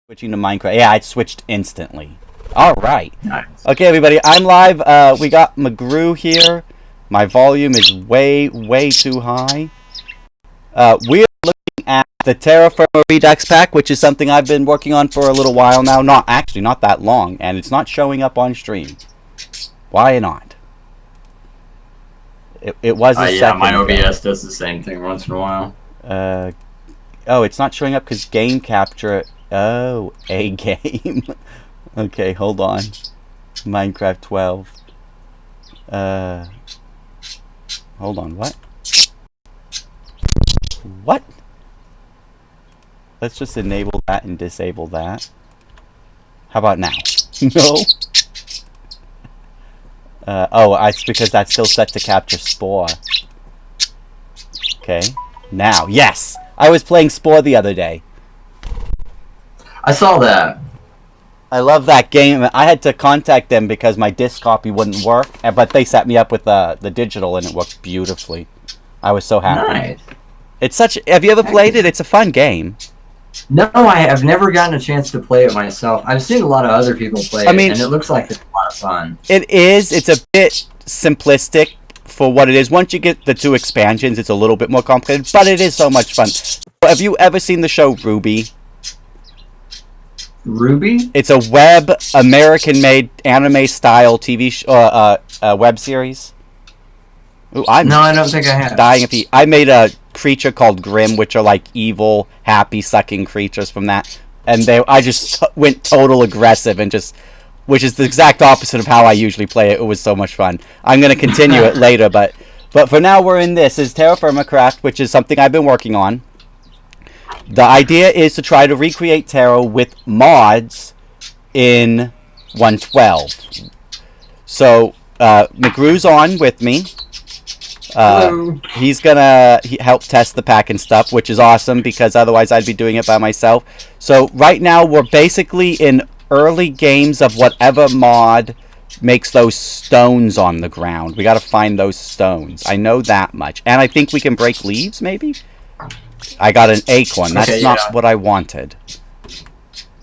Switching to Minecraft. Yeah, it switched instantly. All right. Nice. Okay, everybody, I'm live. We got McGrew here. My volume is way, way too high. We're looking at the TeraFirma Redux pack, which is something I've been working on for a little while now. Not that long, and it's not showing up on stream. Why not? It was a Yeah, second my ago. OBS does the same thing once in a while. Oh, it's not showing up because game capture. Oh, a game. Okay, hold on. Minecraft 12. Hold on, what? What? Let's just enable that and disable that. How about now? No? It's because that's still set to capture Spore. Okay. Now, yes! I was playing Spore the other day. I saw that. I love that game. I had to contact them because my disc copy wouldn't work, but they set me up with the digital and it worked beautifully. I was so happy. Nice. It's such. Have you ever played it? It's a fun game. No, I have never gotten a chance to play it myself. I've seen a lot of other people play it, and it looks like it's a lot of fun. It is. It's a bit simplistic for what it is. Once you get the 2 expansions, it's a little bit more complicated, but it is so much fun. Have you ever seen the show Ruby? Ruby? It's a web American-made anime-style TV web series. Ooh, No, I don't think I have. Dying of heat. I made a creature called Grim, which are like evil, happy sucking creatures from that, and I just went total aggressive and which is the exact opposite of how I usually play it. It was so much fun. I'm gonna continue it later, but for now we're in this is TeraFirma Craft, which is something I've been working on. The idea is to try to recreate Terra with mods in 1.12. So McGrew's on with me. He's gonna help test the pack and stuff, which is awesome because otherwise I'd be doing it by myself. So right now we're basically in early games of whatever mod makes those stones on the ground. We gotta find those stones. I know that much. And I think we can break leaves, maybe? I got an acorn. That's not what I wanted.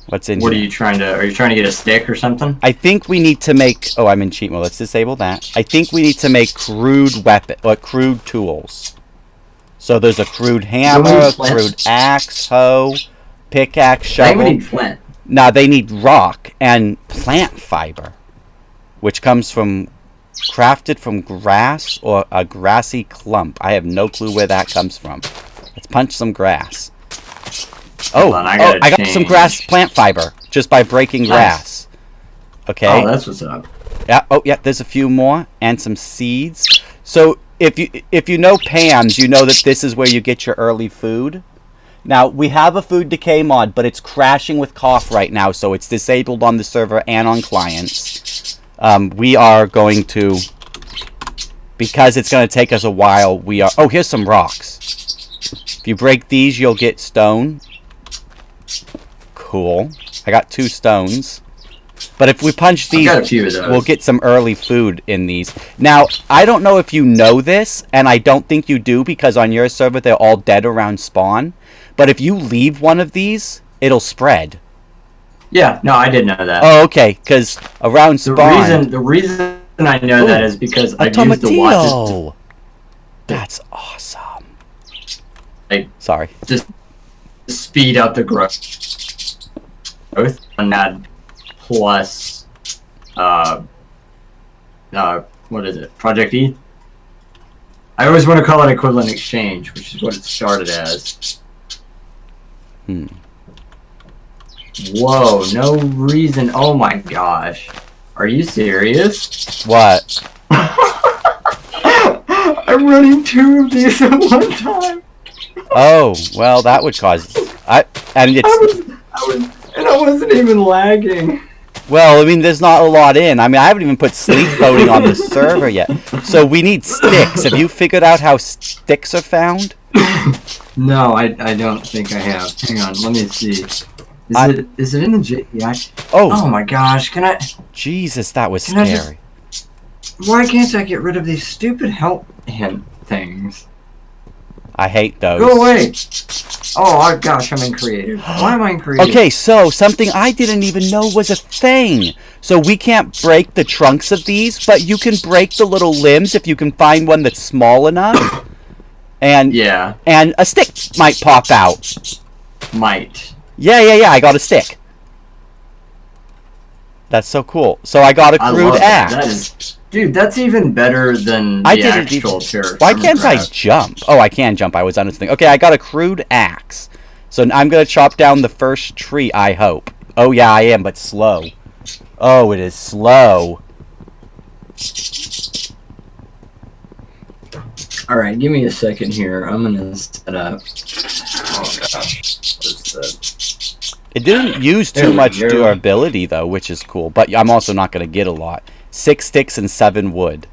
What's in What here? are you trying to get a stick or something? I think we need to make... Oh, I'm in cheat mode. Let's disable that. I think we need to make crude crude tools. So there's a crude hammer, crude axe, hoe, pickaxe, shovel. I think we need flint. Nah, they need rock and plant fiber, which comes from... crafted from grass or a grassy clump. I have no clue where that comes from. Let's punch some grass. Oh, I got some grass plant fiber just by breaking grass. Okay. Oh, that's what's up. Yeah. Oh, yeah. There's a few more and some seeds. So if you know Pam's, you know that this is where you get your early food. Now we have a food decay mod, but it's crashing with cough right now, so it's disabled on the server and on clients. We are going to, because it's going to take us a while. We are. Oh, here's some rocks. If you break these, you'll get stone. Cool. I got 2 stones. But if we punch these, we'll get some early food in these. Now, I don't know if you know this, and I don't think you do because on your server they're all dead around spawn. But if you leave one of these, it'll spread. Yeah, no, I did know that. Oh, okay, because around spawn... The reason I know that is because I've used the watches. That's awesome. Sorry. Just speed up the growth on that plus what is it? Project E? I always want to call it equivalent exchange, which is what it started as. Whoa, no reason. Oh my gosh. Are you serious? What? I'm running 2 of these at one time. Oh, well, that would cause... I wasn't even lagging. Well, I mean, there's not a lot in. I mean, I haven't even put sleep coding on the server yet. So we need sticks. Have you figured out how sticks are found? No, I don't think I have. Hang on, let me see. Is it in the JPI? Oh my gosh, can I... Jesus, that was scary. Why can't I get rid of these stupid help hint things? I hate those. Go away! Oh gosh, I'm in creative. Why am I in creative? Okay, so something I didn't even know was a thing. So we can't break the trunks of these, but you can break the little limbs if you can find one that's small enough. And yeah. And a stick might pop out. Might. Yeah, I got a stick. That's so cool. So I got a crude axe. That is, dude, that's even better than the actual TeraFirma. Why can't I jump? Oh, I can jump. I was on this thing. Okay, I got a crude axe. So I'm going to chop down the first tree, I hope. Oh, yeah, I am, but slow. Oh, it is slow. Alright, give me a second here. I'm going to set up... Oh, gosh. It didn't use too much durability, though, which is cool. But I'm also not going to get a lot. 6 sticks and 7 wood.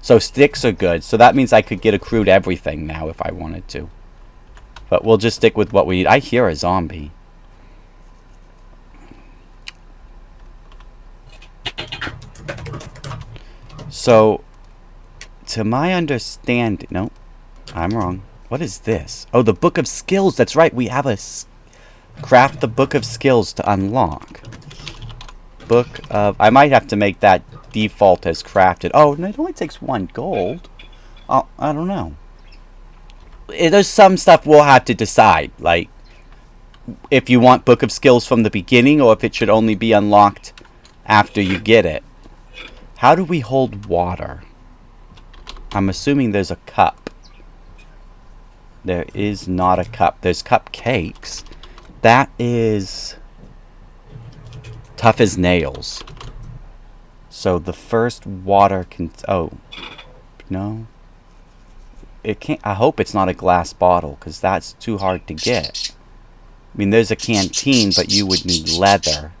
So sticks are good. So that means I could get a crude everything now if I wanted to. But we'll just stick with what we need. I hear a zombie. So, to my understanding... No, I'm wrong. What is this? Oh, the Book of Skills. That's right. We have a... Craft the Book of Skills to unlock. Book of... I might have to make that default as crafted. Oh, no, it only takes 1 gold. Oh, I don't know. There's some stuff we'll have to decide. Like, if you want Book of Skills from the beginning or if it should only be unlocked after you get it. How do we hold water? I'm assuming there's a cup. There is not a cup. There's cupcakes. That is tough as nails. So the first water can... Oh. No. It can't... I hope it's not a glass bottle, because that's too hard to get. I mean, there's a canteen, but you would need leather.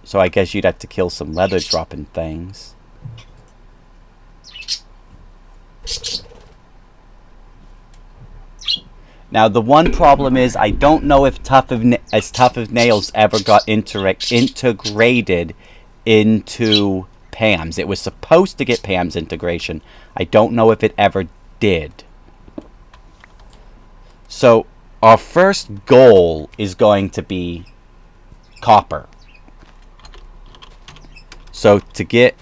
So I guess you'd have to kill some leather dropping things. Now, the one problem is I don't know if Tough of Nails ever got integrated into Pam's. It was supposed to get Pam's integration. I don't know if it ever did. So, our first goal is going to be copper. So, to get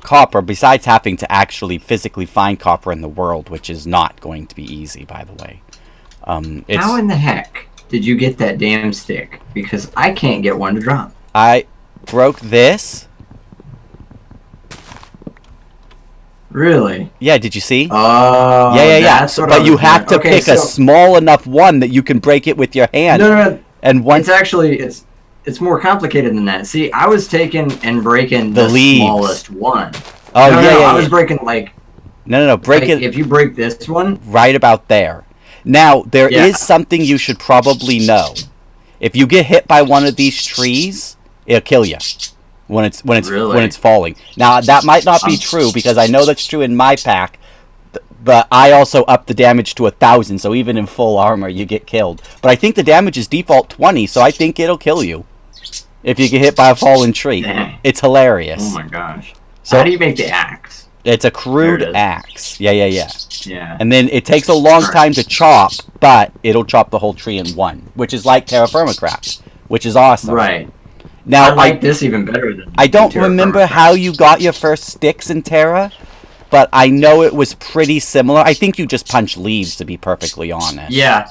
copper, besides having to actually physically find copper in the world, which is not going to be easy, by the way. How in the heck did you get that damn stick? Because I can't get one to drop. I broke this. Really? Yeah, did you see? Oh, yeah. But you have to pick a small enough one that you can break it with your hand. No. And once it's more complicated than that. See, I was taking and breaking the smallest one. Oh, no, I was breaking like... No, break it... If you break this one... Right about there. Now, there is something you should probably know. If you get hit by one of these trees, it'll kill you when it's falling. Now, that might not be true, because I know that's true in my pack, but I also upped the damage to 1,000, so even in full armor, you get killed. But I think the damage is default 20, so I think it'll kill you if you get hit by a fallen tree. Dang. It's hilarious. Oh my gosh. So, how do you make the axe? It's a crude axe. Yeah. Yeah. And then it takes a long time to chop, but it'll chop the whole tree in one, which is like TeraFirma craft, which is awesome. Right. Now, I like this even better than I don't remember how you got your first sticks in Terra, but I know it was pretty similar. I think you just punch leaves, to be perfectly honest. Yeah,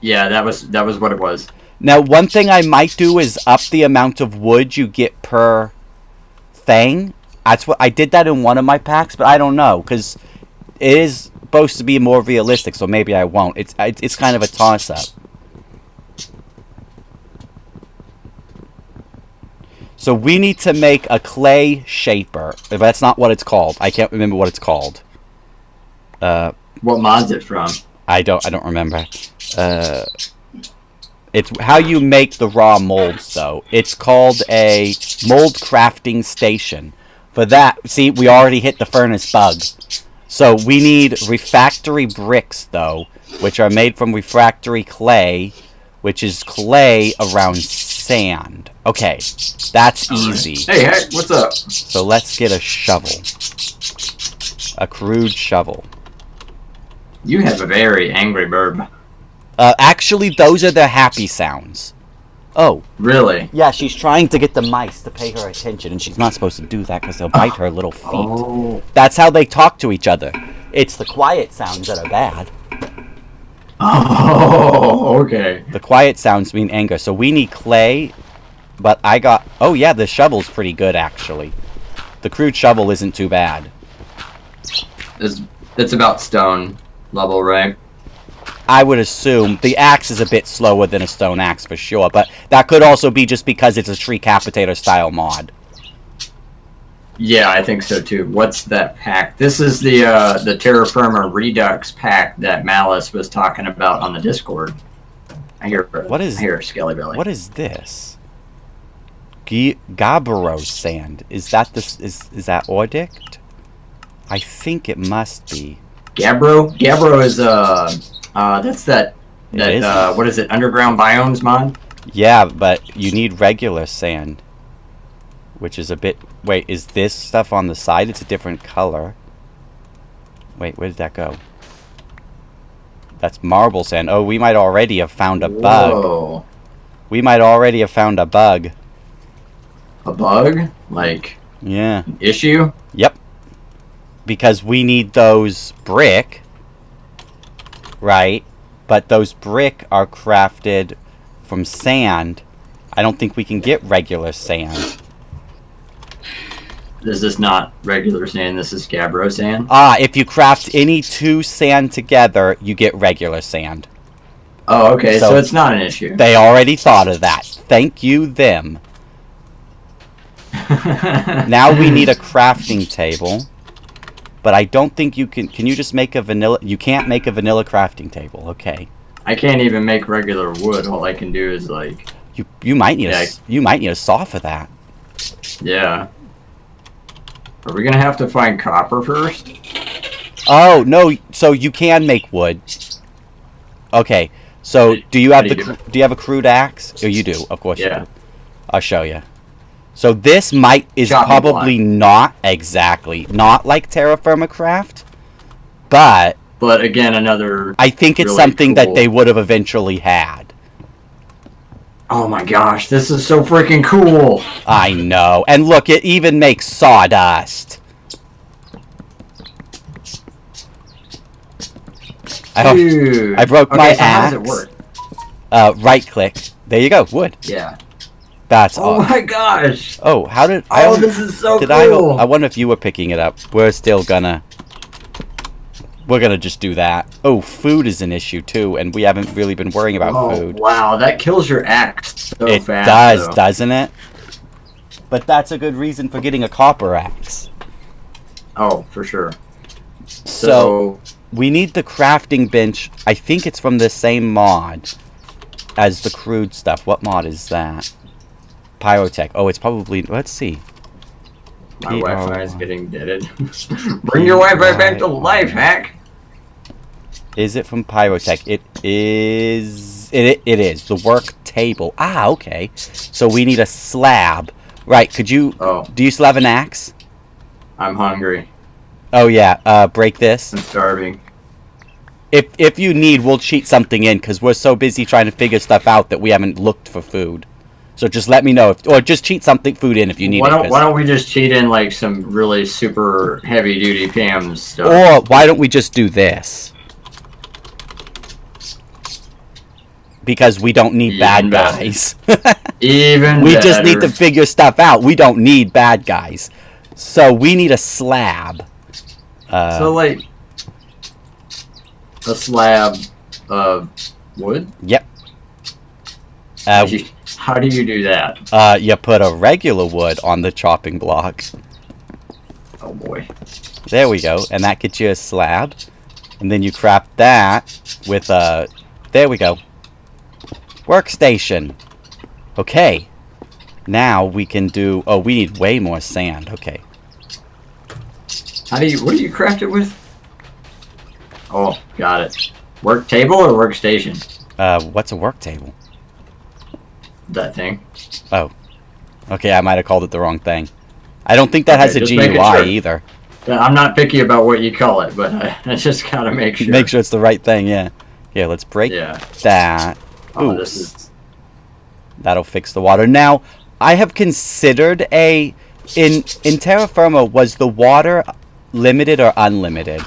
that was what it was. Now, one thing I might do is up the amount of wood you get per thing. That's what I did that in one of my packs, but I don't know, because it is supposed to be more realistic, so maybe I won't. It's kind of a toss-up. So we need to make a clay shaper. If that's not what it's called. I can't remember what it's called. What mod's it from? I don't remember. It's how you make the raw molds, though. It's called a mold crafting station. For that, see, we already hit the furnace bug. So we need refractory bricks, though, which are made from refractory clay, which is clay around sand. Okay, that's easy. Hey, what's up? So let's get a shovel. A crude shovel. You have a very angry burb. Actually, those are the happy sounds. Oh. Really? Yeah, she's trying to get the mice to pay her attention, and she's not supposed to do that because they'll bite her little feet. Oh. That's how they talk to each other. It's the quiet sounds that are bad. Oh, okay. The quiet sounds mean anger. So we need clay, but I got... Oh, yeah, the shovel's pretty good, actually. The crude shovel isn't too bad. It's about stone level, right? I would assume. The axe is a bit slower than a stone axe for sure, but that could also be just because it's a tree capitator style mod. Yeah, I think so too. What's that pack? This is the TeraFirma Redux pack that Malice was talking about on the Discord. I hear Skelly Belly. What is this? Gabbro sand. Is that this? Is that Ordict? I think it must be. Gabbro? Gabbro is that's that what is it? Underground biomes mod? Yeah, but you need regular sand, which is a bit. Wait, is this stuff on the side? It's a different color. Wait, where did that go? That's marble sand. Oh, we might already have found a bug. Whoa. We might already have found a bug. A bug? Like... Yeah. Issue? Yep. Because we need those brick. Right? But those brick are crafted from sand. I don't think we can get regular sand. This is not regular sand, this is Gabbro sand? If you craft any two sand together, you get regular sand. Oh, okay, so it's not an issue. They already thought of that. Thank you, them. Now we need a crafting table. But I don't think you can... Can you just make a vanilla... You can't make a vanilla crafting table. Okay. I can't even make regular wood. All I can do is, like... You might need you might need a saw for that. Yeah. Are we gonna have to find copper first? Oh, no. So you can make wood. Okay. So do you have do you have a crude axe? Oh, you do. Of course you do. I'll show you. So this is probably not like TeraFirma Craft, but again another. I think it's really something that they would have eventually had. Oh my gosh, this is so freaking cool! I know, and look, it even makes sawdust. Dude. I broke my axe. How does it work? Right click. There you go. Wood. Yeah. That's awesome. Oh my gosh! Oh, how did this is so cool! I wonder if you were picking it up. We're gonna just do that. Oh, food is an issue too, and we haven't really been worrying about food. Wow, that kills your axe so fast. It does, doesn't it? But that's a good reason for getting a copper axe. Oh, for sure. So we need the crafting bench. I think it's from the same mod as the crude stuff. What mod is that? Pyrotech. Oh, it's probably... Let's see. My Wi-Fi is getting deaded. Bring your Wi-Fi back to life, hack! Is it from Pyrotech? It is... It is. The work table. Ah, okay. So we need a slab. Right, could you... Oh. Do you still have an axe? I'm hungry. Oh, yeah. Break this. I'm starving. If you need, we'll cheat something in, because we're so busy trying to figure stuff out that we haven't looked for food. So just let me know, or just cheat food in if you need it. Why don't we just cheat in like some really super heavy duty PAM stuff? Or why don't we just do this? Because we don't need bad guys. We just need to figure stuff out. We don't need bad guys. So we need a slab. So like a slab of wood? Yep. How do you do that? You put a regular wood on the chopping block. Oh boy. There we go. And that gets you a slab. And then you craft that with a... There we go. Workstation. Okay. Now we can do... Oh, we need way more sand. Okay. What do you craft it with? Oh, got it. Work table or workstation? What's a work table? That thing. Oh. Okay, I might have called it the wrong thing. I don't think that has a GUI either. I'm not picky about what you call it, but I just gotta make sure. Make sure it's the right thing, yeah. Here, let's break that. Oh, Oops. this is... That'll fix the water. Now, I have considered in TeraFirma, was the water limited or unlimited?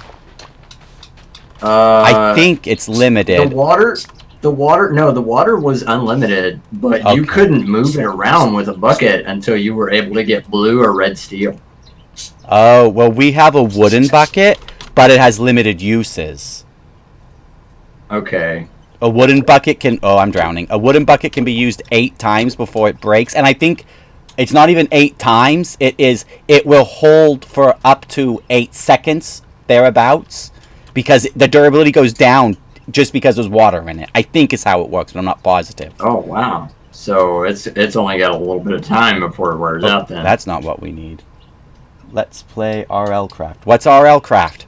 I think it's limited. The water was unlimited, but you couldn't move it around with a bucket until you were able to get blue or red steel. Oh, well, we have a wooden bucket, but it has limited uses. Okay. A wooden bucket can... Oh, I'm drowning. A wooden bucket can be used 8 times before it breaks, and I think it's not even 8 times. It will hold for up to 8 seconds, thereabouts, because the durability goes down just because there's water in it. I think is how it works, but I'm not positive. Oh, wow. So it's only got a little bit of time before it wears out then. That's not what we need. Let's play RL Craft. What's RL Craft?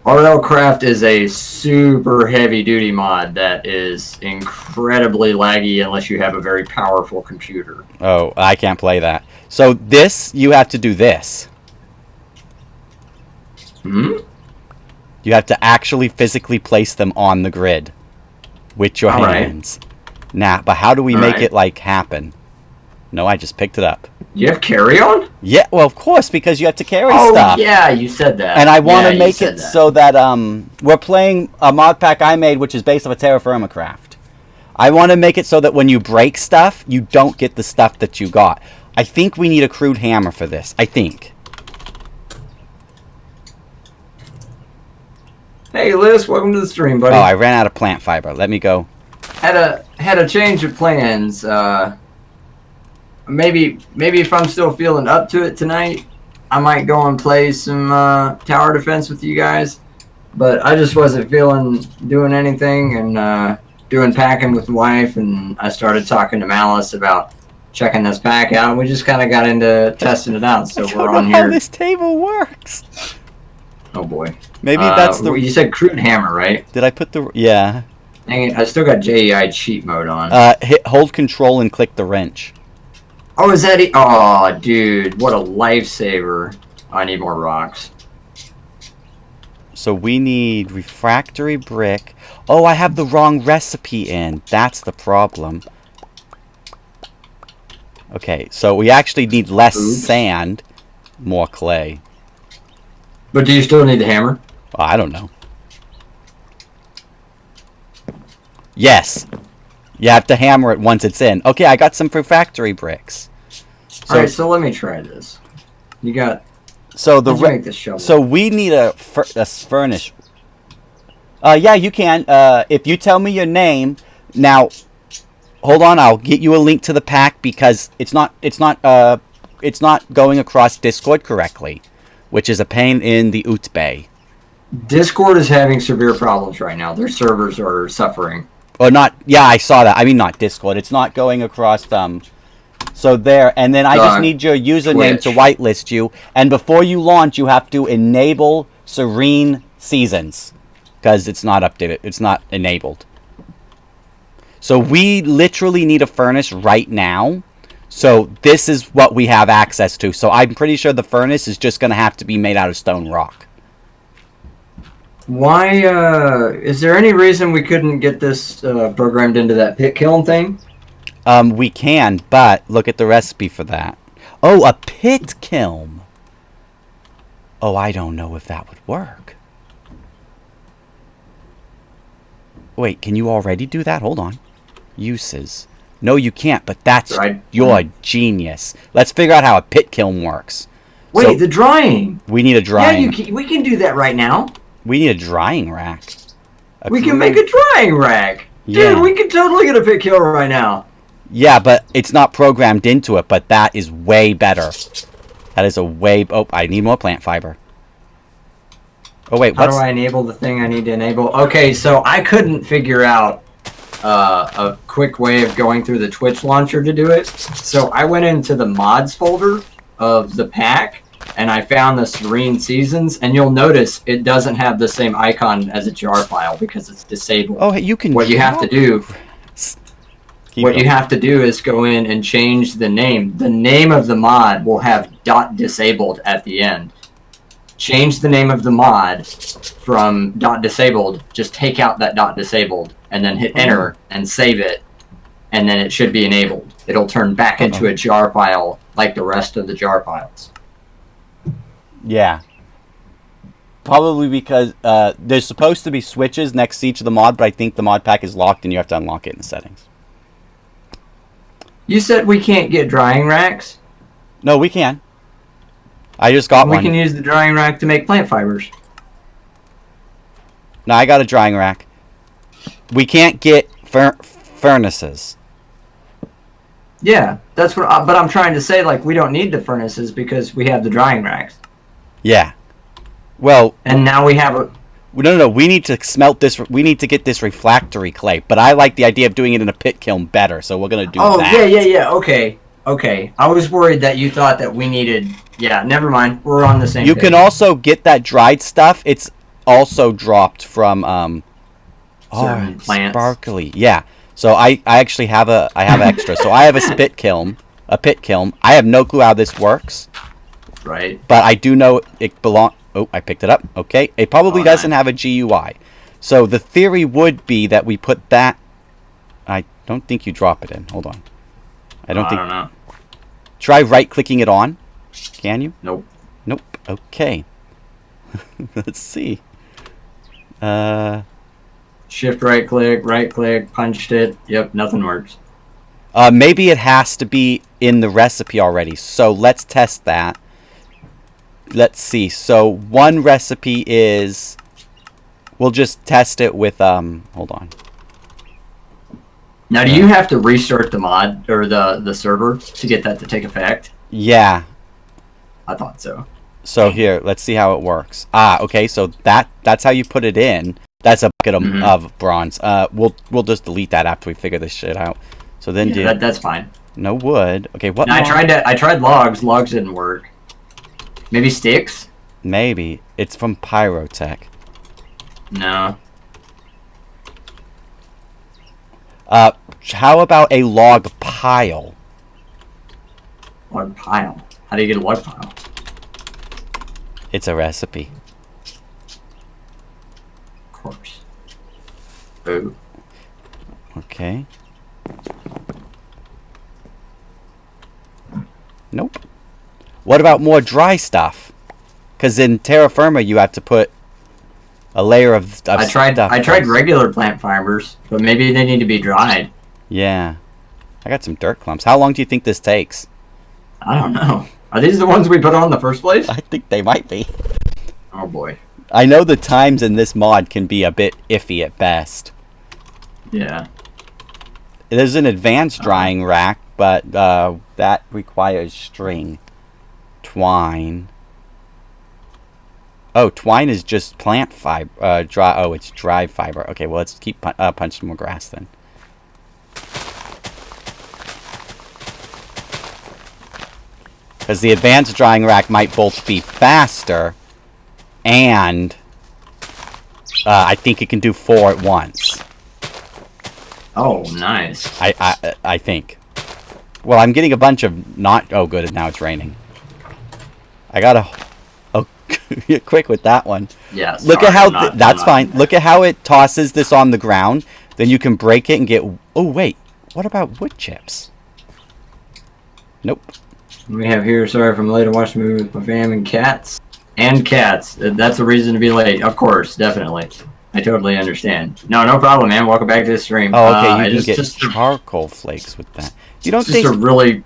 RL Craft is a super heavy-duty mod that is incredibly laggy unless you have a very powerful computer. Oh, I can't play that. So this, you have to do this. Hmm? You have to actually physically place them on the grid with your hands. Right. Nah, but how do we make it, like, happen? No, I just picked it up. You have carry-on? Yeah, well, of course, because you have to carry stuff. Oh, yeah, you said that. And I want to make it so that we're playing a mod pack I made, which is based off a TeraFirma craft. I want to make it so that when you break stuff, you don't get the stuff that you got. I think we need a crude hammer for this. I think. Hey, Liz, welcome to the stream, buddy. Oh, I ran out of plant fiber. Let me go. Had a change of plans. Maybe if I'm still feeling up to it tonight, I might go and play some tower defense with you guys. But I just wasn't feeling doing anything and doing packing with the wife, and I started talking to Malice about checking this pack out, and we just kind of got into testing it out. So we're on here. How this table works? Oh boy. Maybe that's the... You said crude hammer, right? Did I put the... Yeah. Dang it, I still got JEI cheat mode on. Hold control and click the wrench. Oh, is that... Oh, dude, what a lifesaver. I need more rocks. So we need refractory brick. Oh, I have the wrong recipe in. That's the problem. Okay, so we actually need less sand, more clay. But do you still need the hammer? Oh, I don't know. Yes. You have to hammer it once it's in. Okay, I got some refractory bricks. Alright, so let me try this. You got... So the make this shovel. So we need a furnace. Yeah, you can. If you tell me your name now. Hold on, I'll get you a link to the pack because it's not going across Discord correctly, which is a pain in the Oot Bay. Discord is having severe problems right now. Their servers are suffering. Or not? Yeah, I saw that. I mean, not Discord. It's not going across. So there, and then I just need your username Twitch. to whitelist you. And before you launch, you have to enable Serene Seasons because it's not updated. It's not enabled. So we literally need a furnace right now. So this is what we have access to. So I'm pretty sure the furnace is just going to have to be made out of stone rock. Why, is there any reason we couldn't get this programmed into that pit kiln thing? We can, but look at the recipe for that. Oh, a pit kiln. Oh, I don't know if that would work. Wait, can you already do that? Hold on. Uses. No, you can't, but that's your genius. Let's figure out how a pit kiln works. Wait, so, the drying. We need a drying. Yeah, we can do that right now. We need a drying rack. We can make a drying rack. Yeah. Dude, we can totally get a pit kiln right now. Yeah, but it's not programmed into it, but that is way better. That is a way... Oh, I need more plant fiber. Oh, wait, How do I enable the thing I need to enable? Okay, so I couldn't figure out a quick way of going through the Twitch launcher to do it. So I went into the mods folder of the pack, and I found the Serene Seasons, and you'll notice it doesn't have the same icon as a jar file because it's disabled. Oh, you can... What you have to do... What you have to do is go in and change the name. The name of the mod will have .disabled at the end. Change the name of the mod from .disabled. Just take out that .disabled and then hit enter and save it, and then it should be enabled. It'll turn back into a jar file like the rest of the jar files. Yeah. Probably because there's supposed to be switches next to each of the mod, but I think the mod pack is locked and you have to unlock it in the settings. You said we can't get drying racks? No, we can. I just got one. We can use the drying rack to make plant fibers. No, I got a drying rack. We can't get furnaces. Yeah, that's what. But I'm trying to say, like, we don't need the furnaces because we have the drying racks. Yeah. Well. And now we have a. No. We need to smelt this. We need to get this refractory clay. But I like the idea of doing it in a pit kiln better, so we're gonna do that. Oh yeah. Okay. I was worried that you thought that we needed. Yeah, never mind. We're on the same. You page. can also get that dried stuff. It's also dropped from certain plants. Sparkly. Yeah. So I actually have extra. So I have a pit kiln. I have no clue how this works. Right. But I do know it belong. Oh, I picked it up. Okay. It probably doesn't have a GUI. So the theory would be that we put that. I don't think you drop it in. Hold on. I don't know. Try right-clicking it on. Can you? Nope. Okay. Let's see. Shift right click, punched it. Yep, nothing works. Maybe it has to be in the recipe already. So let's test that. Let's see. So one recipe is. We'll just test it with hold on. Now, do you have to restart the mod or the server to get that to take effect? Yeah. I thought so. So here, let's see how it works. Okay. So that's how you put it in. That's a bucket of bronze. We'll just delete that after we figure this shit out. So then that's fine. No wood. Okay. What? No, I tried logs. Logs didn't work. Maybe sticks. Maybe it's from Pyrotech. No. How about a log pile? Log pile. How do you get a log pile? It's a recipe. Of course. Ooh. Okay. Nope. What about more dry stuff? Because in TeraFirma you have to put a layer of stuff. I tried regular plant fibers, but maybe they need to be dried. Yeah. I got some dirt clumps. How long do you think this takes? I don't know. Are these the ones we put on in the first place? I think they might be. Oh boy. I know the times in this mod can be a bit iffy at best. Yeah. There's an advanced drying rack, but that requires string. Twine. Oh, twine is just plant fiber. It's dry fiber. Okay, well, let's keep punching more grass then. Because the advanced drying rack might both be faster, and I think it can do 4 at once. Oh, nice. I think. Well, I'm getting a bunch of not. Oh, good. Now it's raining. I gotta. Oh, quick with that one. Yeah. Look at how that's fine. Look at how it tosses this on the ground. Then you can break it and get. Oh wait. What about wood chips? Nope. We have here. Sorry if I'm late to watch the movie with my fam and cats. And cats. That's a reason to be late. Of course, definitely. I totally understand. No problem, man. Welcome back to the stream. Oh, okay. You can get charcoal flakes with that. You don't think? Just a really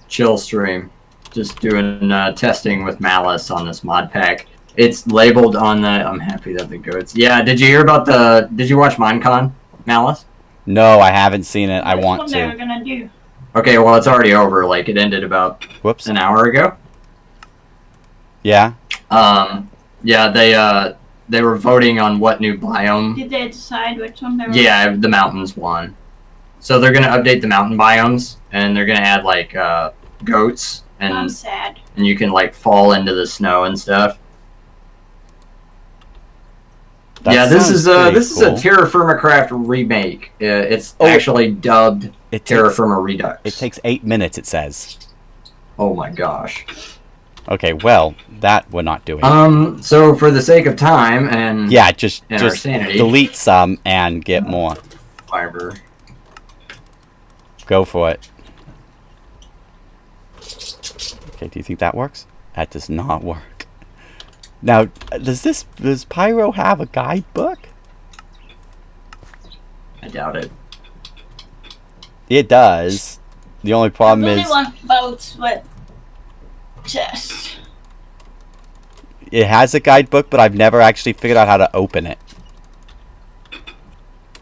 chill stream. Just doing testing with Malice on this mod pack. It's labeled on the. I'm happy that the goats. Yeah. Did you hear about the? Did you watch Minecon, Malice? No, I haven't seen it. I want to. That's what they were gonna do. Okay, well, it's already over. Like, it ended about an hour ago. Yeah. Yeah, they were voting on what new biome. Did they decide which one they were? Yeah, the mountains won. So they're gonna update the mountain biomes, and they're gonna add like goats, and I'm sad. And you can like fall into the snow and stuff. Yeah, this is cool. a TeraFirma Craft remake. It's actually dubbed TeraFirma Redux. It takes 8 minutes, it says. Oh my gosh. Okay, well, that we're not doing. So for the sake of time and just our sanity, delete some and get more. Fiber. Go for it. Okay, do you think that works? That does not work. Now, does Pyro have a guidebook? I doubt it. It does. The only problem I is only want boats with chest. it has a guidebook, but I've never actually figured out how to open it.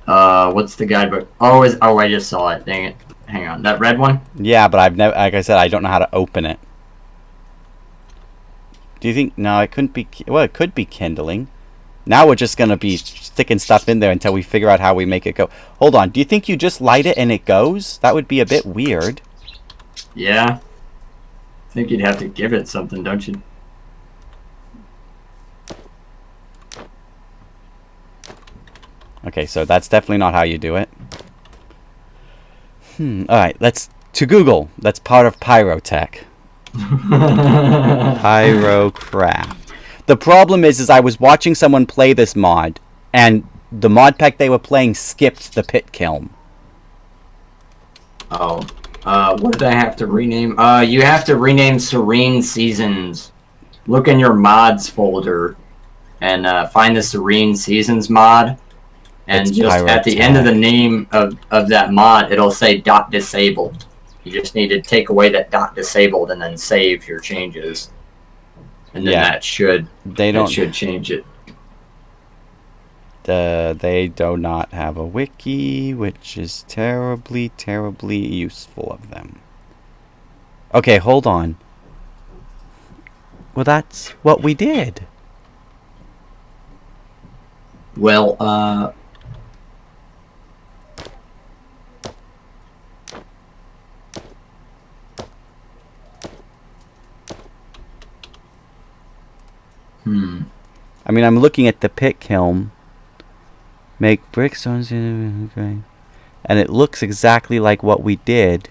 What's the guidebook? Oh, I just saw it. Dang it. Hang on. That red one? Yeah, but I've never, like I said, I don't know how to open it. Do you think, no, it couldn't be, well, it could be kindling. Now we're just going to be sticking stuff in there until we figure out how we make it go. Hold on, do you think you just light it and it goes? That would be a bit weird. Yeah. I think you'd have to give it something, don't you? Okay, so that's definitely not how you do it. Alright, to Google. That's part of Pyrotech. Pyrocraft. The problem is I was watching someone play this mod, and the mod pack they were playing skipped the pit kiln. Oh. What did I have to rename? You have to rename Serene Seasons. Look in your mods folder and find the Serene Seasons mod. And It's just at the end of the name of that mod, it'll say .disabled. You just need to take away that .disabled and then save your changes. And then that should change it. They do not have a wiki, which is terribly, terribly useful of them. Okay, hold on. Well, that's what we did. Well, I mean, I'm looking at the pit kiln. Make brickstones, okay. And it looks exactly like what we did.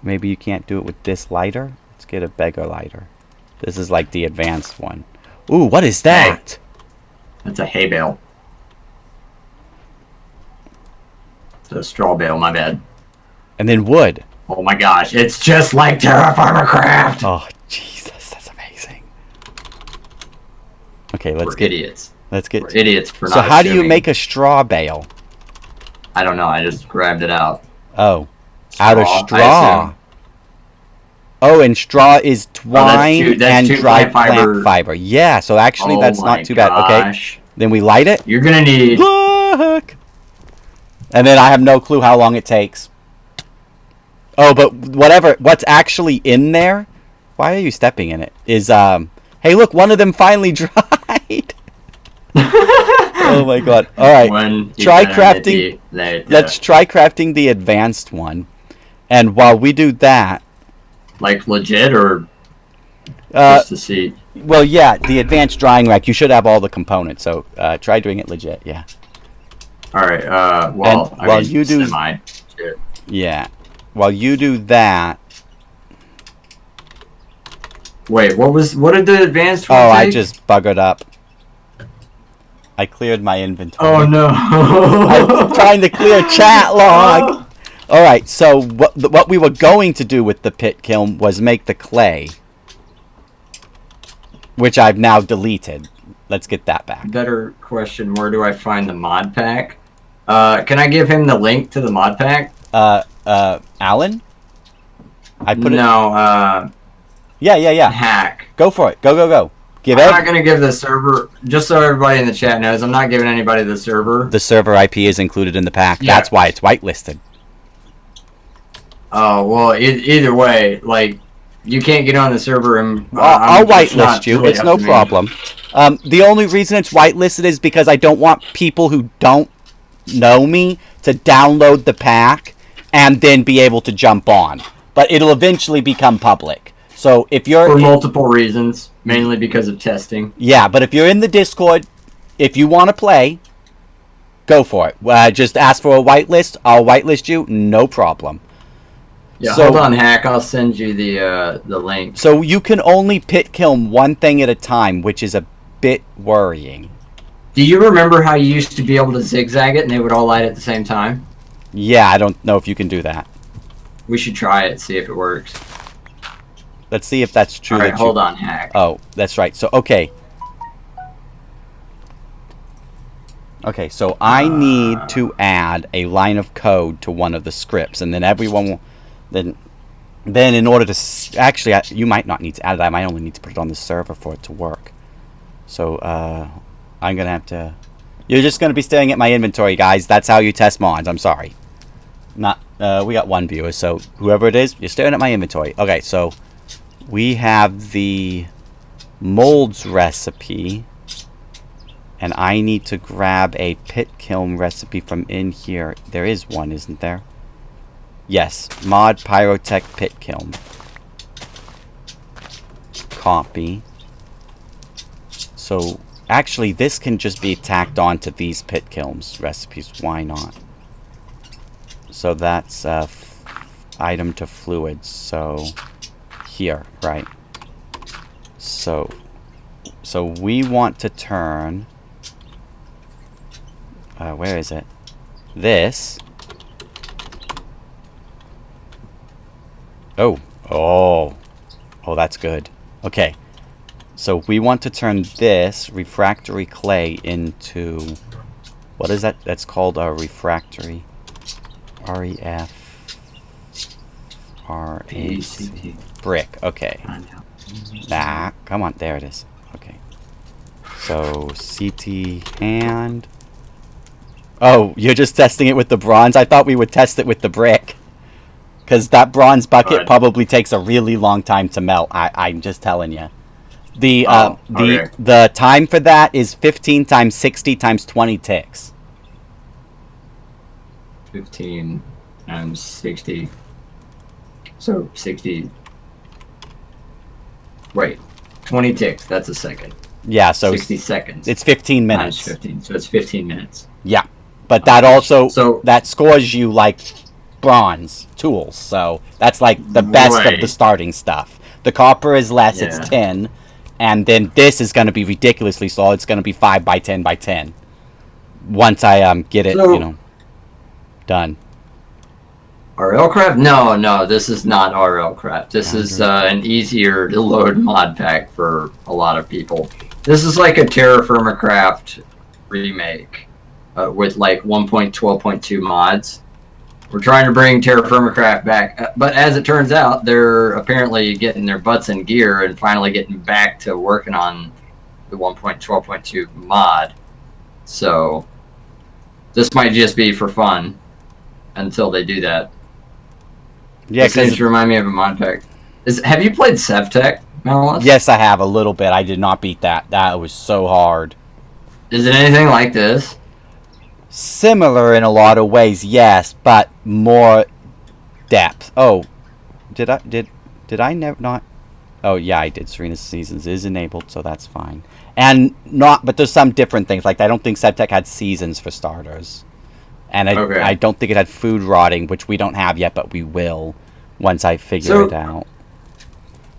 Maybe you can't do it with this lighter? Let's get a bigger lighter. This is like the advanced one. Ooh, what is that? That's a hay bale. It's a straw bale, my bad. And then wood. Oh my gosh, it's just like TeraFirma Craft! Oh, Jesus, that's amazing. Okay, We're idiots. Let's get... We're idiots for not So how do you assuming. make a straw bale? I don't know, I just grabbed it out. Oh, out of straw. Oh, and straw is twine and dried plant fiber. Yeah, so actually that's not too bad. Okay, then we light it. You're gonna need... Look! And then I have no clue how long it takes. Oh, but what's actually in there, why are you stepping in it, is, hey look, one of them finally dried. Oh my god. Alright, try crafting, let's try crafting the advanced one. And while we do that... Like legit, or just to see? Well, yeah, the advanced drying rack, you should have all the components, so try doing it legit, yeah. Alright, well, and while you do... Yeah. While you do that... Wait, what did the advanced one take? I just buggered up. I cleared my inventory. Oh no! I'm trying to clear chat log! Alright, so what we were going to do with the pit kiln was make the clay. Which I've now deleted. Let's get that back. Better question, where do I find the mod pack? Can I give him the link to the mod pack? Alan? I put No, Yeah. Hack. Go for it. Go. I'm not going to give the server, just so everybody in the chat knows, I'm not giving anybody the server. The server IP is included in the pack. Yeah. That's why it's whitelisted. Oh, well, either way, like, you can't get on the server and... I'll whitelist you. It's no problem. The only reason it's whitelisted is because I don't want people who don't know me to download the pack and then be able to jump on. But it'll eventually become public. So if you're for multiple reasons, mainly because of testing. Yeah, but if you're in the Discord, if you want to play, go for it. Just ask for a whitelist. I'll whitelist you. No problem. Yeah, So, hold on, Hack. I'll send you the link. So you can only pit kill one thing at a time, which is a bit worrying. Do you remember how you used to be able to zigzag it and they would all light at the same time? Yeah, I don't know if you can do that. We should try it, see if it works. Let's see if that's true. All right, hold on, Hack. Oh, that's right. So, okay. Okay, so I need to add a line of code to one of the scripts, and then everyone will... Then in order to... Actually, you might not need to add it. I might only need to put it on the server for it to work. So, I'm going to have to... You're just going to be staring at my inventory, guys. That's how you test mods. I'm sorry. Not... we got one viewer, so whoever it is, you're staring at my inventory. Okay, so... We have the molds recipe, and I need to grab a pit kiln recipe from in here. There is one, isn't there? Yes, mod pyrotech pit kiln. Copy. So, actually, this can just be tacked onto these pit kilns recipes. Why not? So that's item to fluids. So... Here, right? So we want to turn where is it? This. Oh, that's good. Okay, so we want to turn this refractory clay into, what is that? That's called a refractory. REF. RAC. Brick. Okay. Nah, come on. There it is. Okay. So, CT hand. Oh, you're just testing it with the bronze? I thought we would test it with the brick. Because that bronze bucket probably takes a really long time to melt. I'm just telling you. The time for that is 15 times 60 times 20 ticks. 15 times 60. So 60. Wait, 20 ticks. That's a second. Yeah, so 60 seconds. It's 15 minutes. Times 15, so it's 15 minutes. Yeah, but that also that scores you like bronze tools. So that's like the best of the starting stuff. The copper is less; it's 10, and then this is going to be ridiculously slow. It's going to be 5 by 10 by 10. Once I get it, done. RL Craft? No, this is not RL Craft. This is an easier to load mod pack for a lot of people. This is like a TeraFirma Craft remake with like 1.12.2 mods. We're trying to bring TeraFirma Craft back, but as it turns out, they're apparently getting their butts in gear and finally getting back to working on the 1.12.2 mod. So this might just be for fun until they do that. Yeah, this seems to remind me of a mod pack. Have you played Sevtech, Malice? Yes, I have a little bit. I did not beat that. That was so hard. Is it anything like this? Similar in a lot of ways, yes, but more depth. Oh, did I never not? Oh yeah, I did. Serena's Seasons is enabled, so that's fine. And but there's some different things. Like I don't think Sevtech had seasons for starters. And I don't think it had food rotting, which we don't have yet, but we will once I figure it out.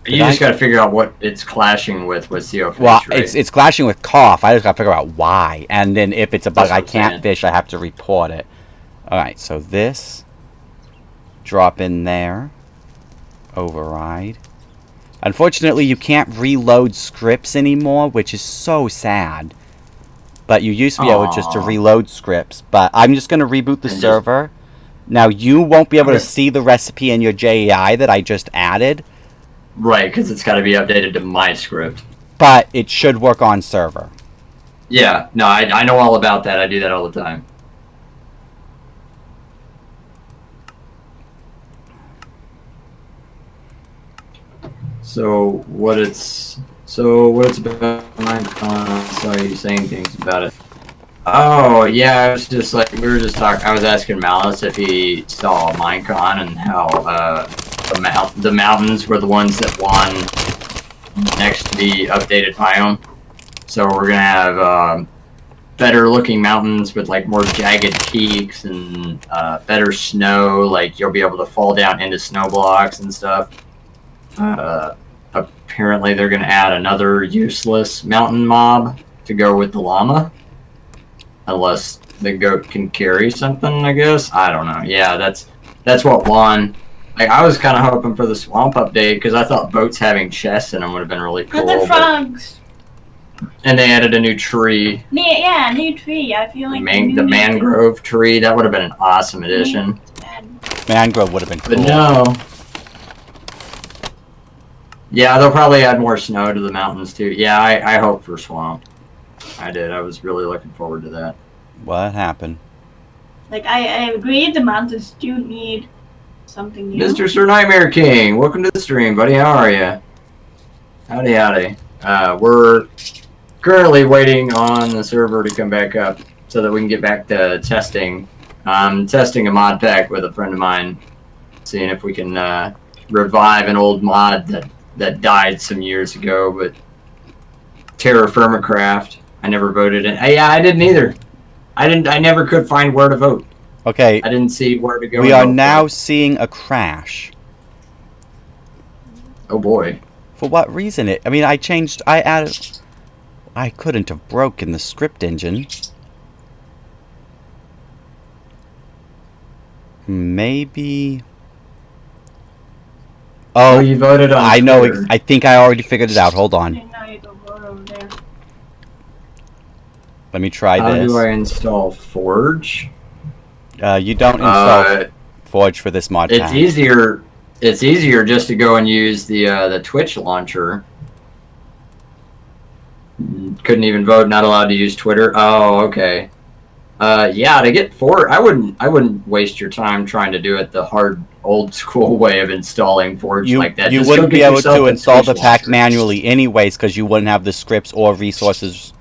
You just got to figure out what it's clashing with CO fish, well, right? it's clashing with cough. I just got to figure out why. And then if it's a bug I can't fish, I have to report it. All right, so this. Drop in there. Override. Unfortunately, you can't reload scripts anymore, which is so sad. But you used to be able just to reload scripts. But I'm just going to reboot the server. Now, you won't be able to see the recipe in your JEI that I just added. Right, because it's got to be updated to my script. But it should work on server. Yeah, no, I know all about that. I do that all the time. So what it's about? I saw you saying things about it. Oh yeah, I was just like we were just talking. I was asking Malice if he saw Minecon and how the mountains were the ones that won next to the updated biome. So we're gonna have better looking mountains with like more jagged peaks and better snow. Like you'll be able to fall down into snow blocks and stuff. Apparently they're gonna add another useless mountain mob to go with the llama. Unless the goat can carry something, I guess. I don't know. Yeah, that's what won. Like I was kind of hoping for the swamp update because I thought boats having chests in them would have been really cool. For the frogs. And they added a new tree. Yeah, new tree. I feel like The mangrove tree. That would have been an awesome addition. Mangrove would have been cool. But no. Yeah, they'll probably add more snow to the mountains too. Yeah, I hope for swamp. I did. I was really looking forward to that. What happened? Like, I agree the mountains do need something new. Mr. Sir Nightmare King, welcome to the stream, buddy. How are you? Howdy, howdy. We're currently waiting on the server to come back up so that we can get back to testing. I'm testing a mod pack with a friend of mine, seeing if we can revive an old mod that died some years ago, but TeraFirma Craft. I never voted in. Yeah, I didn't either. I never could find where to vote. Okay. I didn't see where to go. We are now seeing a crash. Oh boy. For what reason? I added... I couldn't have broken the script engine. Maybe... Oh, you voted on I know. Twitter. I think I already figured it out. Hold on. Let me try How this. do I install Forge? You don't install Forge for this mod pack. It's easier. It's easier just to go and use the Twitch launcher. Couldn't even vote. Not allowed to use Twitter. Oh, okay. Yeah, to get Forge, I wouldn't waste your time trying to do it the hard, old school way of installing Forge like that. You Just wouldn't go be get able yourself to a install the Twitch pack launcher. manually anyways, because you wouldn't have the scripts or resources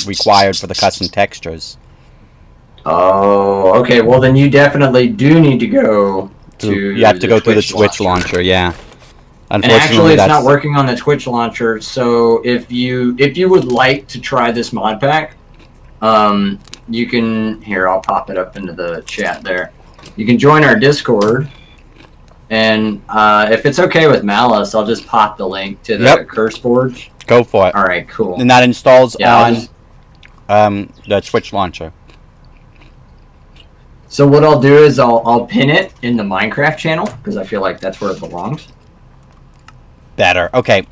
required for the custom textures. Oh, okay. Well, then you definitely do need to go to. You have to go through the Twitch launcher. Yeah. And actually, it's not working on the Twitch launcher. So if you would like to try this mod pack, you can. Here, I'll pop it up into the chat there. You can join our Discord, and if it's okay with Malice, I'll just pop the link to the Curse Forge. Go for it. All right, cool. And that installs on the Twitch launcher. So what I'll do is I'll pin it in the Minecraft channel because I feel like that's where it belongs. Better. Okay.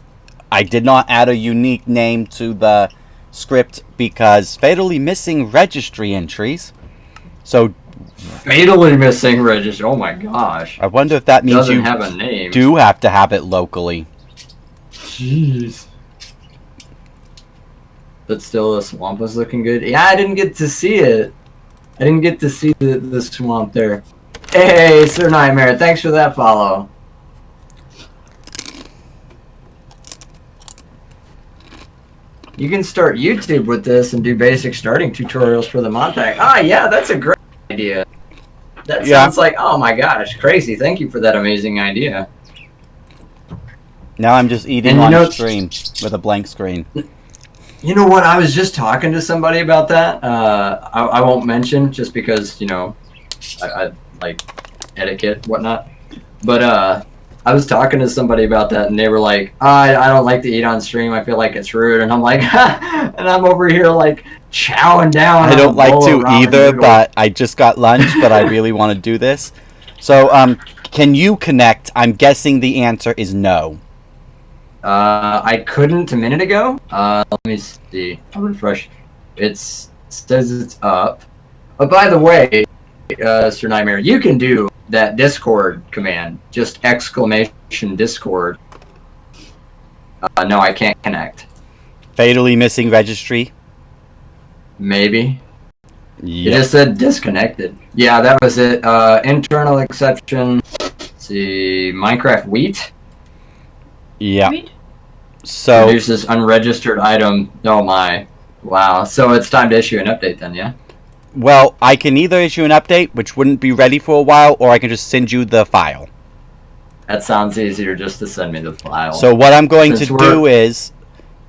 I did not add a unique name to the script because fatally missing registry entries. So fatally missing registry. Oh my gosh. I wonder if that means doesn't you have a name. Do have to have it locally. Jeez. But still, the swamp was looking good. Yeah, I didn't get to see it. I didn't get to see the swamp there. Hey, Sir Nightmare, thanks for that follow. You can start YouTube with this and do basic starting tutorials for the mod pack. Ah, yeah, that's a great idea. That sounds like, oh my gosh, crazy. Thank you for that amazing idea. Now I'm just eating on stream with a blank screen. You know what? I was just talking to somebody about that. I won't mention just because, you know, I like etiquette, whatnot. But I was talking to somebody about that, and they were like, I don't like to eat on stream. I feel like it's rude. And I'm like, and I'm over here like chowing down. I don't like to either, but I just got lunch, but I really want to do this. So, can you connect? I'm guessing the answer is no. I couldn't a minute ago. Let me see. I'll refresh. It says it's up. Oh, by the way, Sir Nightmare, you can do that Discord command. Just exclamation Discord. No, I can't connect. Fatally missing registry? Maybe. Yep. It just said disconnected. Yeah, that was it. Internal exception. Let's see. Minecraft wheat. Yeah. So produces unregistered item. Oh my. Wow. So it's time to issue an update then, yeah? Well, I can either issue an update, which wouldn't be ready for a while, or I can just send you the file. That sounds easier just to send me the file. So what I'm going to do is,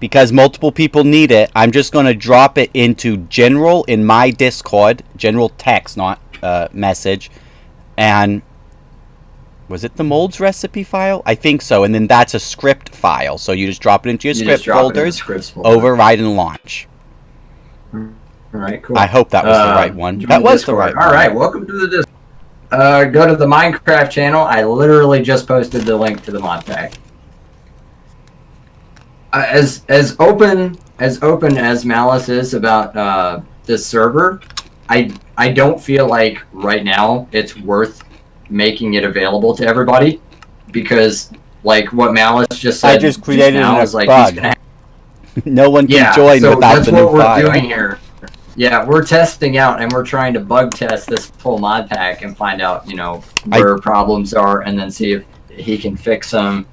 because multiple people need it, I'm just going to drop it into general in my Discord, general text, not message, and was it the molds recipe file? I think so, and then that's a script file. So you just drop it into your script folders, override and launch. All right, cool. I hope that was the right one. That was the right one. All right, welcome to the Discord. Go to the Minecraft channel. I literally just posted the link to the mod pack. As open as Malice is about this server, I don't feel like right now it's worth making it available to everybody, because like what Malice just said, I just created now a is like bug. No one can join so without the new file. That's what we're doing here. Yeah, we're testing out and we're trying to bug test this whole mod pack and find out, you know, where problems are, and then see if he can fix them.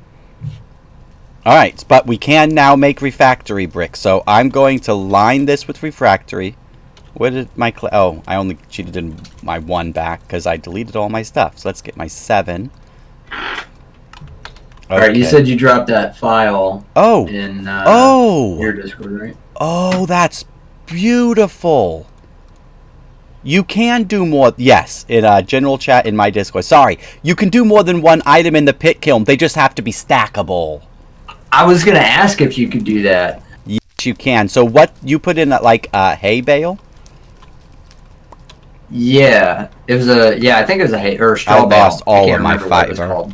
All right, but we can now make refractory bricks. So I'm going to line this with refractory. Where did my oh, I only cheated in my 1 back because I deleted all my stuff. So let's get my 7. Okay. All right, you said you dropped that file. In your Discord, right? Oh, that's beautiful. You can do more. Yes, in general chat in my Discord. Sorry, you can do more than 1 item in the pit kiln. They just have to be stackable. I was gonna ask if you could do that. Yes, you can. So what you put in like hay bale? Yeah, it was a I think it was a hay or straw bale. I lost all of my fiber.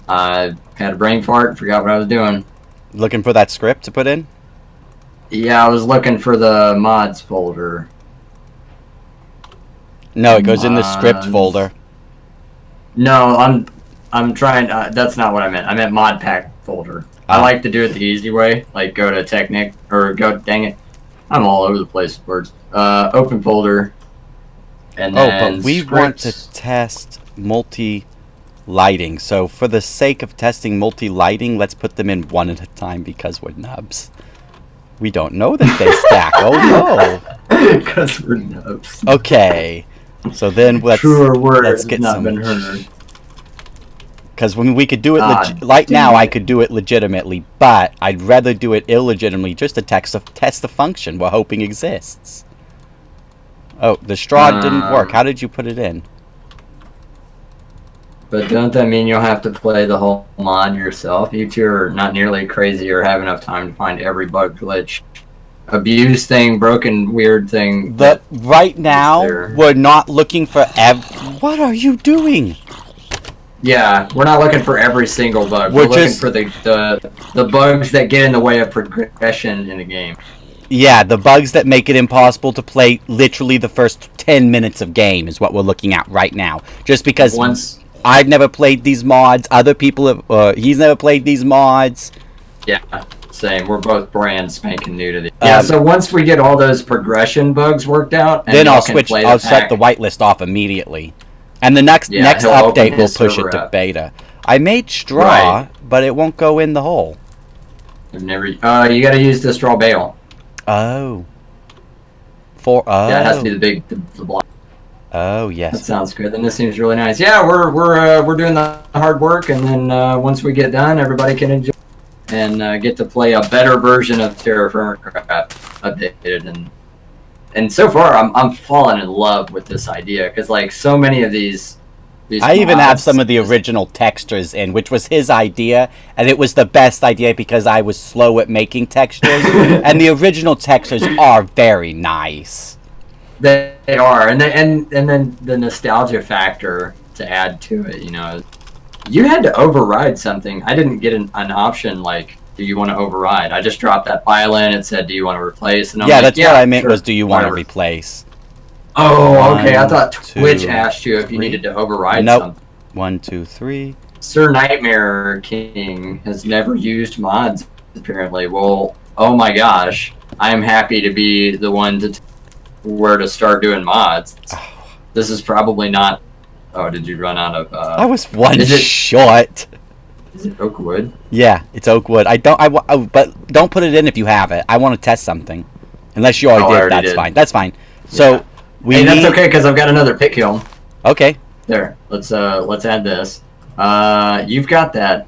I had a brain fart. Forgot what I was doing. Looking for that script to put in? Yeah, I was looking for the mods folder. No, it goes in the script folder. No, I'm trying. That's not what I meant. I meant mod pack folder. I like to do it the easy way, like go to Technic or go. Dang it, I'm all over the place with words. Open folder, and then but we scripts. Want to test multi-lighting. So for the sake of testing multi-lighting, let's put them in 1 at a time because we're nubs. We don't know that they stack. Oh no, because we're nubs. Okay, so then let's get not some. Been heard. Because when we could do it now, I could do it legitimately, but I'd rather do it illegitimately just to test the function we're hoping exists. Oh, the straw didn't work. How did you put it in? But don't that mean you'll have to play the whole mod yourself? You two are not nearly crazy or have enough time to find every bug, glitch, abuse thing, broken, weird thing. Right now, we're not looking for What are you doing? Yeah, we're not looking for every single bug. We're looking for the bugs that get in the way of progression in the game. Yeah, the bugs that make it impossible to play literally the first 10 minutes of game is what we're looking at right now. Just because I've never played these mods, other people have, he's never played these mods. Yeah, same. We're both brand spanking new to the. Yeah, so once we get all those progression bugs worked out, and then I'll switch. I'll set the whitelist off immediately. And the next update will push it to beta. I made straw, but it won't go in the hole. I've never. You got to use the straw bale. Oh. Yeah, it has to be the block. Oh yes. That sounds good. Then this seems really nice. Yeah, we're doing the hard work, and then once we get done, everybody can enjoy and get to play a better version of TeraFirma updated and so far, I'm falling in love with this idea because, like, so many of these I even have some of the original textures in, which was his idea, and it was the best idea because I was slow at making textures, and the original textures are very nice. They are, and then the nostalgia factor to add to it. You know, you had to override something. I didn't get an option like, do you want to override? I just dropped that file in. It said, do you want to replace? And I'm like, that's what I meant was, do you want to replace? Oh, okay. I thought Twitch asked you if you needed to override something. 1, 2, 3. Sir Nightmare King has never used mods, apparently. Well, oh my gosh. I am happy to be the one to where to start doing mods. This is probably not... Oh, did you run out of... I was short. Is it oak wood? Yeah, it's oak wood. But don't put it in if you have it. I want to test something. Unless you already did, that's fine. That's fine. So, Hey, that's okay because I've got another pit kiln. Okay. There. Let's add this. You've got that.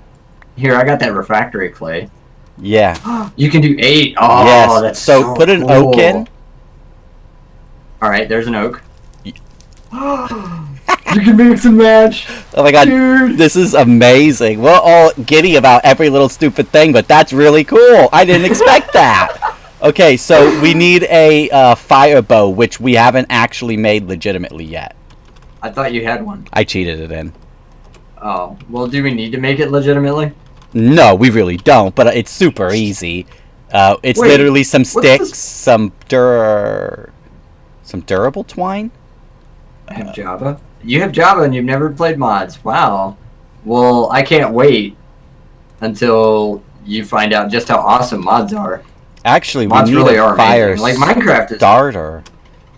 Here, I got that refractory clay. Yeah. You can do 8. Oh, yes. that's so put an cool. oak in. All right, there's an oak. You can mix and match. Oh my god, dude. This is amazing. We're all giddy about every little stupid thing, but that's really cool. I didn't expect that. Okay, so we need a fire bow, which we haven't actually made legitimately yet. I thought you had one. I cheated it in. Oh, well, do we need to make it legitimately? No, we really don't, but it's super easy. It's Wait, literally some sticks, some durable twine. I have Java. You have Java and you've never played mods. Wow. Well, I can't wait until you find out just how awesome mods are. Actually, mods we need really a are fire amazing. Like Minecraft is. starter.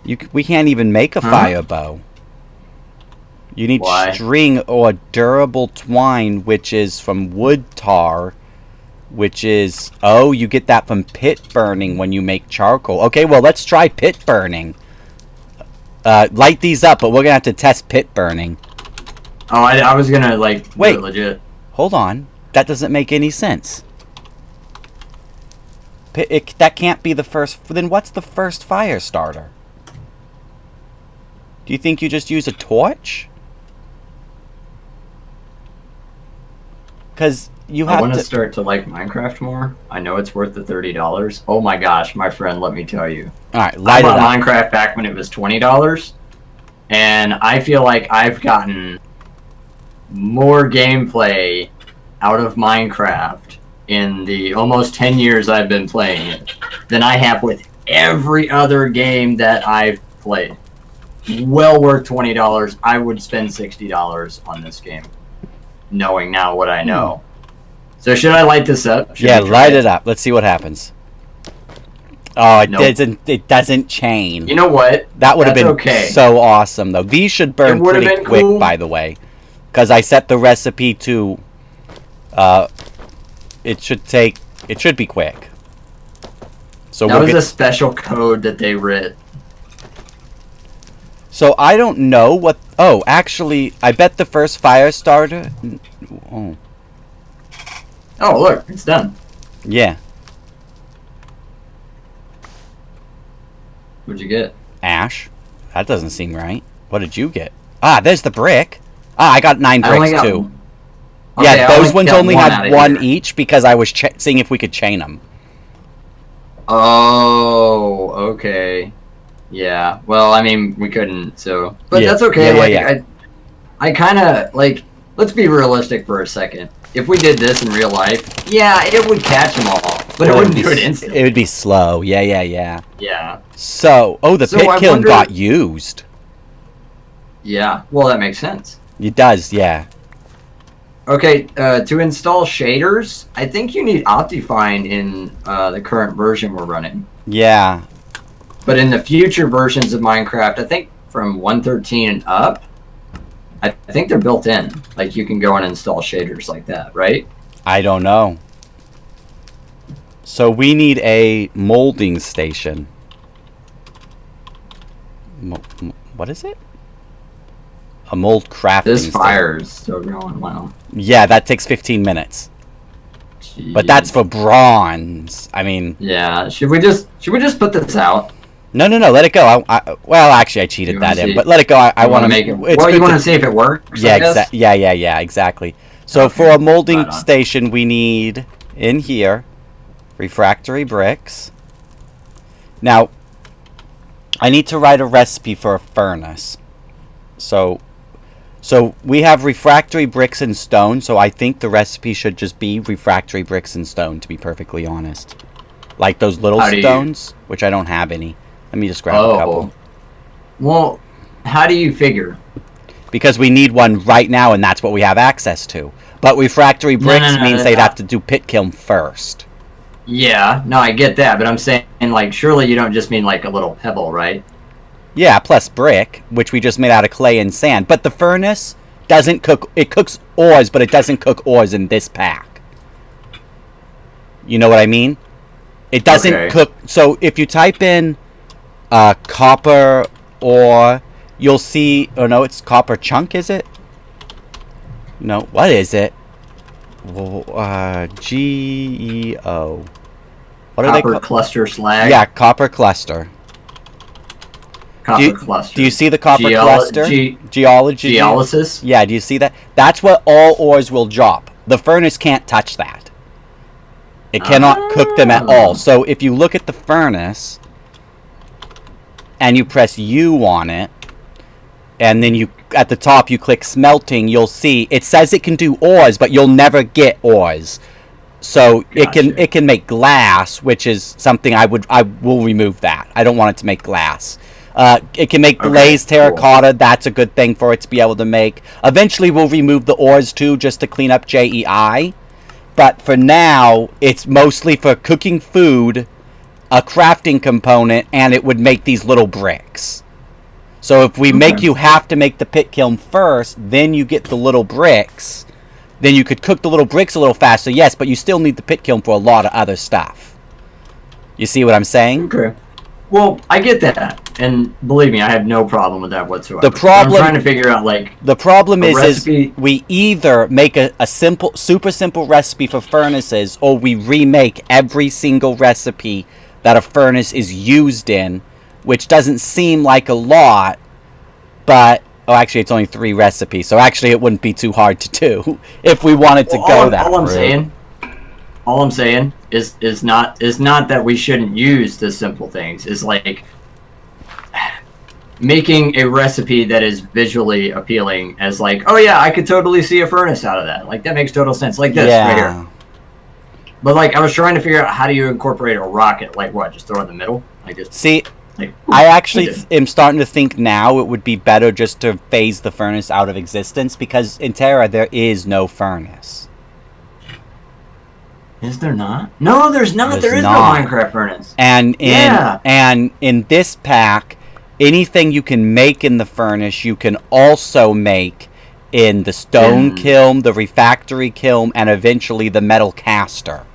We can't even make a fire bow. You need string or durable twine, which is from wood tar, which is... Oh, you get that from pit burning when you make charcoal. Okay, well, let's try pit burning. Light these up, but we're going to have to test pit burning. Oh, I was going to, like, do it legit. Hold on. That doesn't make any sense. That can't be the first... Then what's the first fire starter? Do you think you just use a torch? Because you have I want to start to like Minecraft more. I know it's worth the $30. Oh my gosh, my friend, let me tell you. Alright, light it up. I bought Minecraft back when it was $20. And I feel like I've gotten more gameplay out of Minecraft in the almost 10 years I've been playing it than I have with every other game that I've played. Well worth $20. I would spend $60 on this game, knowing now what I know. So should I light this up? Yeah, light it up. Let's see what happens. Oh, it doesn't chain. You know what? That would have been so awesome, though. These should burn pretty quick, by the way. Because I set the recipe to... it should be quick. So that was a special code that they writ. So I don't know what... Oh, actually, I bet the first fire starter... Oh. Oh, look, it's done. Yeah. What'd you get? Ash. That doesn't seem right. What did you get? Ah, there's the brick. Ah, I got 9 bricks, too. Okay, yeah, those ones only had 1 each because I was seeing if we could chain them. Oh, okay. Yeah, well, I mean, we couldn't, so... But that's okay, I kind of, like... Let's be realistic for a second. If we did this in real life, yeah, it would catch them all, but it wouldn't do it instantly. It would be slow, yeah. Yeah. So, the pit kiln got used. Yeah, well, that makes sense. It does, yeah. Okay, to install shaders, I think you need Optifine in the current version we're running. Yeah. But in the future versions of Minecraft, I think from 1.13 and up, I think they're built in. Like, you can go and install shaders like that, right? I don't know. So we need a molding station. What is it? A mold crafting station. This fire is still going well. Yeah, that takes 15 minutes. Jeez. But that's for bronze. I mean... Yeah, should we just put this out? No, let it go. Well, actually, I cheated that in, but let it go. I want to make it. Well, you want to see if it works? Yeah, yeah, exactly. So for a molding station, we need in here refractory bricks. Now, I need to write a recipe for a furnace. So we have refractory bricks and stone. So I think the recipe should just be refractory bricks and stone. To be perfectly honest, like those little stones, which I don't have any. Let me just grab a couple. Well, how do you figure? Because we need one right now, and that's what we have access to. But refractory bricks means they'd have to do pit kiln first. Yeah, no, I get that, but I'm saying, like, surely you don't just mean, like, a little pebble, right? Yeah, plus brick, which we just made out of clay and sand. But the furnace doesn't cook... It cooks ores, but it doesn't cook ores in this pack. You know what I mean? It doesn't cook... So if you type in... copper or you'll see. Oh no, it's copper chunk. Is it? No. What is it? GEO. What are they Copper called? cluster slag. Yeah, copper cluster. Copper cluster. Do you see the copper cluster? Geology. Geolysis? Yeah, do you see that? That's what all ores will drop. The furnace can't touch that. It cannot cook them at all. So if you look at the furnace and you press U on it, and then you at the top you click smelting, you'll see it says it can do ores, but you'll never get ores. So Gotcha. it can make glass, which is something I will remove that. I don't want it to make glass. It can make glazed terracotta. Cool. That's a good thing for it to be able to make. Eventually, we'll remove the ores too, just to clean up JEI. But for now, it's mostly for cooking food, a crafting component, and it would make these little bricks. So if we make you have to make the pit kiln first, then you get the little bricks, then you could cook the little bricks a little faster, yes, but you still need the pit kiln for a lot of other stuff. You see what I'm saying? Okay. Well, I get that. And believe me, I have no problem with that whatsoever. The problem, I'm trying to figure out, like, the problem is we either make a super simple recipe for furnaces, or we remake every single recipe that a furnace is used in, which doesn't seem like a lot, but oh, actually, it's only 3 recipes, so actually, it wouldn't be too hard to do if we wanted to go that route. All I'm saying is not that we shouldn't use the simple things. Is like making a recipe that is visually appealing as like, oh yeah, I could totally see a furnace out of that. Like that makes total sense. Like this right here. But like I was trying to figure out how do you incorporate a rocket? Like what? Just throw it in the middle? Like this? See, like, I actually am starting to think now it would be better just to phase the furnace out of existence, because in Terra there is no furnace. Is there not? No, there's not. There is no Minecraft furnace. And in this pack, anything you can make in the furnace, you can also make in the stone kiln, the refractory kiln, and eventually the metal caster.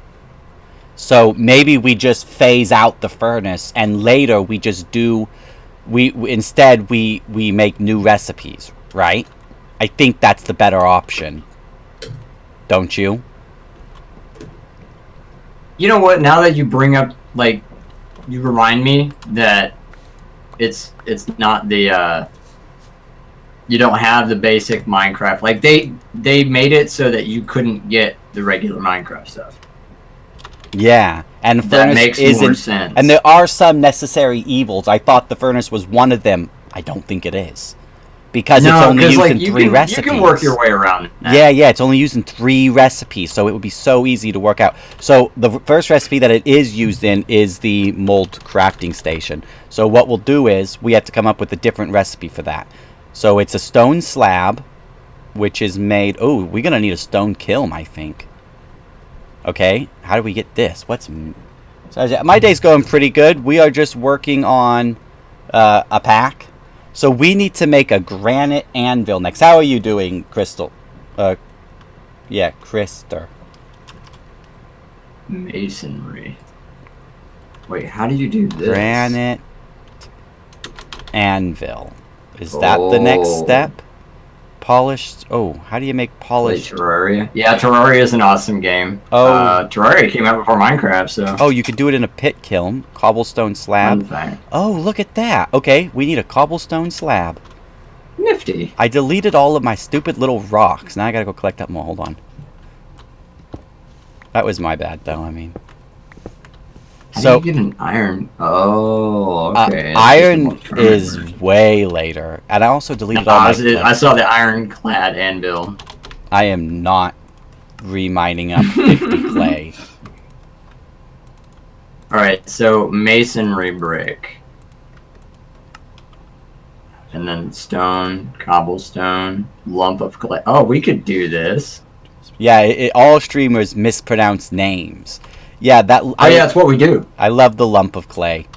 So maybe we just phase out the furnace, and later we just do, instead we make new recipes, right? I think that's the better option. Don't you? You know what? Now that you bring up, like, you remind me that it's not the you don't have the basic Minecraft. Like they made it so that you couldn't get the regular Minecraft stuff. Yeah, and that makes more sense. And there are some necessary evils. I thought the furnace was one of them. I don't think it is. Because it's only using 3 recipes. You can work your way around that. Yeah, it's only using 3 recipes, so it would be so easy to work out. So the first recipe that it is used in is the mold crafting station. So what we'll do is we have to come up with a different recipe for that. So it's a stone slab, which is made... Oh, we're going to need a stone kiln, I think. Okay, how do we get this? So my day's going pretty good. We are just working on a pack. So we need to make a granite anvil next. How are you doing, Crystal? Yeah, Krister. Masonry. Wait, how do you do this? Granite anvil. Is that the next step? Polished. Oh, how do you make polished? Terraria. Yeah, Terraria is an awesome game. Oh, Terraria came out before Minecraft, so. Oh, you could do it in a pit kiln, cobblestone slab. Oh, look at that. Okay, we need a cobblestone slab. Nifty. I deleted all of my stupid little rocks. Now I gotta go collect up more. Hold on. That was my bad, though. I mean. How do you get an iron? Oh, okay. Iron is way later. And I also deleted all my... I saw the ironclad anvil. I am not remining up 50 clay. Alright, so masonry brick. And then stone, cobblestone, lump of clay. Oh, we could do this. Yeah, all streamers mispronounce names. Yeah, yeah, that's what we do. I love the lump of clay.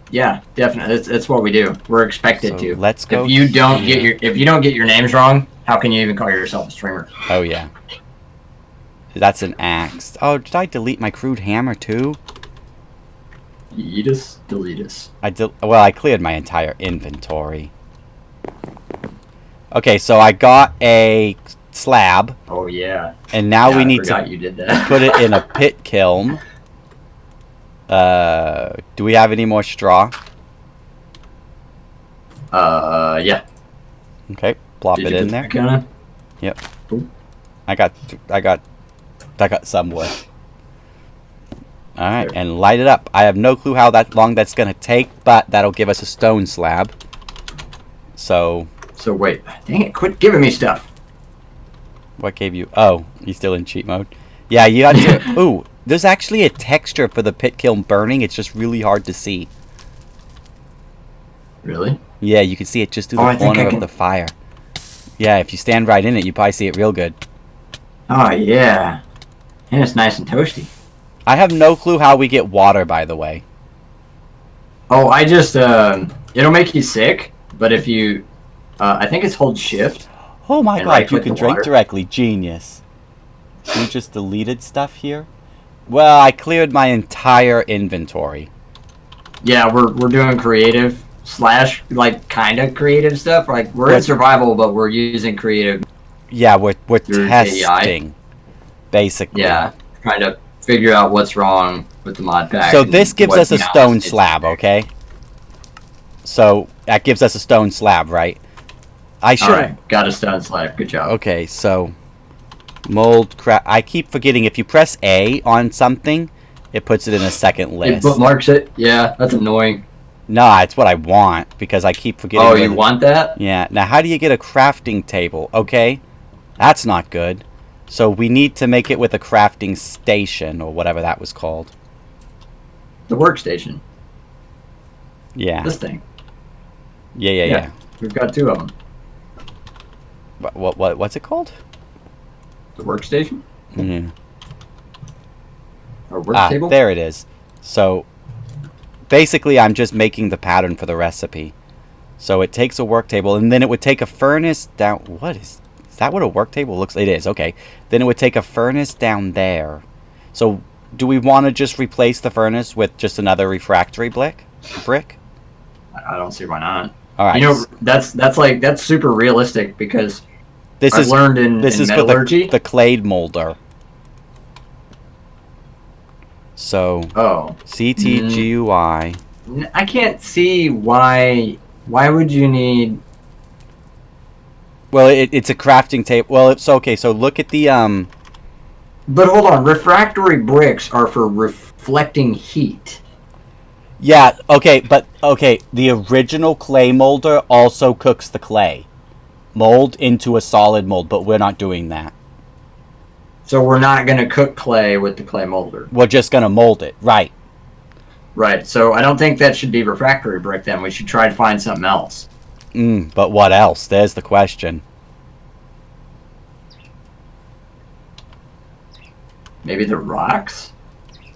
Yeah, definitely. That's what we do. We're expected to. Let's go. If you don't get your names wrong, how can you even call yourself a streamer? Oh yeah. That's an axe. Oh, did I delete my crude hammer too? Eat us, delete us. Well, I cleared my entire inventory. Okay, so I got a slab. Oh yeah. And now we I need forgot to you did that. put it in a pit kiln. Do we have any more straw? Yeah. Okay, plop Did it you in put there. the back on? Yep. Cool. I got some wood. Alright, There. and light it up. I have no clue how long that's gonna take, but that'll give us a stone slab. So wait. Dang it, quit giving me stuff. what gave you... Oh, you still in cheat mode? Yeah, you got to... Ooh, there's actually a texture for the pit kiln burning. It's just really hard to see. Really? Yeah, you can see it just through I the think corner I can... of the fire. Yeah, if you stand right in it, you probably see it real good. Oh, yeah. And it's nice and toasty. I have no clue how we get water, by the way. Oh, I just, it'll make you sick, but if you, I think it's hold shift. Oh my And god, you right-click can the drink water. directly. Genius. You just deleted stuff here? Well, I cleared my entire inventory. Yeah, we're doing creative / like kind of creative stuff. Like we're in What? survival, but we're using creative. Yeah, we're Through API. testing, basically. Yeah, trying to figure out what's wrong with the mod pack. So and this gives what us a mouse stone it's- slab, okay? So that gives us a stone slab, right? I should. Alright, got a stone slab. Good job. Okay, so mold crap. I keep forgetting if you press A on something, it puts it in a second It list. bookmarks it. Yeah, that's annoying. Nah, it's what I want because I keep forgetting. Oh, where you want that? Yeah. Now, how do you get a crafting table? Okay, that's not good. So we need to make it with a crafting station or whatever that was called. The workstation. Yeah. This thing. Yeah. We've got 2 of them. What's it called? The workstation Mm. or work Ah, table. there it is. So basically, I'm just making the pattern for the recipe. So it takes a work table, and then it would take a furnace down. What is that? What a work table looks? It is okay. Then it would take a furnace down there. So do we want to just replace the furnace with just another refractory brick? I don't see why not. All right. You know, that's super realistic because this I've is learned in this is for metallurgy. the clay molder. So Oh, CTGUI. I can't see why. Why would you need? Well, it's a crafting table. Well, it's okay. So look at the But hold on, refractory bricks are for reflecting heat. Yeah, okay, but okay, the original clay molder also cooks the clay mold into a solid mold, but we're not doing that. So we're not going to cook clay with the clay molder. We're just gonna mold it, right? Right. So I don't think that should be refractory brick then. We should try to find something else. But what else? There's the question. Maybe the rocks?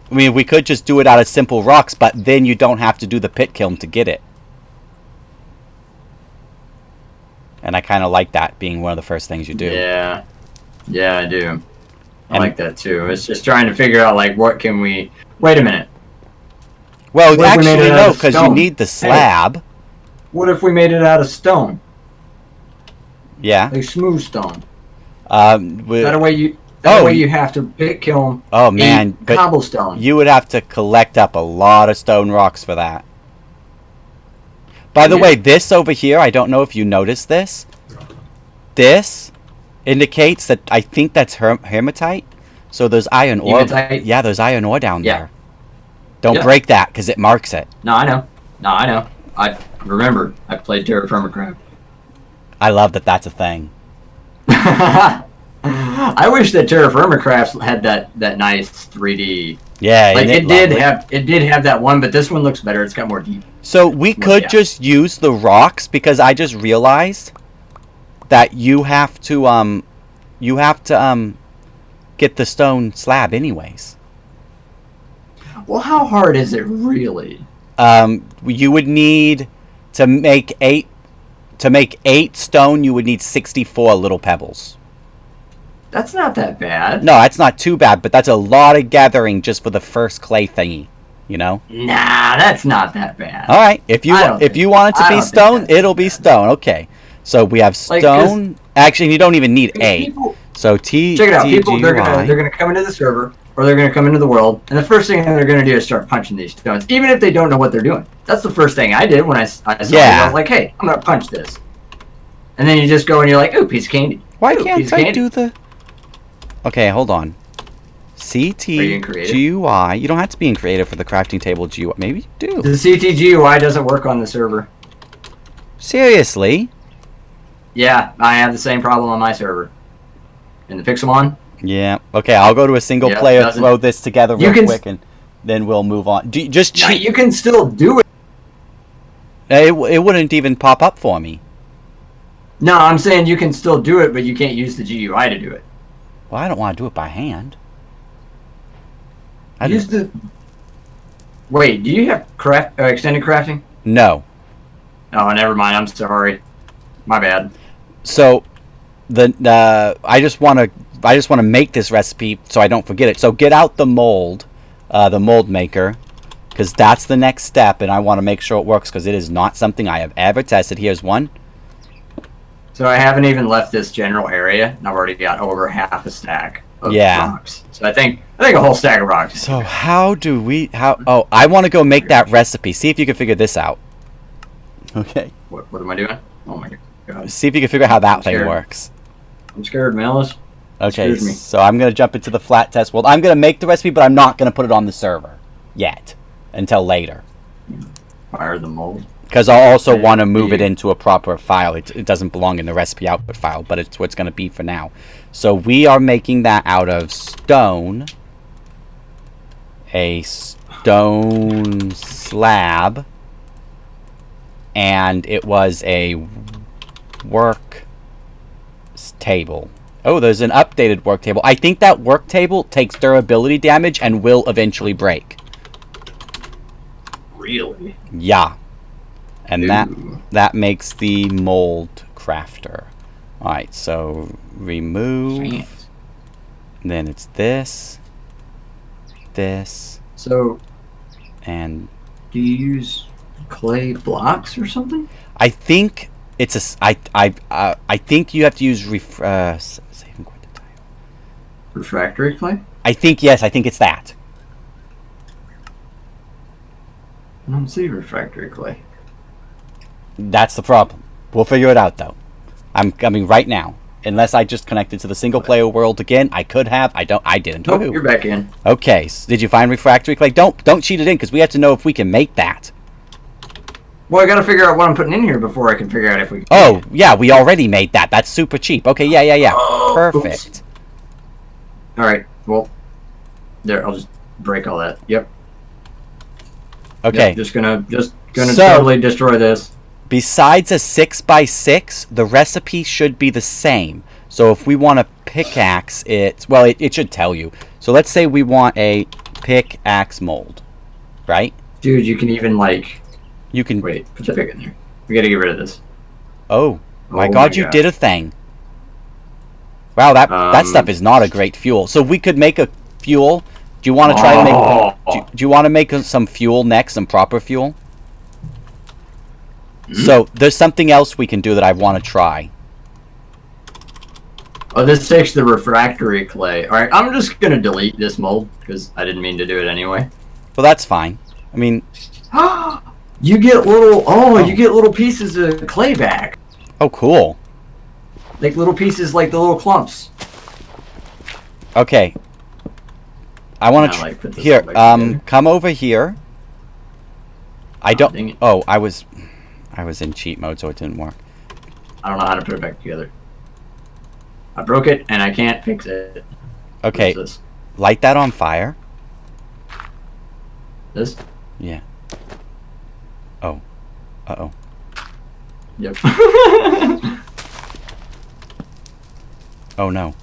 I mean, we could just do it out of simple rocks, but then you don't have to do the pit kiln to get it. And I kind of like that being one of the first things you do. Yeah. Yeah, I do. I And- like that too. It's just trying to figure out, like, what can we... Wait a minute. Well, What if we made actually, it out no, of because you stone? need the slab. What if we made it out of stone? Yeah. Like smooth stone. We- That way you... Oh, That way you have to pit kiln oh man, but cobblestone. you would have to collect up a lot of stone rocks for that. By the Yeah. way, this over here, I don't know if you noticed this. This indicates that I think that's hematite. So there's iron ore. Hematite? Yeah, there's iron ore down Yeah. there. Don't Yeah. break that because it marks it. No, I know. I remember. I played TeraFirma crap. I love that that's a thing. I wish that TeraFirma Crafts had that nice 3D. Yeah, Like isn't it did have that one, but this one looks better. It's got more deep. So we could Yeah. just use the rocks because I just realized that you have to get the stone slab anyways. Well, how hard is it really? You would need to make eight stone. You would need 64 little pebbles. That's not that bad. No, that's not too bad, but that's a lot of gathering just for the first clay thingy. You know? Nah, that's not that bad. All right. If you want it to be stone, it'll be stone. Okay. So we have stone. Actually, you don't even need A. So T. Check it out. People, they're gonna come into the server, or they're gonna come into the world, and the first thing they're gonna do is start punching these stones, even if they don't know what they're doing. That's the first thing I did when I saw it. I was like, hey, I'm gonna punch this, and then you just go and you're like, ooh, piece of candy. Why can't I do the? Okay, hold on. CT GUI. You don't have to be in creative for the crafting table GUI. Maybe you do. The CT GUI doesn't work on the server. Seriously? Yeah, I have the same problem on my server. In the Pixelmon? Yeah. Okay, I'll go to a single player, throw this together real quick, and then we'll move on. Just cheat. You can still do it. It wouldn't even pop up for me. No, I'm saying you can still do it, but you can't use the GUI to do it. Well, I don't want to do it by hand. Wait, do you have extended crafting? No. Oh, never mind. I'm sorry. My bad. So, I just want to make this recipe so I don't forget it. So get out the mold maker, because that's the next step, and I want to make sure it works because it is not something I have ever tested. Here's one. So I haven't even left this general area, and I've already got over half a stack of rocks. So I think a whole stack of rocks. So how do we? Oh, I want to go make that recipe. See if you can figure this out. Okay. What am I doing? Oh my god. See if you can figure out how that thing works. I'm scared, Malice. Okay, so I'm going to jump into the flat test world. I'm going to make the recipe, but I'm not going to put it on the server yet until later. Fire the mold. Because I also want to move it into a proper file. It doesn't belong in the recipe output file, but it's what's going to be for now. So we are making that out of stone, a stone slab, and it was a work table. Oh, there's an updated work table. I think that work table takes durability damage and will eventually break. Really? Yeah. And that makes the mold crafter. Alright, so remove. Then it's this. So, and do you use clay blocks or something? I think it's a. I think you have to use refractory clay. I think yes. I think it's that. I don't see refractory clay. That's the problem. We'll figure it out though. I'm coming right now. Unless I just connected to the single player world again, I could have. I didn't. Oh, you're back in. Okay. So did you find refractory clay? Don't cheat it in because we have to know if we can make that. Well, I gotta figure out what I'm putting in here before I can figure out if we can. Oh, yeah, we already made that. That's super cheap. Okay, yeah. Oh, perfect. Alright, well, there, I'll just break all that. Yep. Okay. Yep, just gonna totally destroy this. Besides a 6x6, the recipe should be the same. So if we want a pickaxe, it should tell you. So let's say we want a pickaxe mold, right? Dude, you can even You can wait. Put the pick in there. We gotta get rid of this. Oh my god! You did a thing. Wow, that stuff is not a great fuel. So we could make a fuel. Do you want to try to make? Do you want to make some fuel next? Some proper fuel. So there's something else we can do that I want to try. Oh, this takes the refractory clay. All right, I'm just gonna delete this mold because I didn't mean to do it anyway. Well, that's fine. I mean. You get little pieces of clay back. Oh, cool. Like little pieces, like the little clumps. Okay. I want to here. Come over here. I don't. Oh, I was in cheat mode, so it didn't work. I don't know how to put it back together. I broke it, and I can't fix it. Okay. Light that on fire. This? Yeah. Oh. Uh-oh. Yep. Oh no.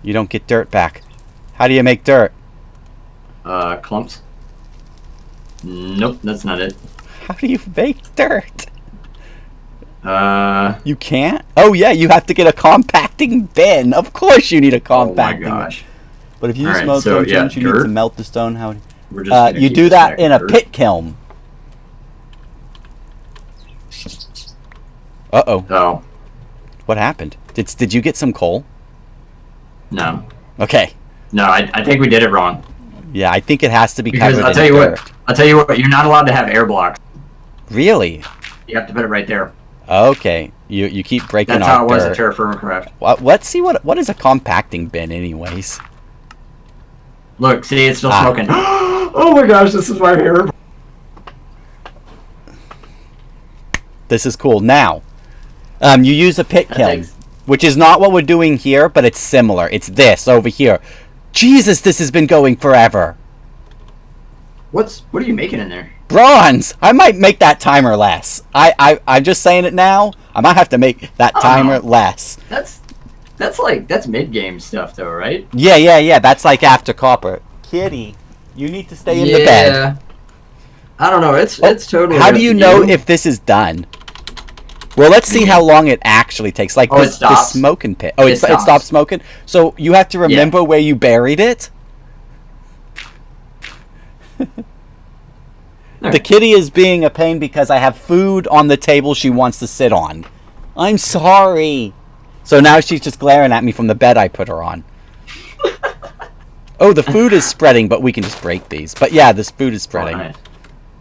You don't get dirt back. How do you make dirt? Clumps. Nope, that's not it. How do you make dirt? You can't? Oh yeah, you have to get a compacting bin. Of course you need a compacting bin. Oh my gosh. But if you use melt stone, you need to melt the stone. We're just gonna You keep do this that back in a dirt. pit kiln. Uh-oh. Oh, What happened? Did you get some coal? no. Okay. No, I think we did it wrong. Yeah, I think it has to be Because covered I'll in tell you dirt. what, you're not allowed to have air blocks. Really? You have to put it right there. Okay. You keep breaking That's off how it was dirt. at TeraFirma Craft. Let's see what is a compacting bin anyways. Look, see, it's still Ah. smoking. Oh my gosh, this is my hair. This is cool. Now, you use a pit kiln, which is not what we're doing here, but it's similar. It's this over here. Jesus, this has been going forever. What are you making in there? Bronze! I might make that timer less. I'm just saying it now. I might have to make that timer less. That's mid-game stuff though, right? Yeah. That's like after copper. Kitty, you need to stay in the bed. I don't know. It's totally. How up do you to know if this is done? Well, let's see how long it actually takes. Like it this stops. smoking pit. Oh, it stops. stops smoking. So you have to remember where you buried it. The kitty is being a pain because I have food on the table she wants to sit on. I'm sorry. So now she's just glaring at me from the bed I put her on. Oh, the food is spreading, but we can just break these. But yeah, this food is spreading. Oh, nice.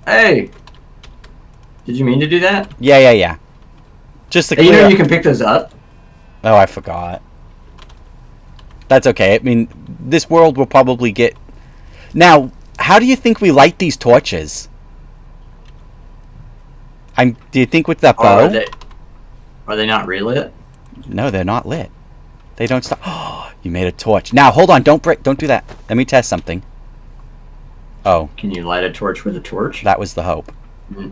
Hey, did you mean to do that? Yeah. Just to Hey, clear. you can pick those up. Oh, I forgot. That's okay. I mean, this world will probably get... Now, how do you think we light these torches? Do you think with that bow? Are they not relit? No, they're not lit. They don't stop. Oh, you made a torch. Now, hold on. Don't do that. Let me test something. Oh. Can you light a torch with a torch? That was the hope.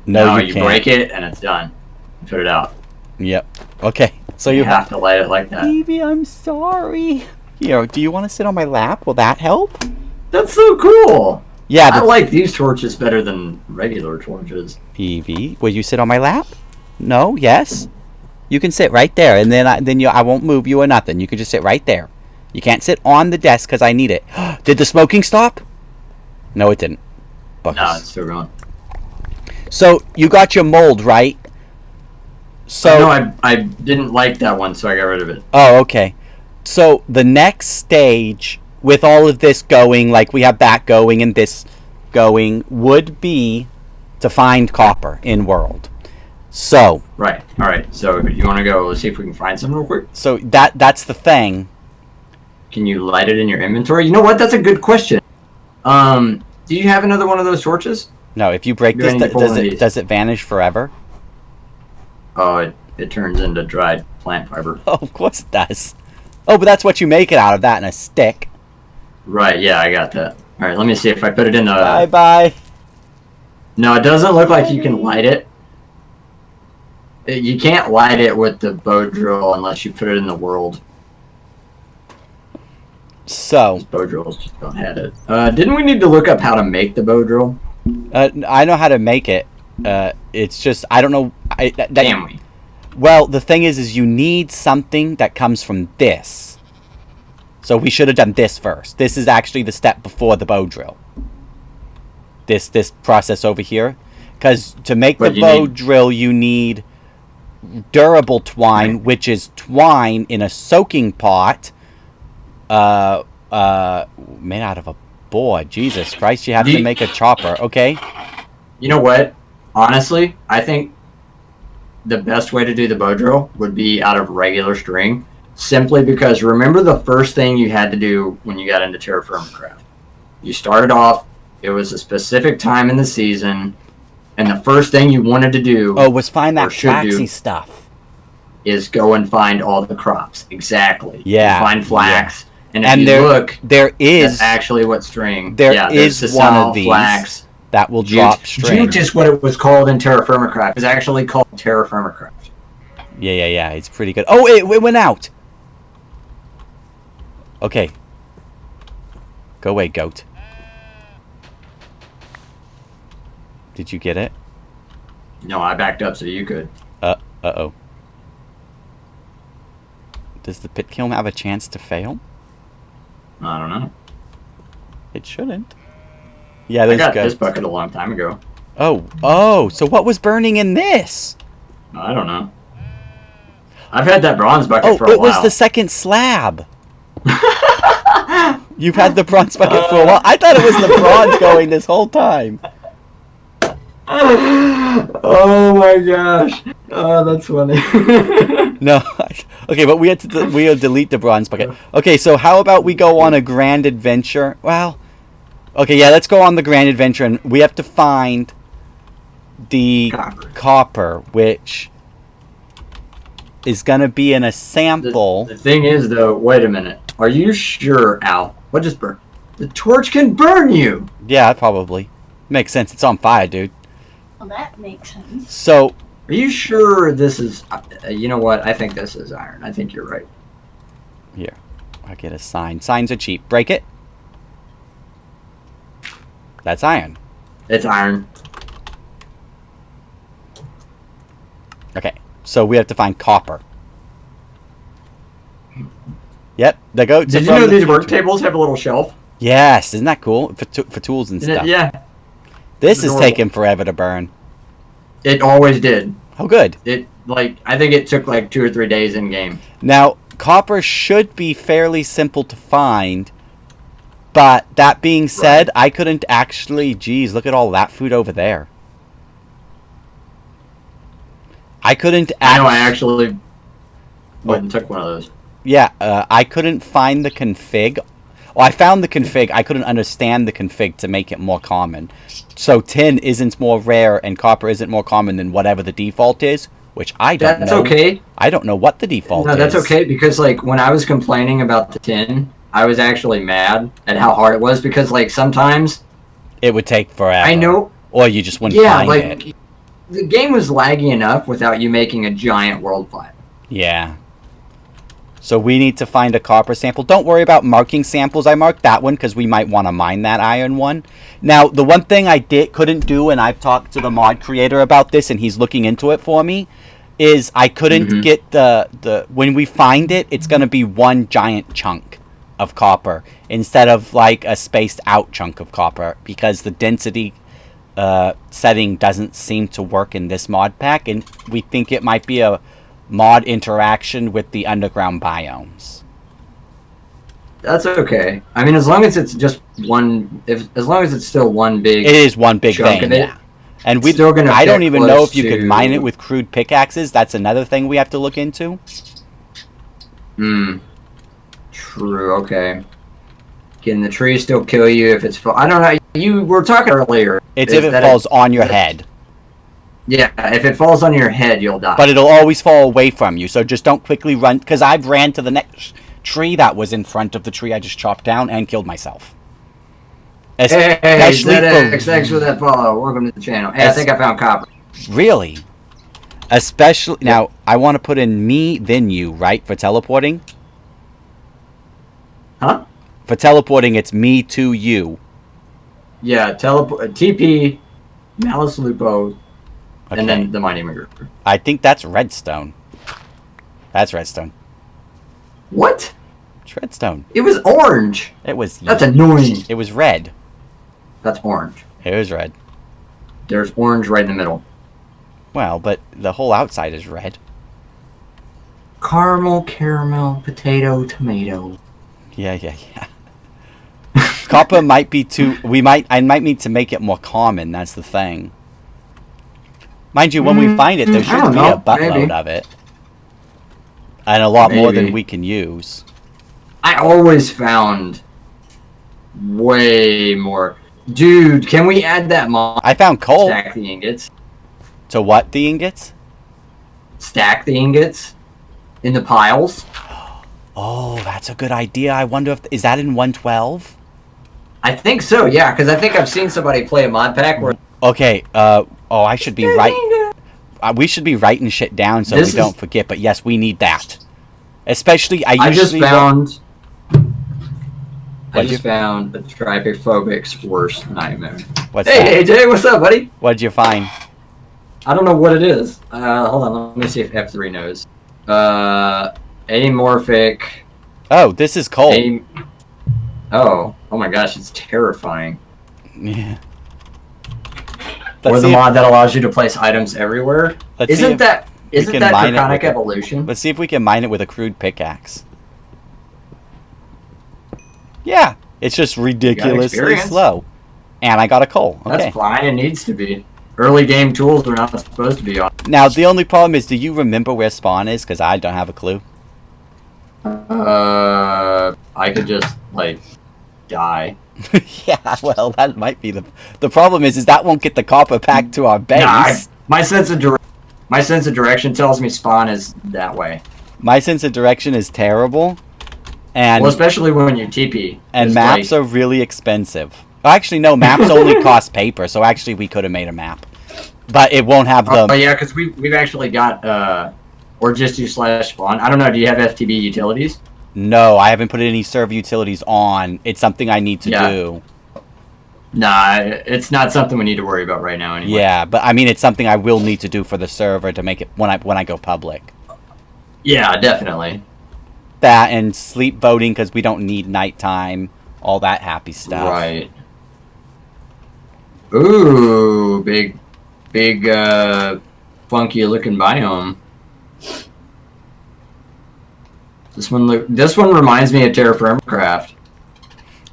No, you you can't. break it and it's done. You put it out. Yep. Okay. So You have to light it like that. Baby, I'm sorry. Here, do you want to sit on my lap? Will that help? That's so cool. Yeah. I like these torches better than regular torches. Evie, will you sit on my lap? No? Yes? You can sit right there, and then I won't move you or nothing. You can just sit right there. You can't sit on the desk because I need it. Did the smoking stop? No, it didn't. Buckles. No, it's still going. So, you got your mold, right? So No, I didn't like that one, so I got rid of it. Oh, okay. So, the next stage, with all of this going, like we have that going and this going, would be to find copper in world. So Right. All right. So you want to go? Let's see if we can find some real quick. So that's the thing. Can you light it in your inventory? You know what? That's a good question. Do you have another one of those torches? No, if you break Do I this, need to pull one of these? does it vanish forever? Oh, it turns into dried plant fiber. Oh, of course it does. Oh, but that's what you make it out of, that and a stick. Right. Yeah, I got that. All right. Let me see if I put it in the. Bye. No, it doesn't look like you can light it. You can't light it with the bow drill unless you put it in the world. So Bow drills just don't have it. Didn't we need to look up how to make the bow drill? I know how to make it. It's just I don't know. Damn we. Well, the thing is you need something that comes from this. So we should have done this first. This is actually the step before the bow drill. This process over here, because to make the bow drill you need durable twine, which is twine in a soaking pot, made out of a board. Jesus Christ! You have to make a chopper. Okay. You know what? Honestly, I think the best way to do the bow drill would be out of regular string, simply because remember the first thing you had to do when you got into TeraFirma Craft. You started off. It was a specific time in the season, and the first thing you wanted to do was find that flaxy stuff. Is go and find all the crops. Exactly. Yeah. You find flax. Yeah. And if you look, there is that's actually what string. There is one of these flax. That will drop string. Jute is what it was called in TeraFirma Craft. It's actually called TeraFirma Craft. Yeah. It's pretty good. Oh, it went out. Okay. Go away, goat. Did you get it? No, I backed up so you could. Uh-oh. Does the pit kiln have a chance to fail? I don't know. It shouldn't. Yeah, I this got is this good. bucket a long time ago. Oh, so what was burning in this? I don't know. I've had that bronze bucket Oh, for a it while. was the second slab. You've had the bronze bucket for a while. I thought it was the bronze going this whole time. Oh my gosh. Oh, that's funny. No, okay, but we had to delete the bronze bucket. Okay, so how about we go on a grand adventure? Well, okay, yeah, let's go on the grand adventure, and we have to find the copper, which is gonna be in a sample. The thing is, though, wait a minute. Are you sure, Al? What just burned? The torch can burn you. Yeah, probably makes sense. It's on fire, dude. Well, that makes sense. So, are you sure this is? You know what? I think this is iron. I think you're right. here, I'll get a sign. Signs are cheap. Break it. That's iron. It's iron. Okay, so we have to find copper. Yep, the goats. Did you know these work tables have a little shelf? Yes, isn't that cool for tools and stuff? Yeah. This is taking forever to burn. It always did. Oh, good. I think it took like 2 or 3 days in game. Now, copper should be fairly simple to find, but that being said, I couldn't actually. Geez, look at all that food over there. I couldn't. I know. I actually went and took one of those. Yeah, I couldn't find the config. Well, I found the config. I couldn't understand the config to make it more common. So tin isn't more rare and copper isn't more common than whatever the default is, which I don't know. That's okay. I don't know what the default is. No, that's okay, because like when I was complaining about the tin, I was actually mad at how hard it was, because like sometimes it would take forever. I know. Or you just wouldn't find it. The game was laggy enough without you making a giant world file. Yeah. So we need to find a copper sample. Don't worry about marking samples. I marked that one because we might want to mine that iron one. Now, the one thing I couldn't do, and I've talked to the mod creator about this, and he's looking into it for me, is I couldn't get the when we find it, it's going to be one giant chunk of copper instead of like a spaced out chunk of copper, because the density setting doesn't seem to work in this mod pack, and we think it might be a mod interaction with the underground biomes. That's okay. I mean, as long as it's just one, as long as it's still one big. It is one big chunk thing, of it, yeah. And we still gonna I don't even know if you to... can mine it with crude pickaxes. That's another thing we have to look into. True. Okay. Can the tree still kill you if it's? I don't know. You were talking earlier. It's if it falls on your head. Yeah, if it falls on your head, you'll die. But it'll always fall away from you, so just don't quickly run, because I've ran to the next tree that was in front of the tree I just chopped down and killed myself. Especially thanks for that follow. Welcome to the channel. Hey, I think I found copper. Really? Especially, now, I want to put in me, then you, right, for teleporting? Huh? For teleporting, it's me to you. Yeah, TP, Malice Lupo, Okay. and then the Mighty McGrew. I think that's redstone. That's redstone. What? It's redstone. It was orange. It was. That's annoying. It was red. That's orange. It was red. There's orange right in the middle. Well, but the whole outside is red. Caramel, potato, tomato. Yeah. Copper might be too. I might need to make it more common. That's the thing. Mind you, when we find it, there should be a buttload of it, and a lot more than we can use. I always found way more. Dude, can we add that mod? I found coal. Stack the ingots. To what, the ingots? Stack the ingots in the piles. Oh, that's a good idea. I wonder if is that in 112? I think so, yeah, because I think I've seen somebody play a mod pack where. Okay. I should be right. We should be writing shit down so we don't forget. But yes, we need that. Especially, I just found a trypophobic's worst nightmare. What's that? Hey, AJ, what's up, buddy? What'd you find? I don't know what it is. Hold on, let me see if F3 knows. Amorphic. Oh, this is coal. Oh my gosh, it's terrifying. Yeah. Or the mod that allows you to place items everywhere. Isn't that Draconic Evolution? Let's see if we can mine it with a crude pickaxe. Yeah, it's just ridiculously slow. And I got a coal. Okay. That's fine. It needs to be. Early game tools are not supposed to be on. Now, the only problem is, do you remember where spawn is? Because I don't have a clue. I could just, like, die. Yeah, well, that might be the problem is that won't get the copper back to our base. Nah, my sense of direction tells me spawn is that way. My sense of direction is terrible. And well, especially when you TP. And maps are really expensive. Well, actually, no, maps only cost paper, so actually we could have made a map. But it won't have the... Oh, yeah, because we've actually got, or just do /spawn. I don't know, do you have FTB utilities? No, I haven't put any server utilities on. It's something I need to do. Nah, it's not something we need to worry about right now anyway. Yeah, but I mean, it's something I will need to do for the server to make it when I go public. Yeah, definitely. That and sleep voting because we don't need nighttime, all that happy stuff. Right. Ooh, big, funky looking biome. This one reminds me of TeraFirma Craft.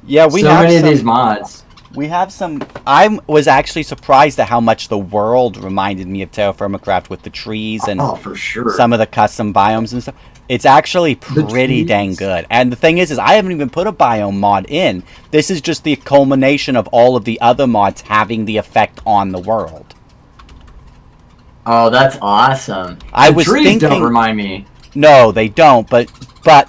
Yeah, we have so many of these mods. We have some. I was actually surprised at how much the world reminded me of TeraFirma Craft with the trees and for sure. Some of the custom biomes and stuff. It's actually pretty dang good. And the thing is I haven't even put a biome mod in. This is just the culmination of all of the other mods having the effect on the world. Oh, that's awesome. The trees don't remind me. No, they don't, but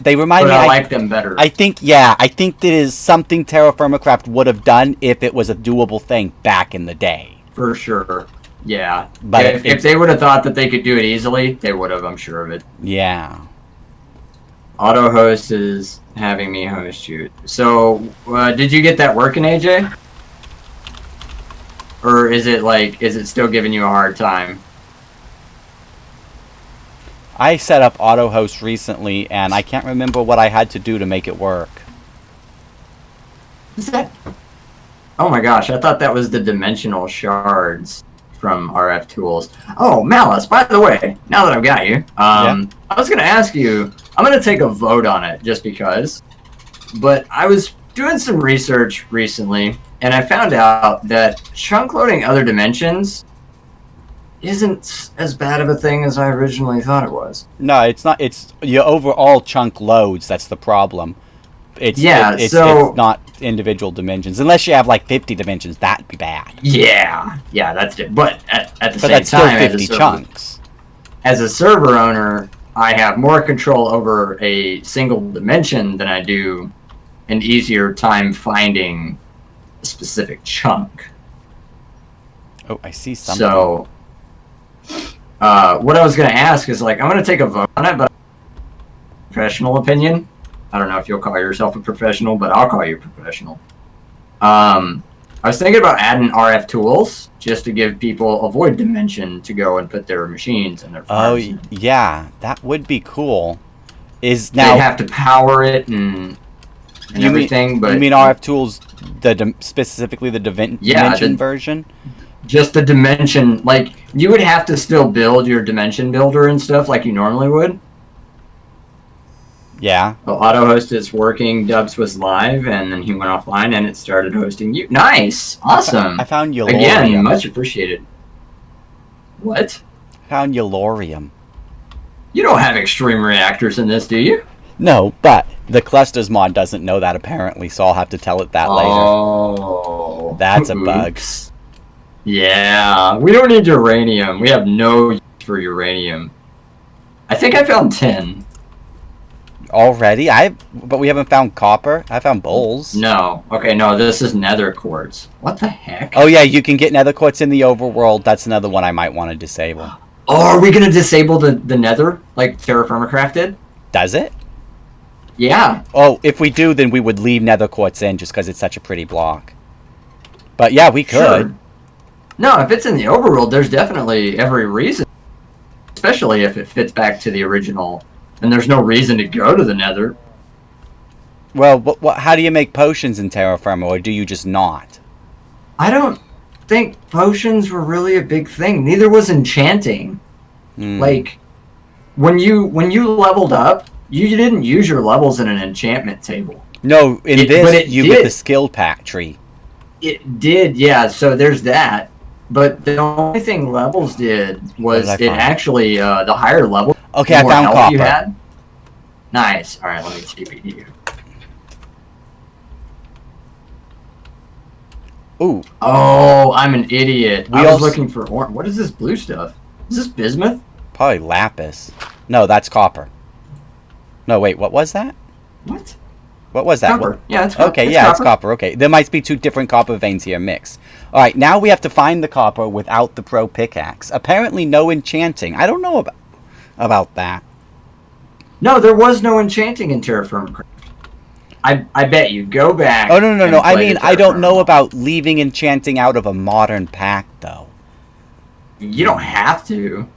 they remind me. I like them better. I think that is something TeraFirma Craft would have done if it was a doable thing back in the day. For sure. Yeah. But if they would have thought that they could do it easily, they would have, I'm sure of it. Yeah. Auto host is having me host you. So, did you get that working, AJ? Or is it still giving you a hard time? I set up auto host recently, and I can't remember what I had to do to make it work. Is that? Oh my gosh, I thought that was the dimensional shards from RF Tools. Oh, Malice, by the way, now that I've got you, I was going to ask you, I'm going to take a vote on it just because, but I was doing some research recently, and I found out that chunk loading other dimensions isn't as bad of a thing as I originally thought it was. No, it's not. It's your overall chunk loads that's the problem. It's not individual dimensions. Unless you have like 50 dimensions, that'd be bad. Yeah, that's it. But at the same that's time, still 50 chunks. As a server owner, I have more control over a single dimension than I do an easier time finding a specific chunk. Oh, I see something. So, what I was going to ask is, I'm going to take a vote on it, but professional opinion. I don't know if you'll call yourself a professional, but I'll call you professional. I was thinking about adding RF tools just to give people a void dimension to go and put their machines and their farms in. Yeah, that would be cool. They have to power it and everything, but... You mean RF tools, specifically the dimension version? Just the dimension, you would have to still build your dimension builder and stuff like you normally would. Yeah. So AutoHost is working, Dubs was live, and then he went offline and it started hosting you. Nice! Awesome! I found Yellorium. Again, much appreciated. What? Found Yellorium. You don't have extreme reactors in this, do you? No, but the clusters mod doesn't know that apparently, so I'll have to tell it that later. Oh. That's a bug. Yeah, we don't need uranium. We have no use for uranium. I think I found 10. Already? But we haven't found copper. I found bowls. No. Okay, no, this is nether quartz. What the heck? Oh yeah, you can get nether quartz in the overworld. That's another one I might want to disable. Oh, are we going to disable the nether like TeraFirma Craft did? Does it? Yeah. Oh, if we do, then we would leave nether quartz in just because it's such a pretty block. But yeah, we could. Sure. No, if it's in the overworld, there's definitely every reason. Especially if it fits back to the original. And there's no reason to go to the nether. Well, how do you make potions in TeraFirma, or do you just not? I don't think potions were really a big thing. Neither was enchanting. Like, when you leveled up, you didn't use your levels in an enchantment table. No, in this, you get the skill pack tree. It did, yeah, so there's that. But the only thing levels did was it actually, the higher level, okay, I found copper. You had. Nice. All right, let me TP you. Ooh. Oh, I'm an idiot. I was looking for orange. What is this blue stuff? Is this bismuth? Probably lapis. No, that's copper. No, wait, what was that? What? What was that? Copper. Yeah, it's copper. Okay, it's copper. Okay, there might be 2 different copper veins here mixed. All right, now we have to find the copper without the pro pickaxe. Apparently, no enchanting. I don't know about that. No, there was no enchanting in TeraFirma Craft. I bet you. Go back. Oh, no. I mean, I don't know about leaving enchanting out of a modern pack, though. You don't have to.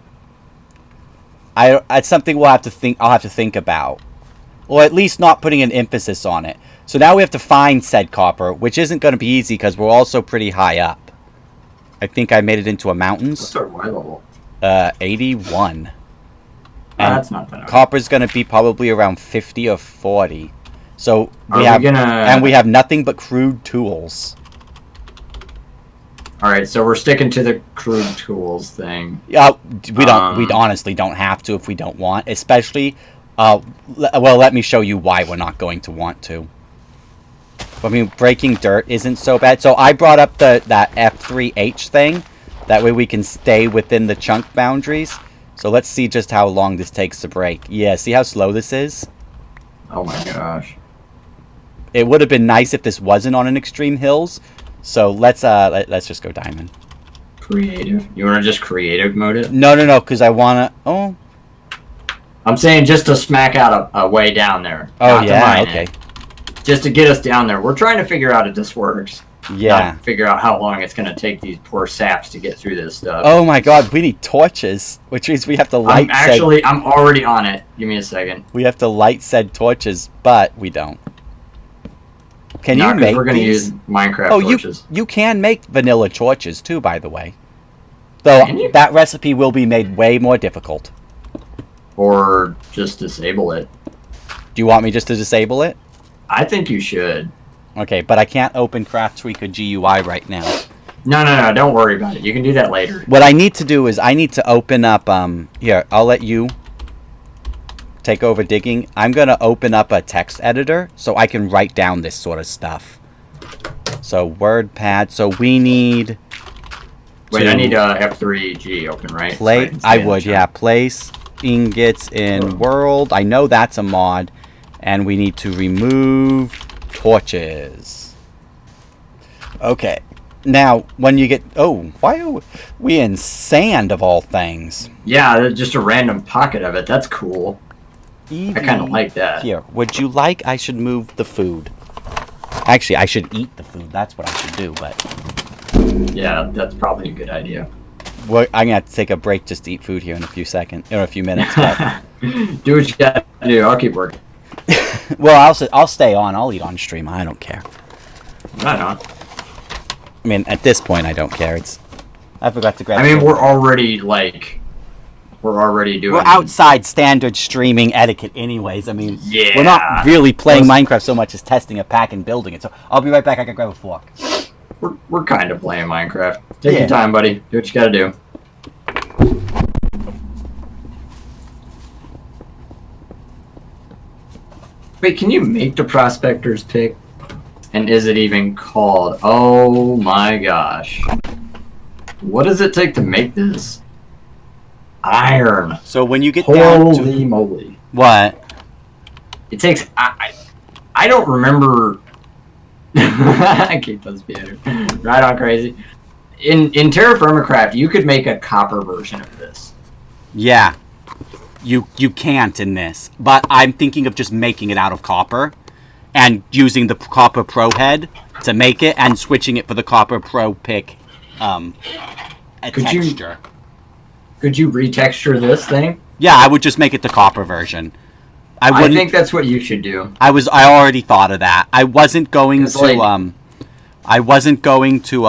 It's something I'll have to think about. Or at least not putting an emphasis on it. So now we have to find said copper, which isn't going to be easy because we're also pretty high up. I think I made it into a mountains. What's our Y level? 81. That's not that high. Copper's going to be probably around 50 or 40. So we have nothing but crude tools. All right, so we're sticking to the crude tools thing. Yeah, we honestly don't have to if we don't want, especially. Well, let me show you why we're not going to want to. I mean, breaking dirt isn't so bad. So I brought up that F3H thing. That way we can stay within the chunk boundaries. So let's see just how long this takes to break. Yeah, see how slow this is? Oh my gosh. It would have been nice if this wasn't on an extreme hills. So let's just go diamond. Creative. You want to just creative mode it? No, because I want to... Oh. I'm saying just to smack out a way down there. Oh, yeah, okay. Just to get us down there. We're trying to figure out if this works. Yeah. Not figure out how long it's going to take these poor saps to get through this stuff. Oh my god, we need torches. Which means we have to light I'm already on it. Give me a second. We have to light said torches, but we don't. Can you make we're going to use Minecraft torches. You can make vanilla torches too, by the way. Though that recipe will be made way more difficult. Or just disable it. Do you want me just to disable it? I think you should. Okay, but I can't open Craft Tweaker GUI right now. No, don't worry about it. You can do that later. What I need to do is I need to open up, here, I'll let you take over digging. I'm going to open up a text editor so I can write down this sort of stuff. So, WordPad, so we need... Wait, I need F3G open, right? Place ingots in world. I know that's a mod. And we need to remove torches. Okay. Now, when you get... Oh, why are we in sand of all things? Yeah, just a random pocket of it. That's cool. I kind of like that. Here, would you like I should move the food? Actually, I should eat the food. That's what I should do, but... Yeah, that's probably a good idea. Well, I'm going to take a break just to eat food here in a few minutes. But... Do what you got to do. I'll keep working. Well, I'll stay on. I'll eat on stream. I don't care. Right on. I mean, at this point, I don't care. I forgot to grab... I mean, we're already doing... We're outside standard streaming etiquette anyways. I mean, yeah. We're not really playing Minecraft so much as testing a pack and building it. So I'll be right back. I can grab a fork. We're kind of playing Minecraft. Take your time, buddy. Do what you gotta do. Wait, can you make the prospector's pick? And is it even called? Oh my gosh. What does it take to make this? Iron. So when you get down to... Holy moly. What? It takes... I don't remember... I keep those better. Right on, crazy. In TeraFirma Craft, you could make a copper version of this. Yeah. You can't in this. But I'm thinking of just making it out of copper. And using the Copper Pro head to make it. And switching it for the Copper Pro pick texture. Could you retexture this thing? Yeah, I would just make it the copper version. I think that's what you should do. I already thought of that. I wasn't going to I wasn't going to,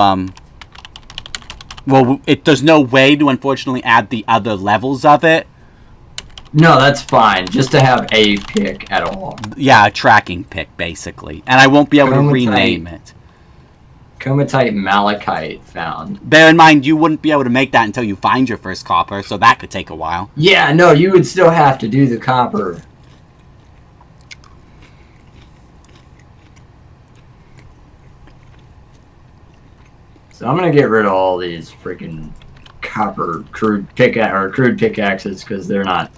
well, there's no way to unfortunately add the other levels of it. No, that's fine. Just to have a pick at all. Yeah, a tracking pick, basically. And I won't be able to rename it. Comatite malachite found. Bear in mind, you wouldn't be able to make that until you find your first copper, so that could take a while. Yeah, no, you would still have to do the copper. So I'm gonna get rid of all these freaking copper crude pickaxes because they're not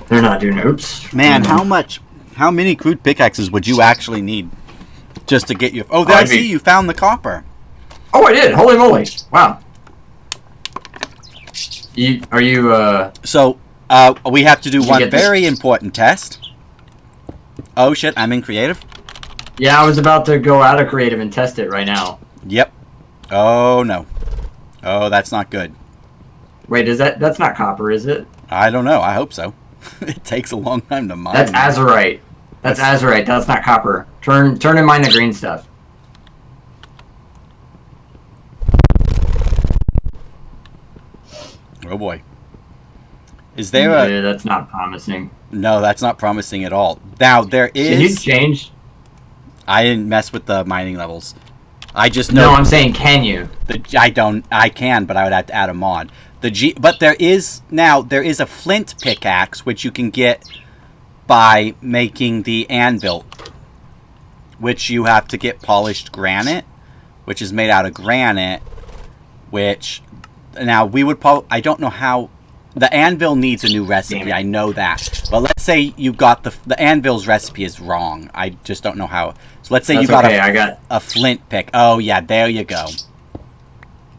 doing. Oops. Man, how many crude pickaxes would you actually need just to get your? Oh, there I see you found the copper. Oh, I did. Holy moly! Wow. Are you? So, we have to do one very important test. Oh shit! I'm in creative. Yeah, I was about to go out of creative and test it right now. Yep. Oh no. Oh, that's not good. Wait, that's not copper, is it? I don't know. I hope so. It takes a long time to mine. That's azurite. That's azurite. That's not copper. Turn and mine the green stuff. Oh boy. Is there a? Yeah, that's not promising. No, that's not promising at all. Now there is. Can you change? I didn't mess with the mining levels. I just know. No, I'm saying, can you? I can, but I would have to add a mod. But there is a flint pickaxe which you can get by making the anvil, which you have to get polished granite, which is made out of granite. Which now we would I don't know how. The anvil needs a new recipe. I know that. But let's say you got the anvil's recipe is wrong. I just don't know how. So let's say you got a flint pick. Oh yeah, there you go.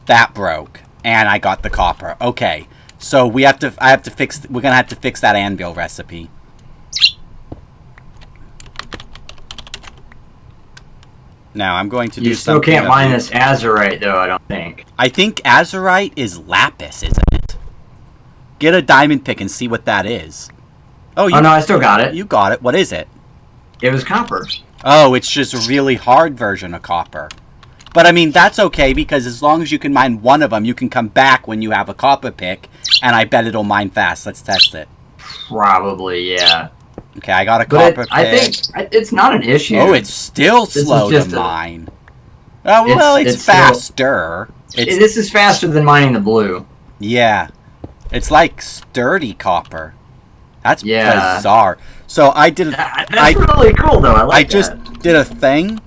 That broke, and I got the copper. Okay, so we're gonna have to fix that anvil recipe. Now I'm going to do. You still can't mine this azurite though. I don't think. I think azurite is lapis, isn't it? Get a diamond pick and see what that is. Oh no, I still got it. You got it. What is it? It was copper. Oh, it's just a really hard version of copper. But I mean, that's okay because as long as you can mine one of them, you can come back when you have a copper pick, and I bet it'll mine fast. Let's test it. Probably, yeah. Okay, I got a copper pick. I think it's not an issue. Oh, it's still slow to mine. Oh, well, it's faster. This is faster than mining the blue. Yeah. It's like sturdy copper. That's bizarre. So I did. That's really cool, though. I just did a thing.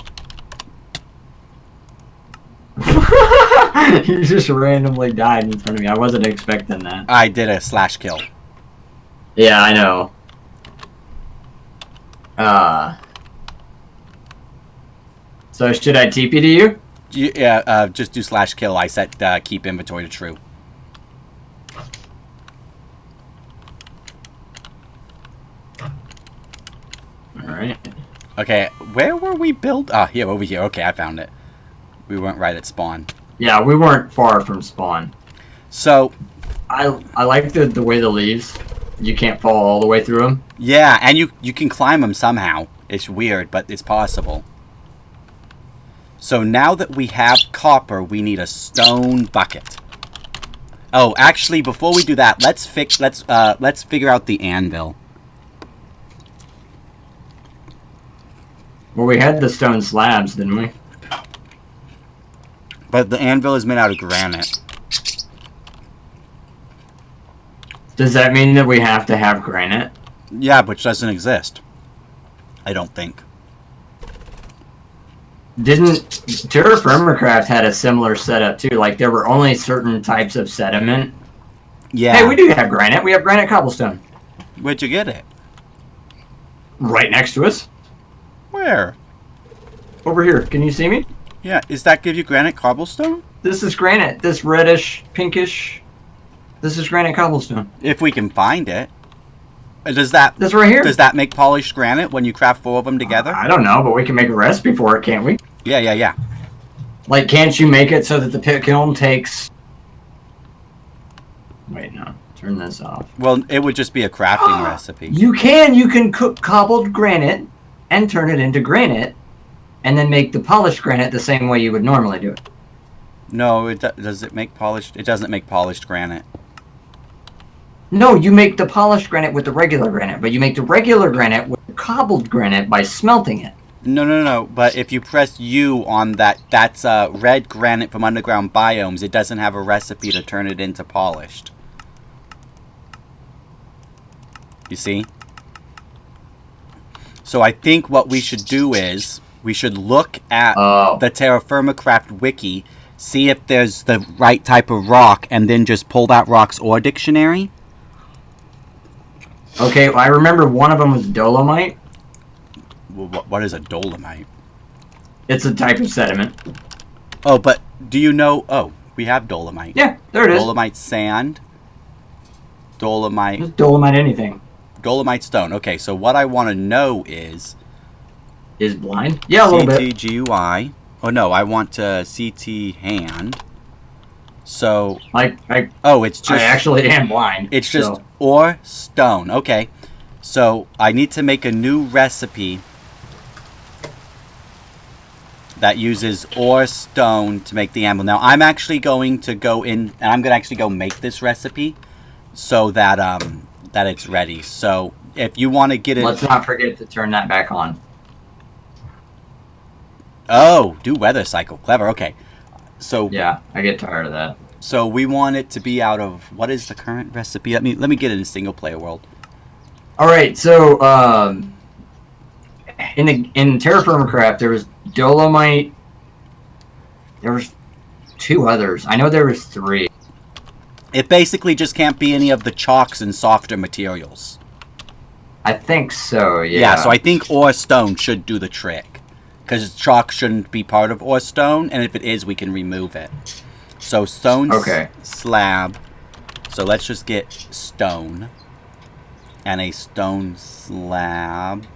You just randomly died in front of me. I wasn't expecting that. I did a / kill. Yeah, I know. So should I TP to you? Yeah. Just do / kill. I set keep inventory to true. Alright. Okay, where were we built? Ah, here, over here. Okay, I found it. We weren't right at spawn. Yeah, we weren't far from spawn. So... I like the way the leaves, you can't fall all the way through them. Yeah, and you can climb them somehow. It's weird, but it's possible. So now that we have copper, we need a stone bucket. Oh, actually, before we do that, let's figure out the anvil. Well, we had the stone slabs, didn't we? But the anvil is made out of granite. Does that mean that we have to have granite? Yeah, which doesn't exist. I don't think. Didn't TeraFirma Craft had a similar setup too? Like there were only certain types of sediment. Yeah. Hey, we do have granite. We have granite cobblestone. Where'd you get it? Right next to us. Where? Over here. Can you see me? Yeah. Does that give you granite cobblestone? This is granite. This reddish, pinkish. This is granite cobblestone. If we can find it. Does that... This right here. Does that make polished granite when you craft 4 of them together? I don't know, but we can make a recipe for it, can't we? Yeah. Like, can't you make it so that the pit kiln takes... Wait, no. Turn this off. Well, it would just be a crafting recipe. You can! You can cook cobbled granite and turn it into granite and then make the polished granite the same way you would normally do it. No, does it make polished? It doesn't make polished granite. No, you make the polished granite with the regular granite, but you make the regular granite with the cobbled granite by smelting it. No. But if you press U on that, that's red granite from underground biomes. It doesn't have a recipe to turn it into polished. You see? So I think what we should do is we should look at the TeraFirma Craft wiki, see if there's the right type of rock, and then just pull that rock's ore dictionary. Okay, well, I remember one of them was dolomite. What is a dolomite? It's a type of sediment. Oh, but do you know... Oh, we have dolomite. Yeah, there it is. Dolomite sand. Dolomite... Just dolomite anything. Dolomite stone. Okay, so what I want to know is... Is blind? Yeah, a little bit. CTGUI. Oh, no, I want to CT hand. So... Oh, it's just... I actually am blind. It's just ore stone. Okay. So I need to make a new recipe that uses ore stone to make the anvil. Now I'm actually going to go in and I'm going to actually go make this recipe so that that it's ready. So if you want to get it... Let's not forget to turn that back on. Oh, do weather cycle. Clever. Okay. So yeah, I get tired of that. So we want it to be out of... What is the current recipe? Let me get it in single player world. All right, so in TeraFirma Craft, there was dolomite. There was 2 others. I know there was 3. It basically just can't be any of the chalks and softer materials. I think so. Yeah. Yeah. So I think ore stone should do the trick, because chalk shouldn't be part of ore stone, and if it is, we can remove it. So stone slab. So let's just get stone. And a stone slab.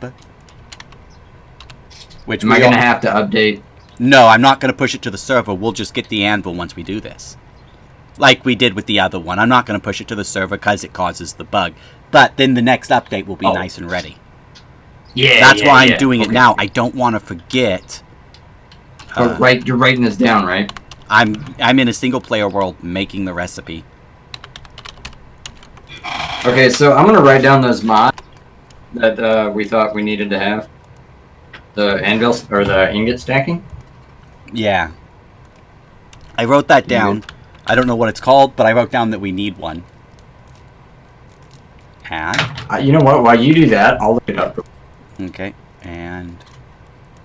Which am I going to have to update? No, I'm not going to push it to the server. We'll just get the anvil once we do this. Like we did with the other one. I'm not going to push it to the server because it causes the bug. But then the next update will be nice and ready. Yeah, that's why I'm doing it now. I don't want to forget. You're writing this down, right? I'm in a single player world making the recipe. Okay, so I'm gonna write down those mods that we thought we needed to have. The anvil or the ingot stacking. Yeah. I wrote that down. I don't know what it's called, but I wrote down that we need one. And you know what? While you do that, I'll look it up. Okay, and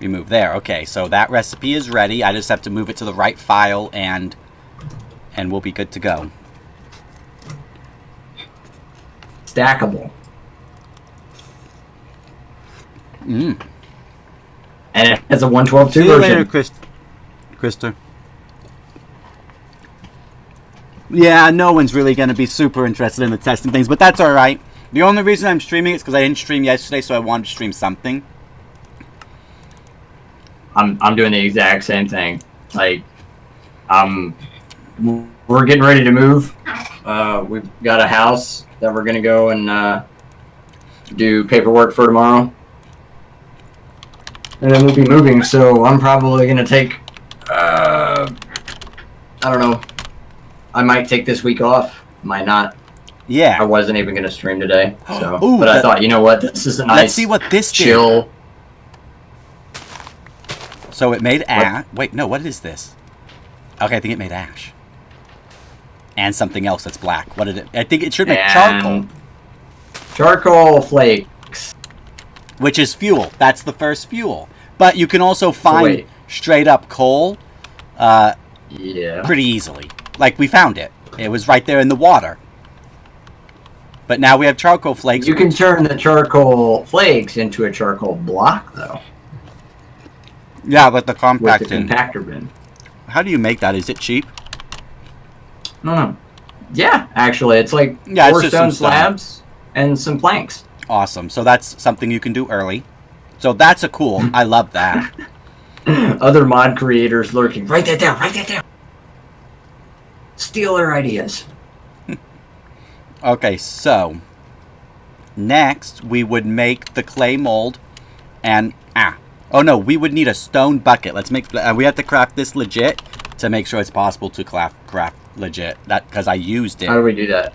we move there. Okay, so that recipe is ready. I just have to move it to the right file, and we'll be good to go. Stackable. And it has a 112.2 version. See you later, Krista. Yeah, no one's really going to be super interested in the testing things, but that's alright. The only reason I'm streaming is because I didn't stream yesterday, so I wanted to stream something. I'm doing the exact same thing. Like, we're getting ready to move. We've got a house that we're going to go and do paperwork for tomorrow. And then we'll be moving, so I'm probably going to take, I don't know, I might take this week off, might not. Yeah. I wasn't even going to stream today, so. Ooh, but I thought, you know what, this is a nice, let's see what this chill. So it made ash. Wait, no, what is this? Okay, I think it made ash. And something else that's black. What did it? I think it should make charcoal. Charcoal flakes. Which is fuel. That's the first fuel. But you can also find straight up coal pretty easily. Like, we found it. It was right there in the water. But now we have charcoal flakes. You can turn the charcoal flakes into a charcoal block, though. Yeah, but the compactor. With the compactor bin. How do you make that? Is it cheap? No. Yeah, actually, it's like 4 stone slabs and some planks. Awesome. So that's something you can do early. So that's a cool. I love that. Other mod creators lurking. Write that down. Write that down. Steal their ideas. Okay, so next we would make the clay mold and Oh no, we would need a stone bucket. Let's make. We have to craft this legit to make sure it's possible to craft legit. That because I used it. How do we do that?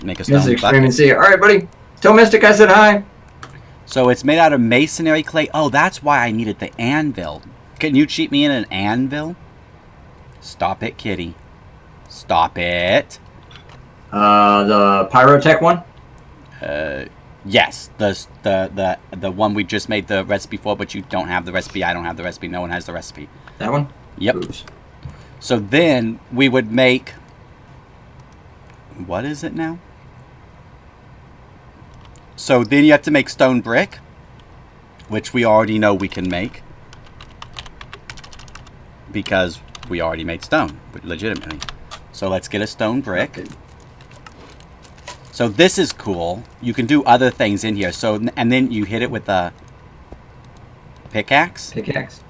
Make a stone Mystic bucket. Scream and see. All right, buddy. Tell Mystic I said hi. So it's made out of masonry clay. Oh, that's why I needed the anvil. Can you cheat me in an anvil? Stop it, kitty. Stop it. The pyrotech one. Yes, the one we just made the recipe for, but you don't have the recipe. I don't have the recipe. No one has the recipe. That one. Yep. Oops. So then we would make. What is it now? So then you have to make stone brick, which we already know we can make because we already made stone, legitimately. So let's get a stone brick. Okay. So this is cool. You can do other things in here. So and then you hit it with a pickaxe. Pickaxe.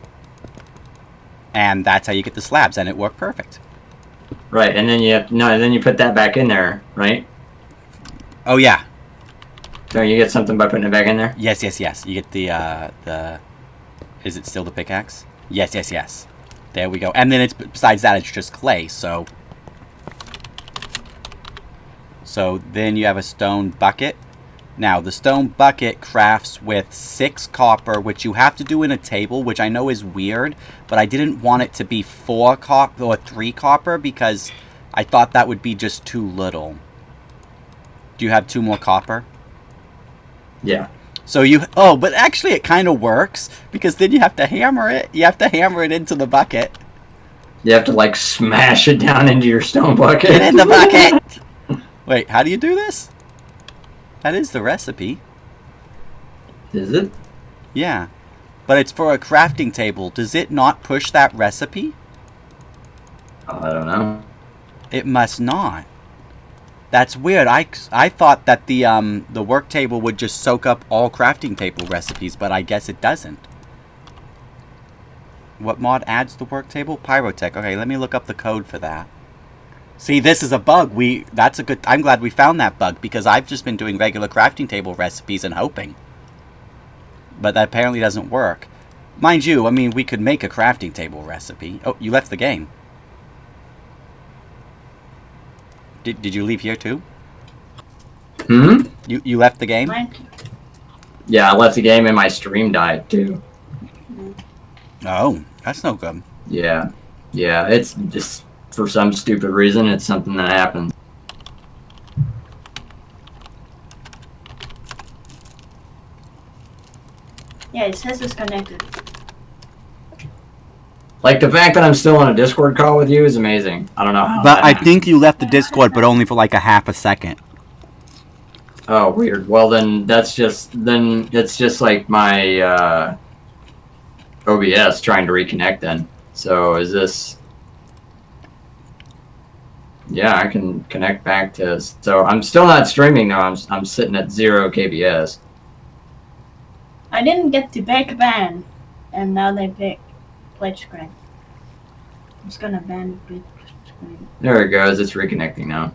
And that's how you get the slabs, and it worked perfect. Right, and then then you put that back in there, right? Oh yeah. So you get something by putting it back in there? Yes. You get the. Is it still the pickaxe? Yes. There we go. And then it's besides that, it's just clay. So then you have a stone bucket. Now the stone bucket crafts with 6 copper, which you have to do in a table, which I know is weird, but I didn't want it to be 4 copper or 3 copper because I thought that would be just too little. Do you have 2 more copper? Yeah. So but actually it kind of works because then you have to hammer it. You have to hammer it into the bucket. You have to like smash it down into your stone bucket. Get in the bucket. Wait, how do you do this? That is the recipe. Is it? Yeah. But it's for a crafting table. Does it not push that recipe? I don't know. It must not. That's weird. I thought that the work table would just soak up all crafting table recipes, but I guess it doesn't. What mod adds the work table? Pyrotech. Okay, let me look up the code for that. See, this is a bug. I'm glad we found that bug because I've just been doing regular crafting table recipes and hoping. But that apparently doesn't work. Mind you, I mean, we could make a crafting table recipe. Oh, you left the game. Did you leave here too? Hmm? You left the game? Yeah, I left the game and my stream died too. Oh, that's no good. Yeah. Yeah, it's just for some stupid reason it's something that happens. Yeah, it says it's connected. Like the fact that I'm still on a Discord call with you is amazing. I don't know how. But that I happened. think you left the Discord, but only for like a half a second. Oh, weird. Well, then it's just like my OBS trying to reconnect. Then, so is this? Yeah, I can connect back to. So I'm still not streaming though. I'm sitting at 0 kbs. I didn't get to back ban, and now they pick pledge screen. I'm just gonna ban pledge screen. There it goes. It's reconnecting now.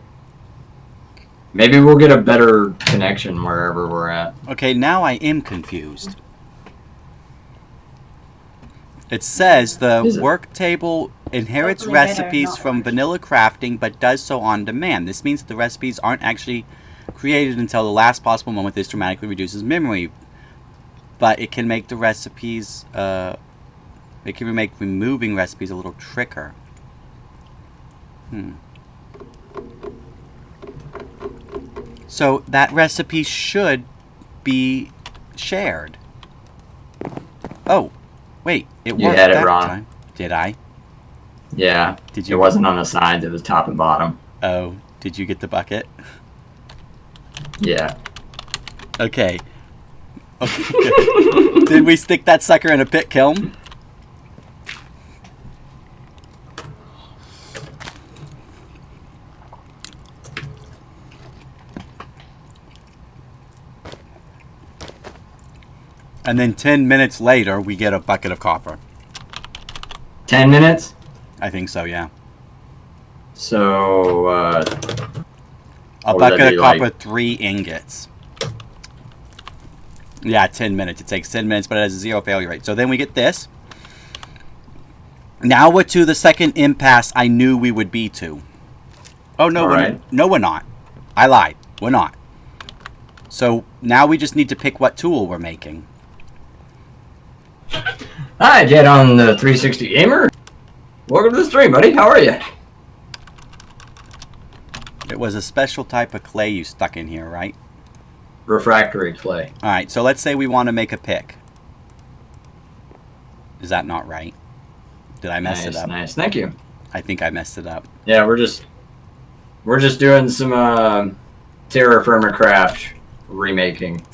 Maybe we'll get a better connection wherever we're at. Okay, now I am confused. It says the work table inherits Hopefully better, recipes not from worse. vanilla crafting, but does so on demand. This means that the recipes aren't actually created until the last possible moment. This dramatically reduces memory, but it can make the recipes. It can make removing recipes a little tricker. So that recipe should be shared. Oh, wait, it You worked had it that wrong. time. Did I? Yeah. Did It you? wasn't on the sides. It was top and bottom. Oh, did you get the bucket? Yeah. Okay. Okay, good. Did we stick that sucker in a pit kiln? And then 10 minutes later, we get a bucket of copper. 10 minutes. I think so, yeah. So A What would bucket that of be copper, like? 3 ingots. Yeah, 10 minutes. It takes 10 minutes, but it has a 0 failure rate. So then we get this. Now we're to the second impasse I knew we would be to. Oh, no, we're not. I lied. We're not. So now we just need to pick what tool we're making. Hi, Jet on the 360 Gamer. Welcome to the stream, buddy. How are you? It was a special type of clay you stuck in here, right? Refractory clay. All right, so let's say we want to make a pick. Is that not right? Did I mess it up? Nice, thank you. I think I messed it up. Yeah, we're just doing some TeraFirma craft remaking,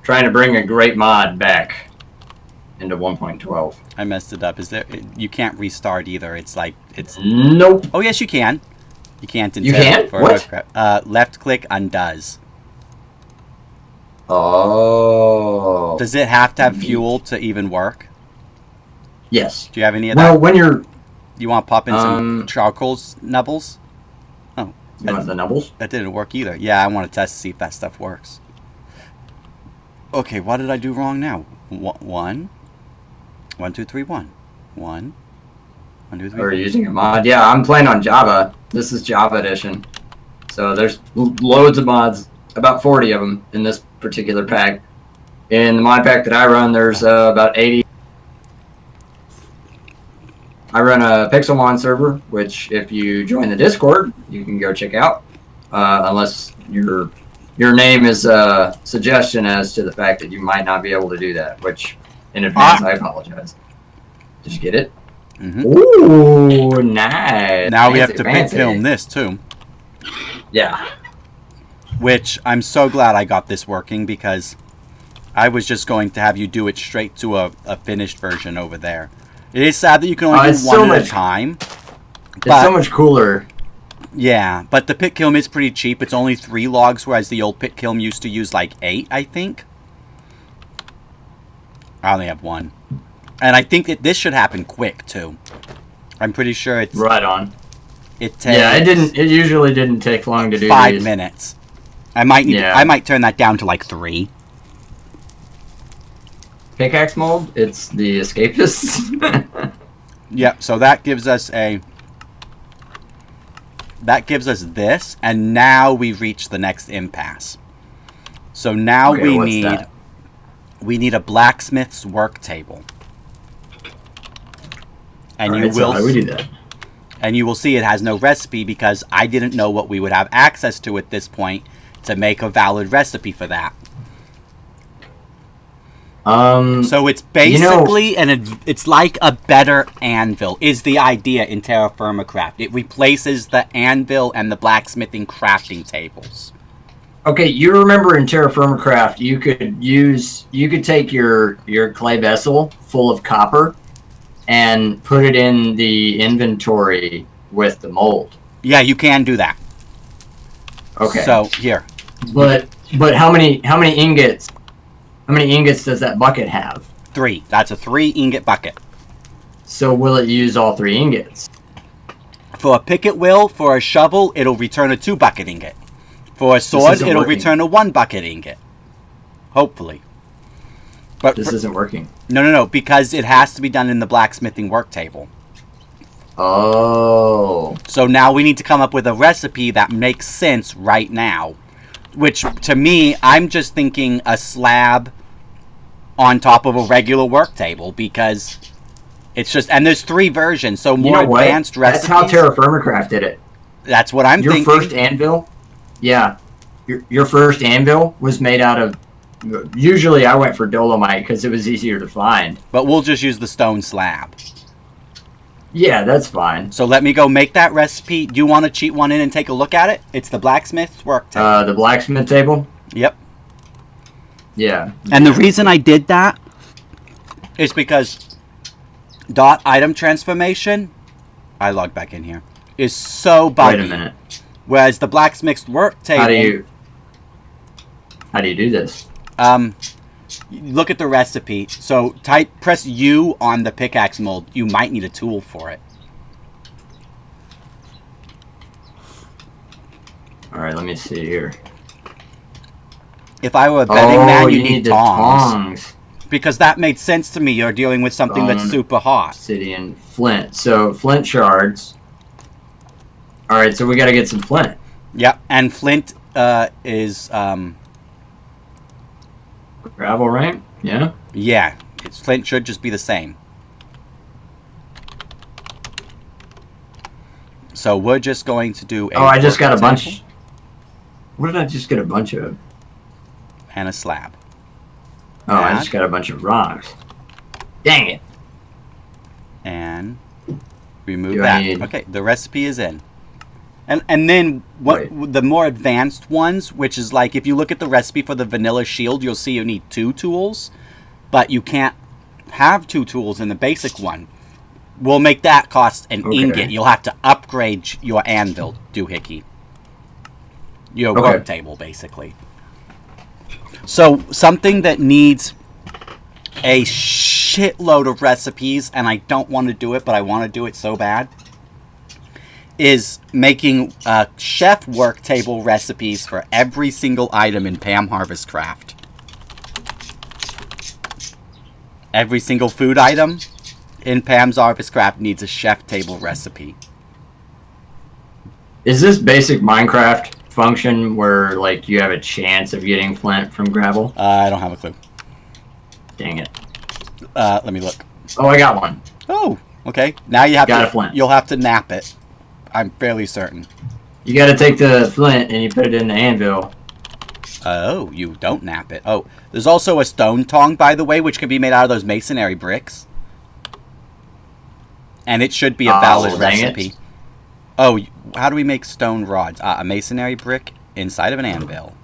trying to bring a great mod back into 1.12. I messed it up. Is there? You can't restart either. It's like it's. Nope. Oh yes, you can. You can't. You can? What? Left click undoes. Oh. Does it have to have fuel to even work? Yes. Do you have any of that? Well, when you're... You want to pop in some charcoal nubbles? Oh. You want the nubbles? That didn't work either. Yeah, I want to test to see if that stuff works. Okay, what did I do wrong now? 1, 2, 3, 1. 1, 2, 3. Or using a mod. Yeah, I'm playing on Java. This is Java edition. So there's loads of mods. About 40 of them in this particular pack. In the mod pack that I run, there's about 80. I run a Pixelmon server, which if you join the Discord, you can go check out. Unless your name is a suggestion as to the fact that you might not be able to do that, which in advance I apologize. Did you get it? Mm-hmm. Ooh, nice. Now we have to film this too. Yeah. Which I'm so glad I got this working because I was just going to have you do it straight to a finished version over there. It is sad that you can only do one at a time. It's so much cooler. Yeah, but the pit kiln is pretty cheap. It's only 3 logs, whereas the old pit kiln used to use like 8, I think. I only have 1. And I think that this should happen quick, too. I'm pretty sure it's... Right on. It takes... Yeah, it usually didn't take long to do 5 minutes. I might turn that down to like 3. Pickaxe mold? It's the escapists? Yep, so that gives us a... That gives us this, and now we reach the next impasse. So now we need a blacksmith's work table. And you will how do we do that? And you will see it has no recipe because I didn't know what we would have access to at this point to make a valid recipe for that. So it's basically it's like a better anvil is the idea in TeraFirma Craft. It replaces the anvil and the blacksmithing crafting tables. Okay, you remember in TeraFirma Craft you could take your clay vessel full of copper and put it in the inventory with the mold. Yeah, you can do that. Okay. So here. But how many ingots? How many ingots does that bucket have? 3. That's a 3 ingot bucket. So will it use all 3 ingots? For a pick it will. For a shovel, it'll return a 2 bucket ingot. For a sword, it'll return a 1 bucket ingot. Hopefully. But this isn't working. No, because it has to be done in the blacksmithing work table. Oh. So now we need to come up with a recipe that makes sense right now. Which, to me, I'm just thinking a slab on top of a regular work table because it's just... And there's 3 versions, so more advanced recipes... That's how TeraFirma Craft did it. That's what I'm thinking. Your first anvil? Yeah. Your first anvil was made out of... Usually I went for dolomite because it was easier to find. But we'll just use the stone slab. Yeah, that's fine. So let me go make that recipe. Do you want to cheat one in and take a look at it? It's the blacksmith's work table. The blacksmith table? Yep. Yeah. And the reason I did that is because dot item transformation, I logged back in here, is so buggy. Wait a minute. Whereas the blacksmith's work table... How do you do this? Look at the recipe. So press U on the pickaxe mold. You might need a tool for it. Alright, let me see here. If I were a betting man, you need the tongs. Because that made sense to me. You're dealing with something that's super hot. Obsidian, flint. So flint shards. All right, so we got to get some flint. Yep, and flint is gravel, right? Yeah. Yeah, flint should just be the same. So we're just going to do. I just got a bunch. What did I just get a bunch of? And a slab. Oh, I just got a bunch of rocks. Dang it. And remove that. Okay, the recipe is in. And then the more advanced ones, which is like if you look at the recipe for the vanilla shield, you'll see you need 2 tools, but you can't have 2 tools in the basic one. We'll make that cost an ingot. You'll have to upgrade your anvil, doohickey. Your work table, basically. So, something that needs a shitload of recipes, and I don't want to do it, but I want to do it so bad, is making chef work table recipes for every single item in Pam Harvest Craft. Every single food item in Pam's Harvest Craft needs a chef table recipe. Is this basic Minecraft function where like you have a chance of getting flint from gravel? I don't have a clue. Dang it. Let me look. Oh, I got one. Oh, okay. Now you have got a flint. You'll have to nap it. I'm fairly certain. You got to take the flint and you put it in the anvil. Oh, you don't nap it. Oh, there's also a stone tong, by the way, which can be made out of those masonry bricks. And it should be a valid recipe. Oh, how do we make stone rods? A masonry brick inside of an anvil.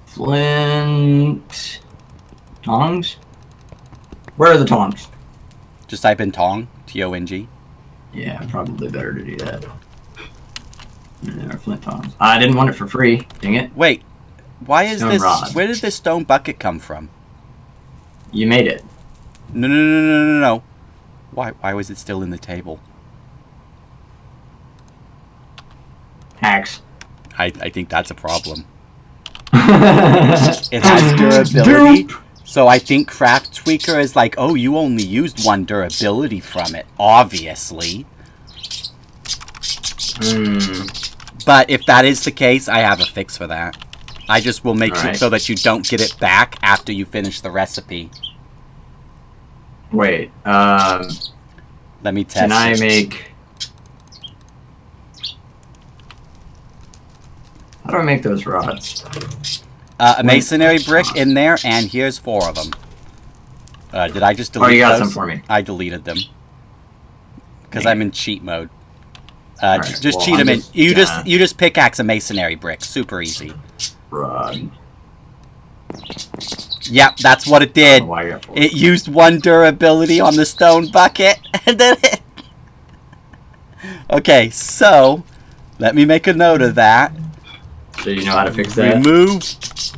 Flint... tongs? Where are the tongs? Just type in tong, T-O-N-G. Yeah, probably better to do that. There are flint tongs. I didn't want it for free. Dang it. Wait, why is stone this... rod. Where did this stone bucket come from? You made it. No. Why was it still in the table? Hacks. I think that's a problem. It has durability. So I think Craft Tweaker is like, oh, you only used 1 durability from it, obviously. But if that is the case, I have a fix for that. I just will make it so that you don't get it back after you finish the recipe. Wait, let me test. Can I make... How do I make those rods? A masonry brick in there, and here's 4 of them. Did I just delete those? Oh, you got some for me. I deleted them. Because I'm in cheat mode. Just cheat them in. You just pickaxe a masonry brick. Super easy. Rod. Yep, that's what it did. It used 1 durability on the stone bucket, and then it... Okay, so let me make a note of that. So you know how to fix that? Remove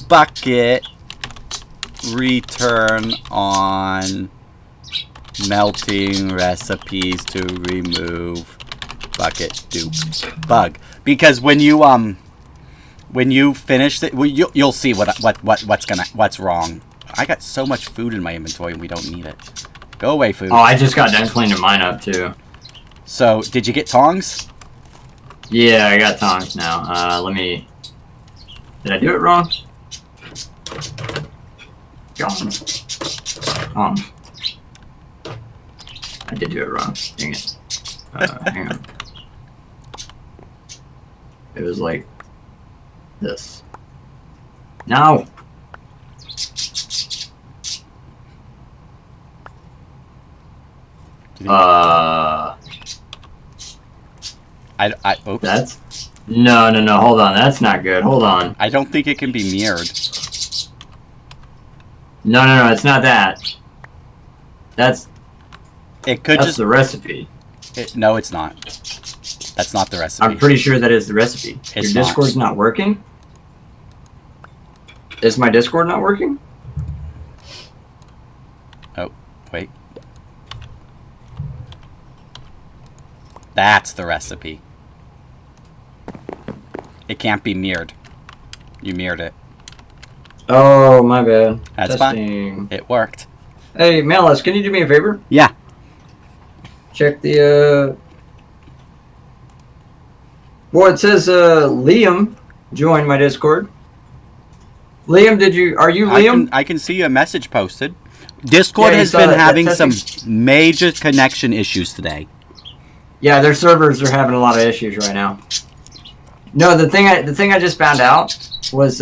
bucket, return on melting recipes to remove bucket dupe bug. Because when you finish it, you'll see what's wrong. I got so much food in my inventory and we don't need it. Go away, food. Oh, I just got done cleaning mine up too. So, did you get tongs? Yeah, I got tongs now. Let me... Did I do it wrong? I did do it wrong. Dang it. Hang on. It was like this. No! Oops. That's... No, hold on. That's not good. Hold on. I don't think it can be mirrored. No, it's not that. That's... It could That's the recipe. No, it's not. That's not the recipe. I'm pretty sure that is the recipe. It's Your Discord's not working? Is my Discord not working? Oh, wait. That's the recipe. It can't be mirrored. You mirrored it. Oh, my bad. That's Testing. fine. It worked. Hey, Malice, can you do me a favor? Yeah. Check the, Well, it says, Liam joined my Discord. Liam, are you Liam? I can see your message posted. Discord Yeah, has been having some major connection issues today. Yeah, their servers are having a lot of issues right now. No, the thing I just found out was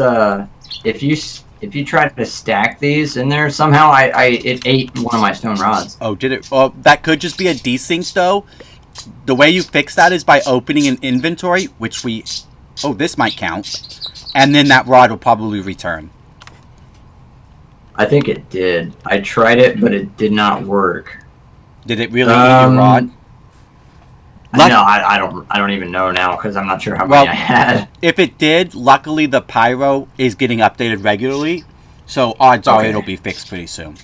if you try to stack these in there, somehow it ate one of my stone rods. Oh, did it? Oh, that could just be a desync though. The way you fix that is by opening an inventory, which we... Oh, this might count. And then that rod will probably return. I think it did. I tried it, but it did not work. Did it really eat your rod? No, I don't even know now because I'm not sure how many I had. If it did, luckily the pyro is getting updated regularly, so odds are it'll be fixed pretty soon.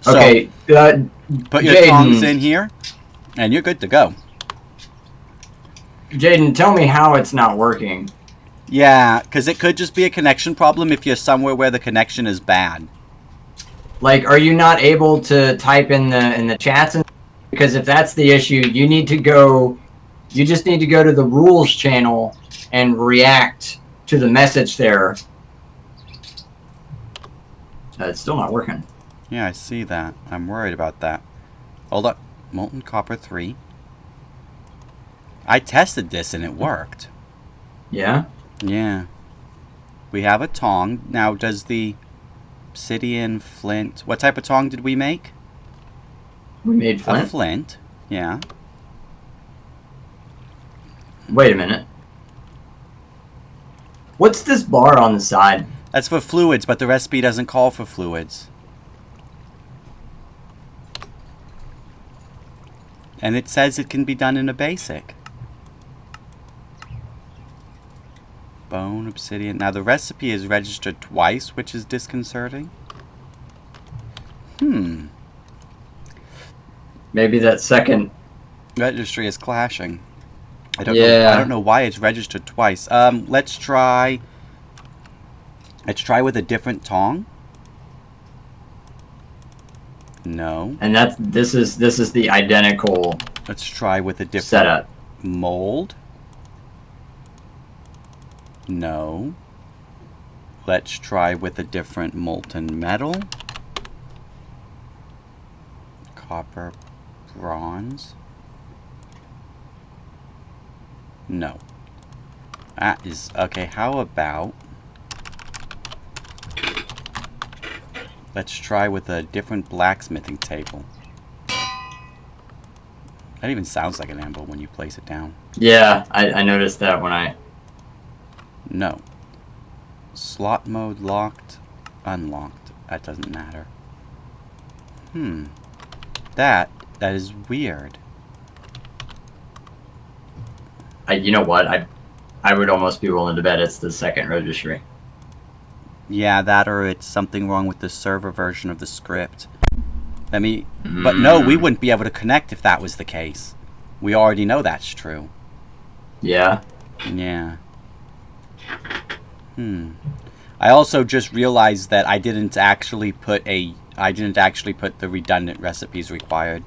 So, okay, put your tongs in here, and you're good to go. Jaden, tell me how it's not working. Yeah, because it could just be a connection problem if you're somewhere where the connection is bad. Like, are you not able to type in the chats? Because if that's the issue, you just need to go to the rules channel and react to the message there. It's still not working. Yeah, I see that. I'm worried about that. Hold up. Molten copper 3. I tested this and it worked. Yeah? Yeah. We have a tong. Now, does the obsidian, flint... What type of tong did we make? We made flint? A flint, yeah. Wait a minute. What's this bar on the side? That's for fluids, but the recipe doesn't call for fluids. And it says it can be done in a basic. Bone, obsidian. Now the recipe is registered twice, which is disconcerting. Maybe that second registry is clashing. I don't know why it's registered twice. Let's try with a different tong. No. And this is the identical. Let's try with a different setup. Mold. No. Let's try with a different molten metal. Copper, bronze. No. That is okay. How about let's try with a different blacksmithing table. That even sounds like an anvil when you place it down. Yeah, I noticed that when I... No. Slot mode locked, unlocked. That doesn't matter. That is weird. You know what? I would almost be willing to bet it's the second registry. Yeah, that or it's something wrong with the server version of the script. But no, we wouldn't be able to connect if that was the case. We already know that's true. Yeah? Yeah. I also just realized that I didn't actually put the redundant recipes required.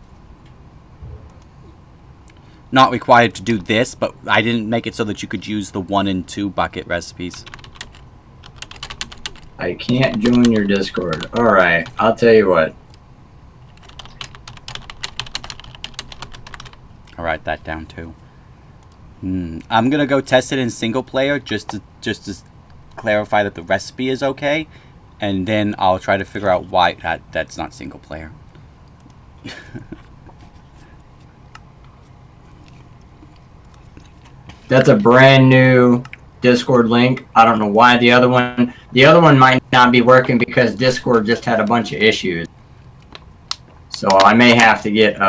Not required to do this, but I didn't make it so that you could use the 1 and 2 bucket recipes. I can't join your Discord. Alright, I'll tell you what. I'll write that down too. I'm gonna go test it in single player just to clarify that the recipe is okay, and then I'll try to figure out why that's not single player. That's a brand new Discord link. I don't know why the other one might not be working because Discord just had a bunch of issues. So I may have to get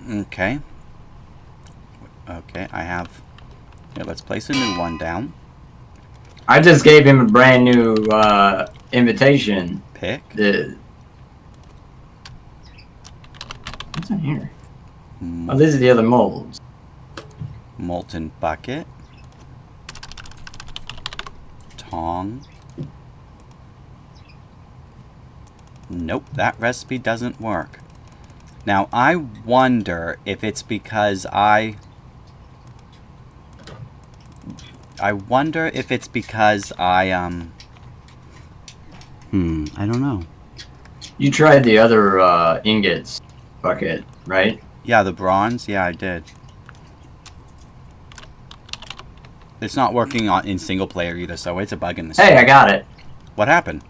Okay. Okay, I have... Yeah, let's place a new one down. I just gave him a brand new invitation. Pick. What's in here? Oh, these are the other molds. Molten bucket. Tong. Nope, that recipe doesn't work. Now, I wonder if it's because I wonder if it's because I don't know. You tried the other ingots bucket, right? Yeah, the bronze? Yeah, I did. It's not working in single player either, so it's a bug in the Hey, I got it. What happened?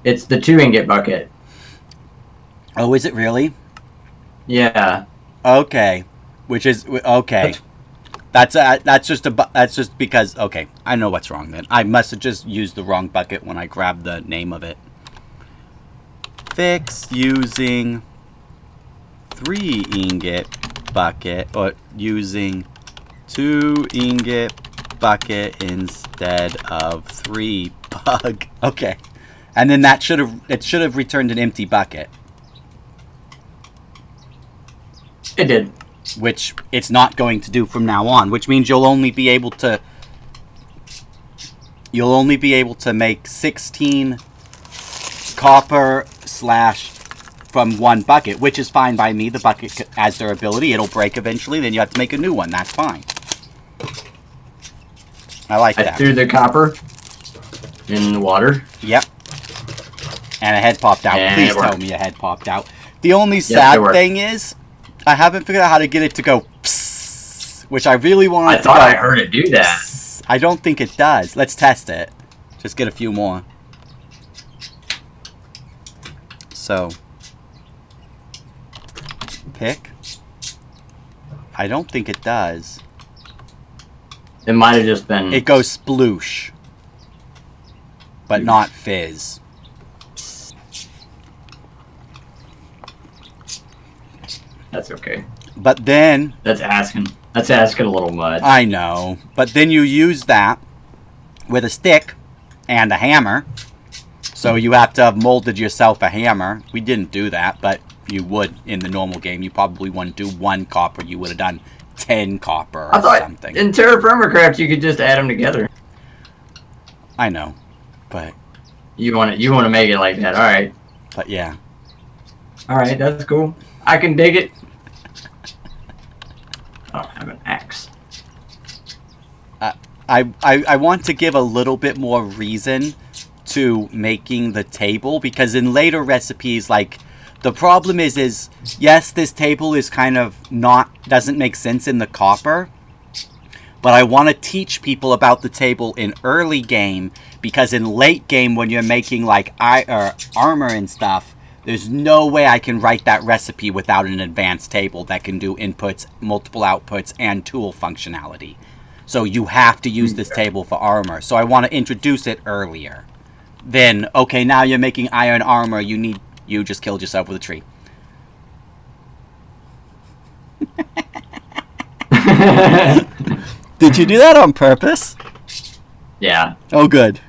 It's the 2 ingot bucket. Oh, is it really? Yeah. Okay. Which is okay. That's just because okay, I know what's wrong then. I must have just used the wrong bucket when I grabbed the name of it. Fix using 3 ingot bucket or using 2 ingot bucket instead of 3 bug. Okay. And then it should have returned an empty bucket. It did. Which it's not going to do from now on, which means you'll only be able to make 16 copper / from 1 bucket, which is fine by me. The bucket has durability. It'll break eventually, then you have to make a new one. That's fine. I like that. I threw the copper in the water. Yep. And a head popped out. And Please tell me a head popped out. The only sad thing is I haven't figured out how to get it to go psst, which I really want. I thought I heard it do that. Psst. I don't think it does. Let's test it. Just get a few more. So, pick. I don't think it does. It might have just been... It goes sploosh. But not fizz. That's okay. But then... That's asking a little much. I know. But then you use that with a stick and a hammer. So you have to have molded yourself a hammer. We didn't do that, but you would in the normal game. You probably wouldn't do 1 copper. You would have done 10 copper or something. In TeraFirma Craft you could just add them together. I know, but... You want to make it like that, alright. But yeah. Alright, that's cool. I can dig it. I don't have an axe. I want to give a little bit more reason to making the table, because in later recipes, like, the problem is yes, this table is kind of doesn't make sense in the copper, but I want to teach people about the table in early game, because in late game when you're making like armor and stuff, there's no way I can write that recipe without an advanced table that can do inputs, multiple outputs, and tool functionality. So you have to use this table for armor. So I want to introduce it earlier. Then, okay, now you're making iron armor, you just killed yourself with a tree. Did you do that on purpose? Yeah. Oh, good.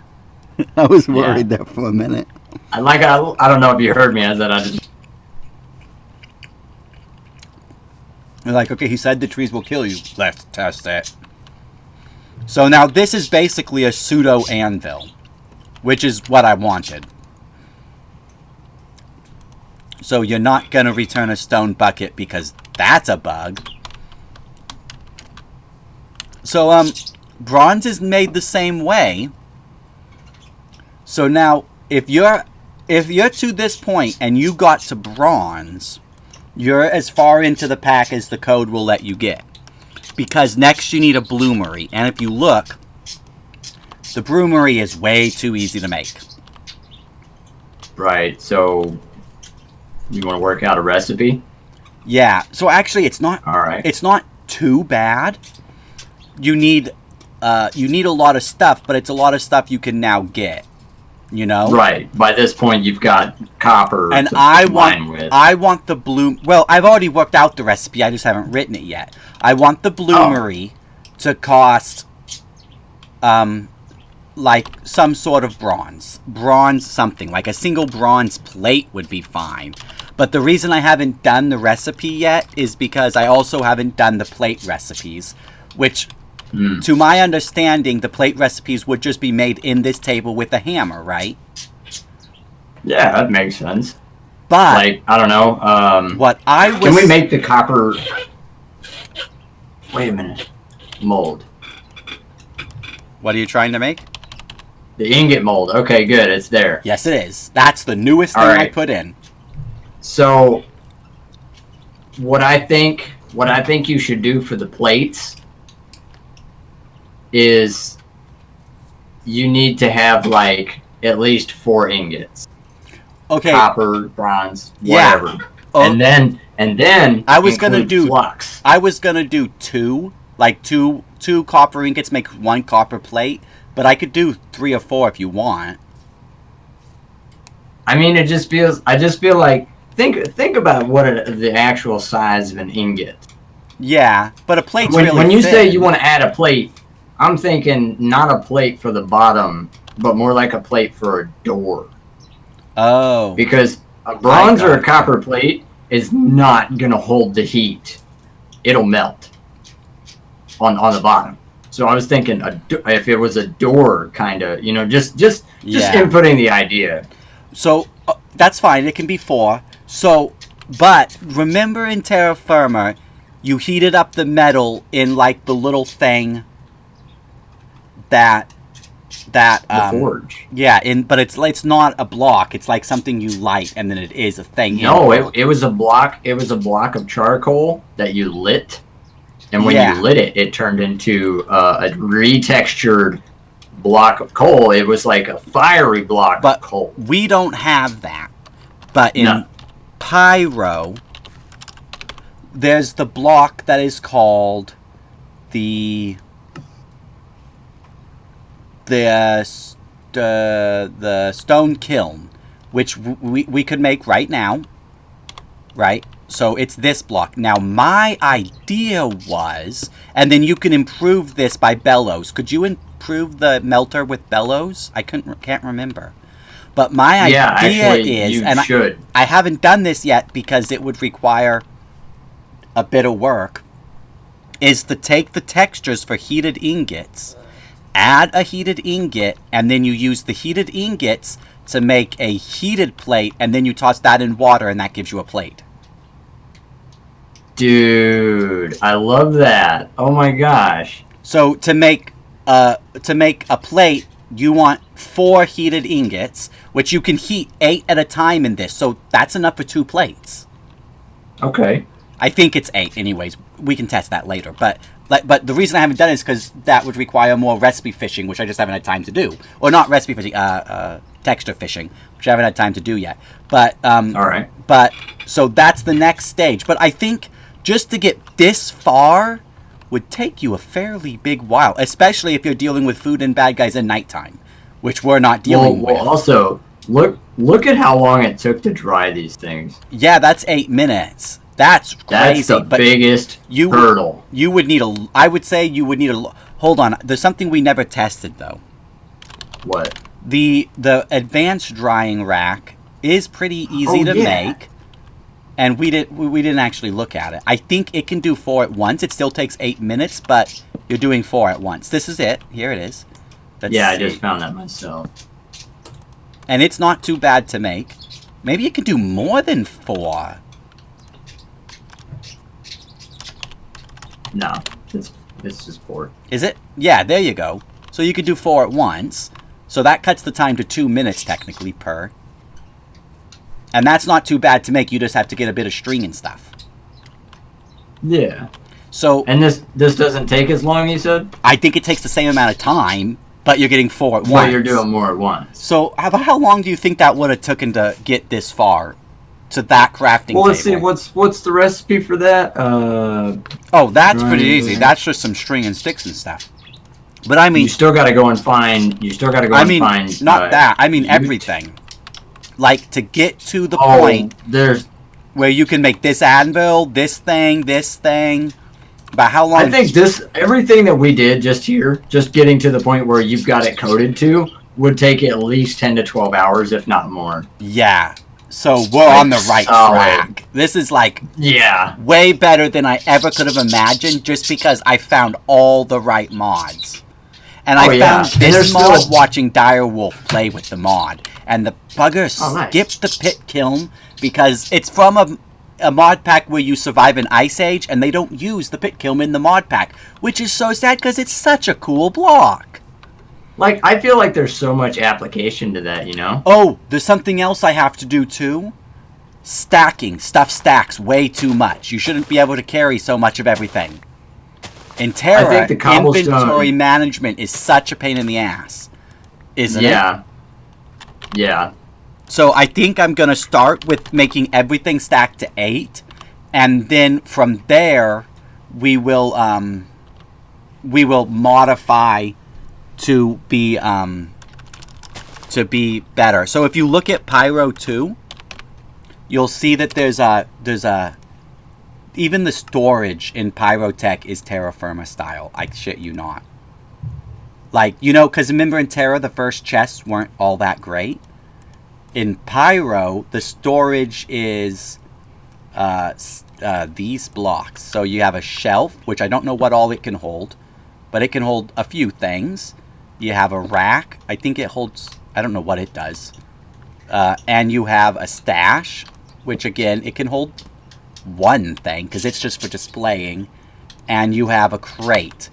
I was worried there for a minute. I don't know if you heard me. I said I just... You're like, okay, he said the trees will kill you. Let's test it. So now this is basically a pseudo anvil, which is what I wanted. So you're not going to return a stone bucket because that's a bug. So bronze is made the same way. So now if you're to this point and you got to bronze, you're as far into the pack as the code will let you get. Because next you need a bloomery. And if you look, the bloomery is way too easy to make. Right, so you want to work out a recipe? Yeah, so actually it's not it's not too bad. You need a lot of stuff, but it's a lot of stuff you can now get. You know? Right. By this point you've got copper and to I with. want the bloom. Well, I've already worked out the recipe. I just haven't written it yet. I want the bloomery to cost like some sort of bronze something, like a single bronze plate would be fine. But the reason I haven't done the recipe yet is because I also haven't done the plate recipes, which to my understanding, the plate recipes would just be made in this table with a hammer, right? Yeah, that makes sense. But like, I don't know. what I was... Can we make the copper... Wait a minute. Mold. What are you trying to make? The ingot mold. Okay, good. It's there. Yes, it is. That's the newest thing I put in. So, what I think you should do for the plates is you need to have like at least 4 ingots. Okay. Copper, bronze, whatever. Yeah. Oh. And then I was gonna do flux. I was gonna do 2, like two copper ingots make 1 copper plate, but I could do 3 or 4 if you want. I mean, I just feel like think about what the actual size of an ingot. Yeah, but a plate's really when you thin. say you want to add a plate, I'm thinking not a plate for the bottom, but more like a plate for a door. Oh. Because a bronze or a copper plate is not gonna hold the heat; it'll melt on the bottom. So I was thinking, if it was a door, kind of, just inputting the idea. So that's fine. It can be 4. So, but remember in TeraFirma, you heated up the metal in like the little thing that the forge. Yeah, but it's not a block. It's like something you light, and then it is a thing. No, it was a block. It was a block of charcoal that you lit, and when you lit it, it turned into a retextured block of coal. It was like a fiery block of coal. We don't have that. But in Pyro, there's the block that is called the stone kiln, which we could make right now, right? So it's this block. Now my idea was, and then you can improve this by bellows. Could you improve the melter with bellows? I can't remember. But my idea is, and I haven't done this yet because it would require a bit of work, is to take the textures for heated ingots, add a heated ingot, and then you use the heated ingots to make a heated plate, and then you toss that in water, and that gives you a plate. Dude, I love that. Oh my gosh. So to make a plate, you want 4 heated ingots, which you can heat 8 at a time in this. So that's enough for 2 plates. Okay. I think it's 8 anyways. We can test that later. But the reason I haven't done it is because that would require more recipe fishing, which I just haven't had time to do. Or not recipe fishing, texture fishing, which I haven't had time to do yet. But all right. But so that's the next stage. But I think just to get this far would take you a fairly big while, especially if you're dealing with food and bad guys at nighttime, which we're not dealing with. Well, also, look at how long it took to dry these things. Yeah, that's 8 minutes. That's crazy. That's the biggest hurdle. You would need I would say you would need hold on. There's something we never tested though. What? The advanced drying rack is pretty easy to make. And we didn't actually look at it. I think it can do 4 at once. It still takes 8 minutes, but you're doing 4 at once. This is it. Here it is. I just found that myself. And it's not too bad to make. Maybe it can do more than 4. No, it's just 4. Is it? Yeah, there you go. So you could do 4 at once. So that cuts the time to 2 minutes technically per. And that's not too bad to make. You just have to get a bit of string and stuff. Yeah. So. And this doesn't take as long, you said? I think it takes the same amount of time, but you're getting 4 at once. Well, you're doing more at once. So how long do you think that would have taken to get this far? To that crafting table? Well, let's see. What's the recipe for that? Oh, that's pretty easy. That's just some string and sticks and stuff. But I mean, you still got to go and find. Not that. I mean everything. Like to get to the point where you can make this anvil, this thing. But how long? I think everything that we did just getting to the point where you've got it coded to, would take at least 10 to 12 hours, if not more. Yeah. So we're on the right solid. track. This is like Yeah. way better than I ever could have imagined just because I found all the right mods. And I found this mod watching Direwolf play with the mod. And the bugger skipped the pit kiln because it's from a mod pack where you survive an ice age and they don't use the pit kiln in the mod pack. Which is so sad because it's such a cool block. Like, I feel like there's so much application to that, you know? Oh, there's something else I have to do too. Stacking. Stuff stacks way too much. You shouldn't be able to carry so much of everything. In Terra, inventory management is such a pain in the ass. Isn't it? Yeah. Yeah. So I think I'm going to start with making everything stacked to 8. And then from there, we will modify to be better. So if you look at Pyro 2, you'll see that there's a even the storage in Pyrotech is TeraFirma style. I shit you not. Like, you know, because remember in Terra the first chests weren't all that great. In Pyro, the storage is these blocks. So you have a shelf, which I don't know what all it can hold, but it can hold a few things. You have a rack. I think it holds, I don't know what it does. And you have a stash, which again, it can hold one thing, because it's just for displaying. And you have a crate,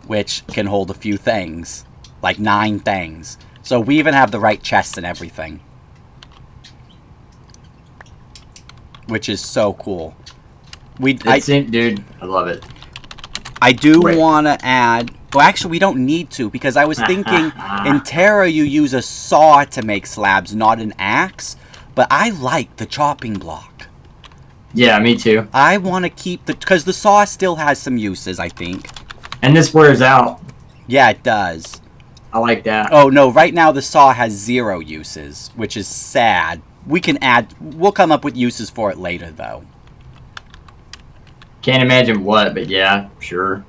which can hold a few things. Like 9 things. So we even have the right chests and everything. Which is so cool. Dude, I love it. I do want to add... Well, actually, we don't need to, because I was thinking in Terra you use a saw to make slabs, not an axe. But I like the chopping block. Yeah, me too. I want to keep the... Because the saw still has some uses, I think. And this wears out. Yeah, it does. I like that. Oh, no, right now the saw has 0 uses, which is sad. We can add... We'll come up with uses for it later, though. Can't imagine what, but yeah, sure.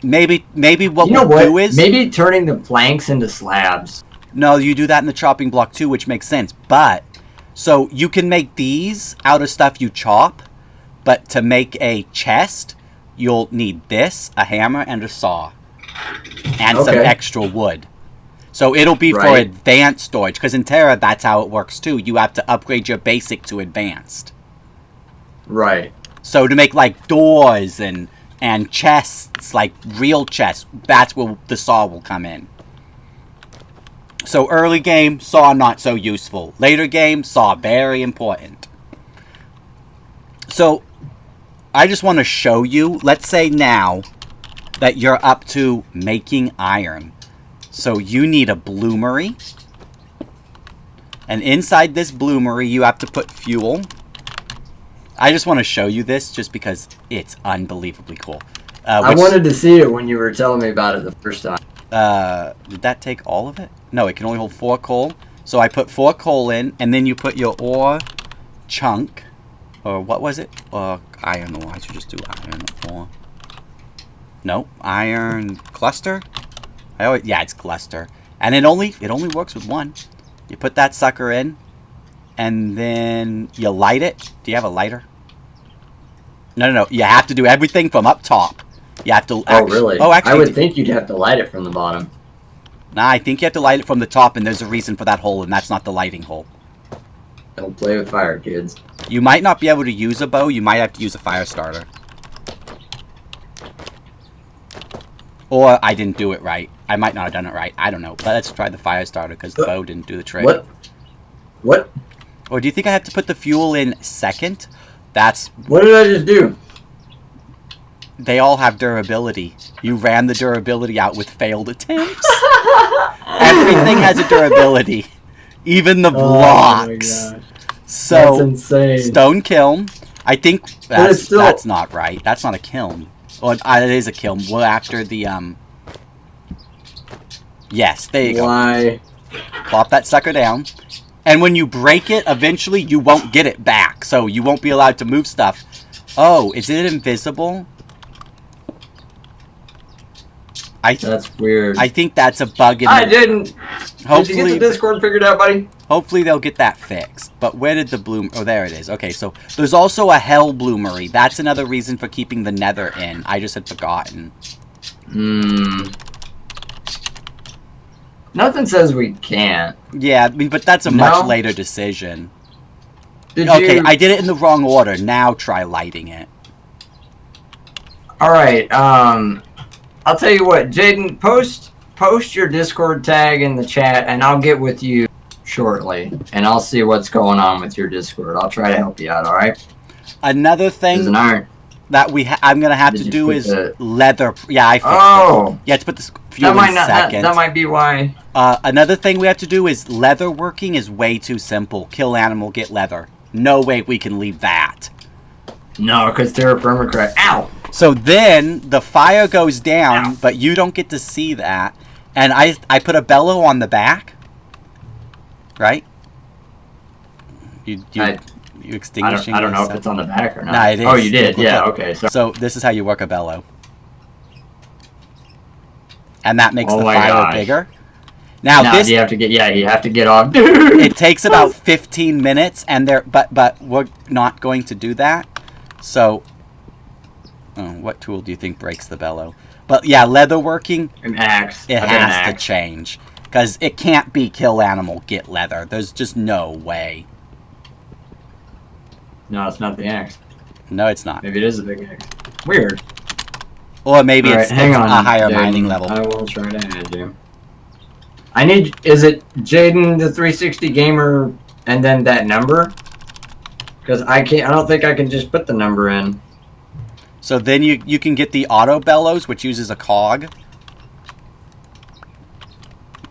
Maybe what we'll do is... Maybe turning the planks into slabs. No, you do that in the chopping block too, which makes sense. But, so you can make these out of stuff you chop, but to make a chest, you'll need this, a hammer, and a saw. And some extra wood. So it'll be for advanced storage, because in Terra, that's how it works too. You have to upgrade your basic to advanced. Right. So to make like doors and chests, like real chests, that's where the saw will come in. So early game, saw not so useful. Later game, saw very important. So I just want to show you, let's say now that you're up to making iron. So you need a bloomery. And inside this bloomery, you have to put fuel. I just want to show you this just because it's unbelievably cool. I wanted to see it when you were telling me about it the first time. Did that take all of it? No, it can only hold 4 coal. So I put 4 coal in, and then you put your ore chunk. Or what was it? Iron ore. I should just do iron ore. No, iron cluster? Yeah, it's cluster. And it only works with 1. You put that sucker in, and then you light it. Do you have a lighter? No. You have to do everything from up top. You have to... really? Oh, actually... I would think you'd have to light it from the bottom. Nah, I think you have to light it from the top, and there's a reason for that hole, and that's not the lighting hole. Don't play with fire, kids. You might not be able to use a bow. You might have to use a fire starter. Or I didn't do it right. I might not have done it right. I don't know. But let's try the fire starter, because the bow didn't do the trick. What? Or do you think I have to put the fuel in second? That's... What did I just do? They all have durability. You ran the durability out with failed attempts. Everything has a durability. Even the blocks. Oh my gosh. So, that's insane. Stone kiln. I think that's not right. That's not a kiln. Well, it is a kiln. Well, after the, Yes, there you go. Plop that sucker down. And when you break it, eventually you won't get it back. So you won't be allowed to move stuff. Oh, is it invisible? That's weird. I think that's a bug in I didn't. Hopefully, Did you get the Discord figured out, buddy? Hopefully they'll get that fixed. But where did the bloom... Oh, there it is. Okay, so there's also a hell bloomery. That's another reason for keeping the nether in. I just had forgotten. Nothing says we can't. Yeah, I mean, but that's a much later decision. Okay, I did it in the wrong order. Now try lighting it. Alright, I'll tell you what, Jaden, post your Discord tag in the chat, and I'll get with you shortly, and I'll see what's going on with your Discord. I'll try to help you out, alright? Another thing that I'm going to have to do is leather... Yeah, I fixed it. Yeah, it's put this few seconds. That might be why. Another thing we have to do is leather working is way too simple. Kill animal, get leather. No way we can leave that. No, because TeraFirma crack. Ow! So then the fire goes down, but you don't get to see that. And I put a bellow on the back. Right? You extinguishing? I don't know if it's on the back or not. Nah, it is. Oh, you did? Yeah, okay. So this is how you work a bellow. And that makes the fire bigger. Now this you have to get off. It takes about 15 minutes, and but we're not going to do that. So, what tool do you think breaks the bellow? But yeah, leather working. An axe. It has to change because it can't be kill animal get leather. There's just no way. No, it's not the axe. No, it's not. Maybe it is a big axe. Weird. Or maybe it's a higher mining level. I will try to add you. Is it Jaden the 360 gamer and then that number? Because I don't think I can just put the number in. So then you can get the auto bellows, which uses a cog.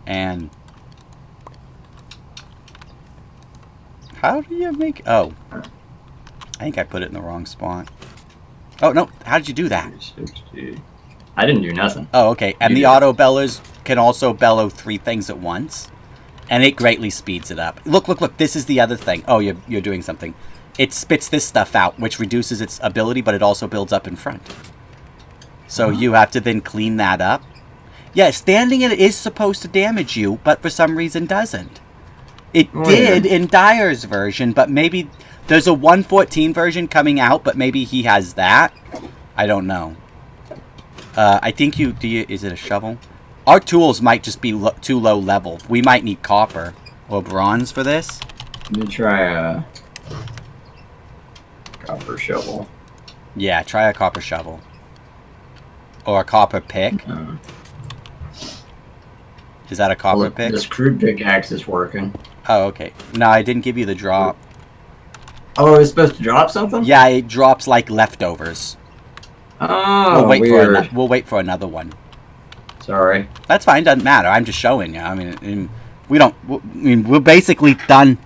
And how do you make... Oh. I think I put it in the wrong spot. Oh, no. How did you do that? 360. I didn't do nothing. Oh, okay. And the auto bellows can also bellow 3 things at once. And it greatly speeds it up. Look. This is the other thing. Oh, you're doing something. It spits this stuff out, which reduces its ability, but it also builds up in front. So you have to then clean that up. Yeah, standing in it is supposed to damage you, but for some reason doesn't. It did in Dyer's version, but maybe... There's a 1.14 version coming out, but maybe he has that. I don't know. I think is it a shovel? Our tools might just be too low level. We might need copper or bronze for this. Let me try a copper shovel. Yeah, try a copper shovel. Or a copper pick. Is that a copper pick? This crude pickaxe is working. Oh, okay. No, I didn't give you the drop. Oh, it was supposed to drop something? Yeah, it drops like leftovers. Oh, we'll wait for another one. Sorry. That's fine. Doesn't matter. I'm just showing you. I mean, we're basically done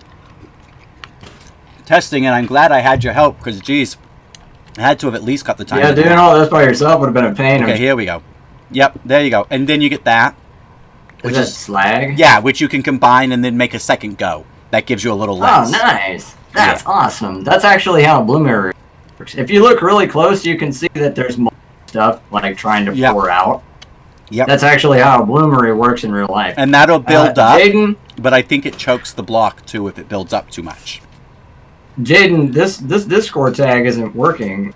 testing, and I'm glad I had your help because, geez, I had to have at least got the time. Yeah, doing all this by yourself would have been a pain. Okay, here we go. Yep, there you go. And then you get that. Which is slag? Yeah, which you can combine and then make a second go. That gives you a little less. Oh, nice. That's awesome. That's actually how a bloomery works. If you look really close, you can see that there's more stuff like trying to pour out. Yep. That's actually how a bloomery works in real life. And that'll build up, Jaden, but I think it chokes the block too if it builds up too much. Jaden, this Discord tag isn't working.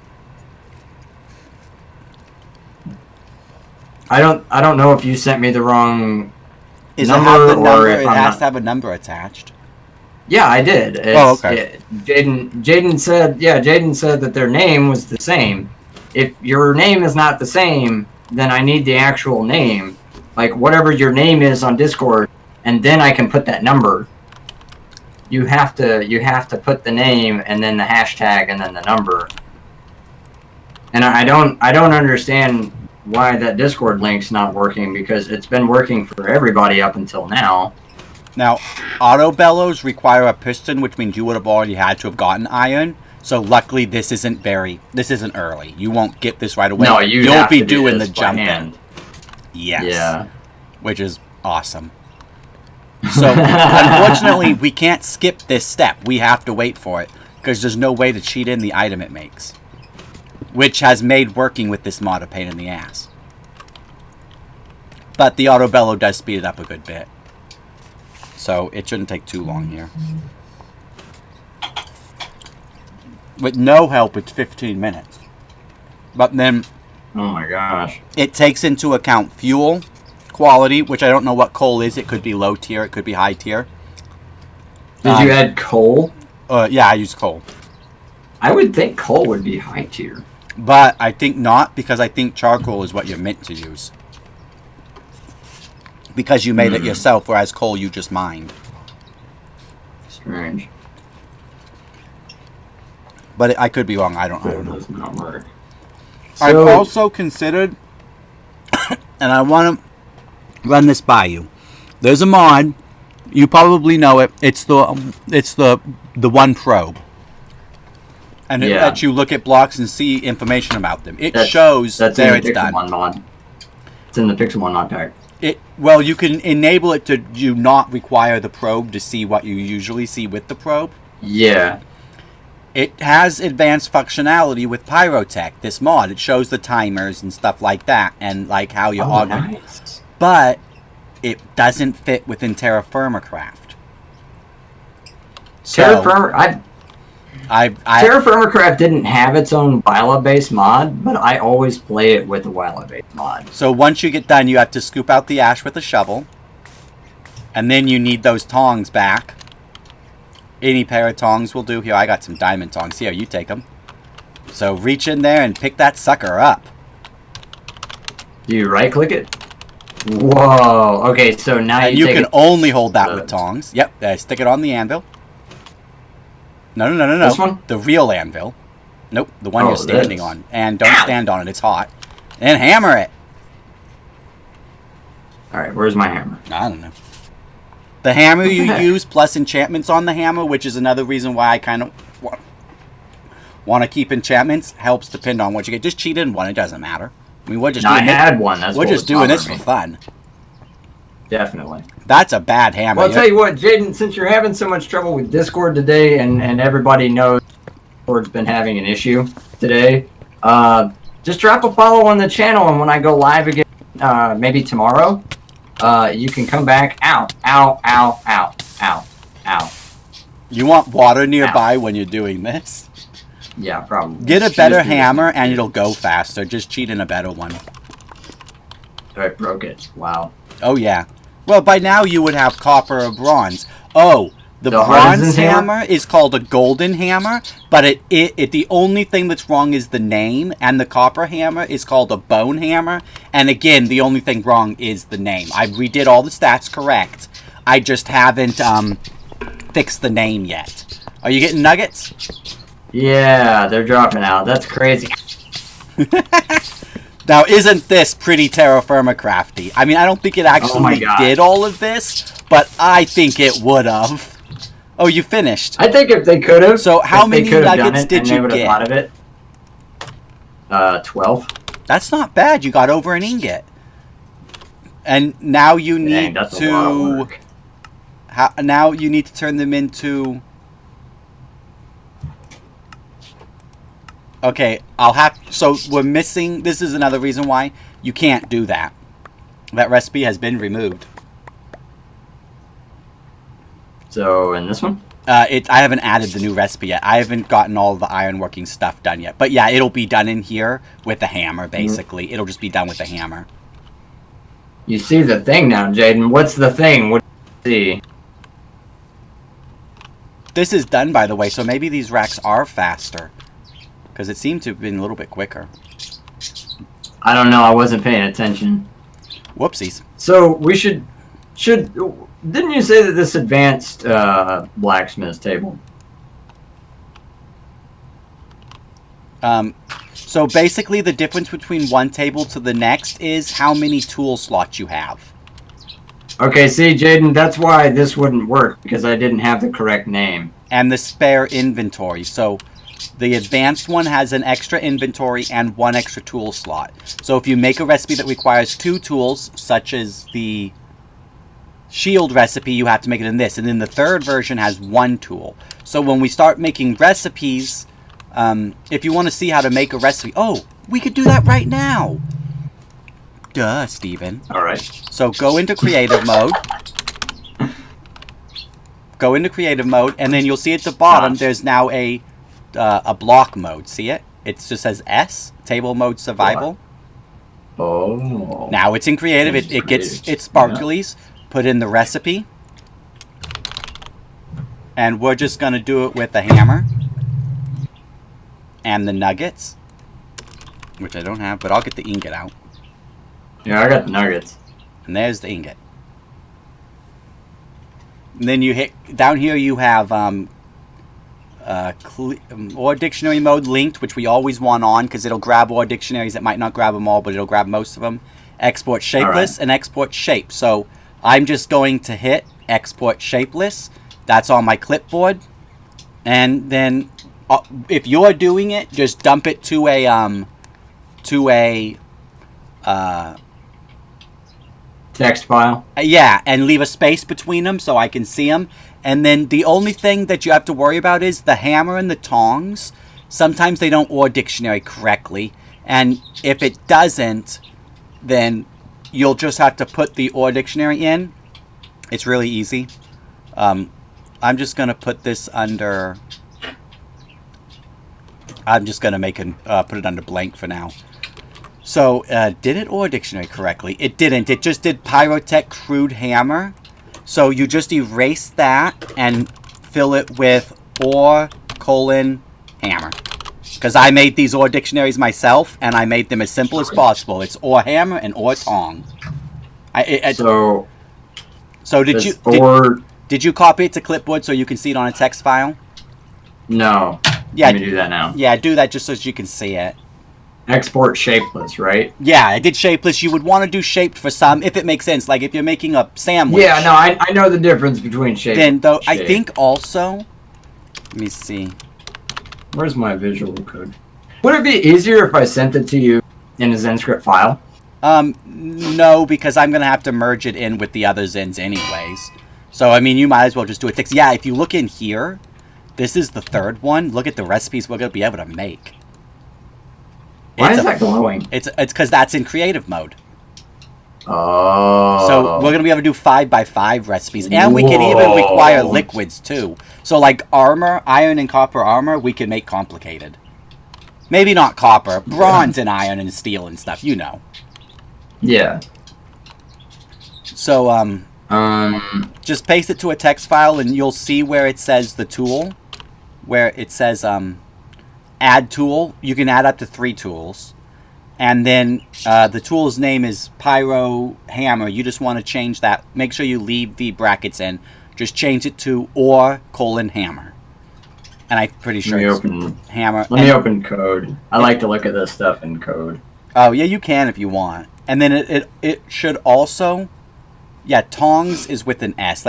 I don't know if you sent me the wrong number or if it has to have a number attached. Yeah, I did. Okay. Jaden said that their name was the same. If your name is not the same, then I need the actual name, like whatever your name is on Discord, and then I can put that number. You have to put the name and then the hashtag and then the number. And I don't understand why that Discord link's not working because it's been working for everybody up until now. Now, auto bellows require a piston, which means you would have already had to have gotten iron. So luckily, this isn't early. You won't get this right away. No, you'll be doing the jumping. Yes. Yeah. Which is awesome. So unfortunately, we can't skip this step. We have to wait for it because there's no way to cheat in the item it makes, which has made working with this mod a pain in the ass. But the auto bellow does speed it up a good bit. So it shouldn't take too long here. With no help, it's 15 minutes. But then... Oh my gosh. It takes into account fuel quality, which I don't know what coal is. It could be low tier, it could be high tier. Did you add coal? Yeah, I use coal. I would think coal would be high tier. But I think not, because I think charcoal is what you're meant to use. Because you made it yourself, whereas coal you just mined. Strange. But I could be wrong. I don't know. Does not work. I've also considered, and I want to run this by you. There's a mod. You probably know it. It's the one probe, and it lets you look at blocks and see information about them. It shows there it's done. One mod. It's in the Pixel One mod pack. Well, you can enable it to not require the probe to see what you usually see with the probe. Yeah. It has advanced functionality with Pyrotech, this mod. It shows the timers and stuff like that, and like how you augment. Nice. But it doesn't fit within TeraFirma Craft. TeraFirma, TeraFirma Craft didn't have its own Wila-based mod, but I always play it with the Wila-based mod. So once you get done, you have to scoop out the ash with a shovel, and then you need those tongs back. Any pair of tongs will do. Here, I got some diamond tongs. Here, you take them. So reach in there and pick that sucker up. Do you right-click it? Whoa. Okay, so now and you can only hold that with tongs. Yep, stick it on the anvil. No. This one? The real anvil. Nope, the one you're standing on. And don't stand on it, it's hot. And hammer it. Alright, where's my hammer? I don't know. The hammer you use plus enchantments on the hammer, which is another reason why I kind of want to keep enchantments, helps depend on what you get. Just cheat in one, it doesn't matter. I mean, we're just doing I had one. That's we're just doing this for fun. Definitely. That's a bad hammer. Well, I'll tell you what, Jaden, since you're having so much trouble with Discord today, and everybody knows Discord's been having an issue today, just drop a follow on the channel, and when I go live again, maybe tomorrow, you can come back. Ow, ow, ow, ow, ow, ow. You want water nearby when you're doing this? Yeah, probably. Get a better hammer and it'll go faster. Just cheat in a better one. Oh, I broke it. Wow. Oh, yeah. Well, by now you would have copper or bronze. Oh, the bronze hammer is called a golden hammer, but the only thing that's wrong is the name, and the copper hammer is called a bone hammer, and again, the only thing wrong is the name. I redid all the stats correct. I just haven't fixed the name yet. Are you getting nuggets? Yeah, they're dropping out. That's crazy. Now, isn't this pretty TeraFirma crafty? I mean, I don't think it actually did all of this, but I think it would have. Oh, you finished. I think if they could have. So how many nuggets did you get? Thought of it. 12. That's not bad. You got over an ingot. And now you need that's a lot of work. Now you need to turn them into... Okay, so we're missing... This is another reason why you can't do that. That recipe has been removed. So, in this one? I haven't added the new recipe yet. I haven't gotten all the ironworking stuff done yet. But yeah, it'll be done in here with the hammer, basically. It'll just be done with the hammer. You see the thing now, Jaden. What's the thing? What do you see? This is done, by the way, so maybe these racks are faster. Because it seemed to have been a little bit quicker. I don't know. I wasn't paying attention. Whoopsies. So we should... Didn't you say that this advanced blacksmith's table? So basically the difference between one table to the next is how many tool slots you have. Okay, see, Jaden, that's why this wouldn't work, because I didn't have the correct name. And the spare inventory. So the advanced one has an extra inventory and one extra tool slot. So if you make a recipe that requires 2 tools, such as the shield recipe, you have to make it in this. And then the third version has 1 tool. So when we start making recipes, if you want to see how to make a recipe... Oh, we could do that right now! Duh, Steven. All right. So go into creative mode. Go into creative mode, and then you'll see at the bottom there's now a block mode. See it? It just says S, table mode survival. Oh. Now it's in creative. It gets its sparklies. Put in the recipe. And we're just going to do it with the hammer. And the nuggets. Which I don't have, but I'll get the ingot out. Yeah, I got the nuggets. And there's the ingot. And then you hit down here. You have or dictionary mode linked, which we always want on because it'll grab or dictionaries. It might not grab them all, but it'll grab most of them. Export shapeless and export shape. So I'm just going to hit export shapeless. That's on my clipboard, and then if you're doing it, just dump it to a text file. Yeah, and leave a space between them so I can see them. And then the only thing that you have to worry about is the hammer and the tongs. Sometimes they don't or dictionary correctly, and if it doesn't, then you'll just have to put the or dictionary in. It's really easy. I'm just gonna put this under. I'm just gonna put it under blank for now. So, did it or dictionary correctly? It didn't. It just did Pyrotech Crude Hammer. So you just erase that and fill it with or : hammer. Because I made these or dictionaries myself, and I made them as simple as possible. It's or hammer and or tong. So did you copy it to clipboard so you can see it on a text file? No. Yeah. Let me do that now. Yeah, do that just so you can see it. Export shapeless, right? Yeah, I did shapeless. You would want to do shaped for some, if it makes sense. Like if you're making a sandwich. Yeah, no, I know the difference between shape. Then though, I think also. Let me see. Where's my visual code? Would it be easier if I sent it to you in a ZenScript file? No, because I'm gonna have to merge it in with the other Zens anyways. So I mean, you might as well just do a text. Yeah, if you look in here, this is the third one. Look at the recipes we're gonna be able to make. Why is that glowing? It's because that's in creative mode. Oh. So we're gonna be able to do 5x5 recipes, and we can even require liquids too. So like armor, iron and copper armor, we can make complicated. Maybe not copper, bronze and iron and steel and stuff. You know. Yeah. So just paste it to a text file, and you'll see where it says the tool, where it says add tool. You can add up to 3 tools. And then the tool's name is Pyro Hammer. You just want to change that. Make sure you leave the brackets in. Just change it to or : hammer. And I'm pretty sure it's hammer. Let me open code. I like to look at this stuff in code. Oh, yeah, you can if you want. And then it should also... Yeah, tongs is with an S.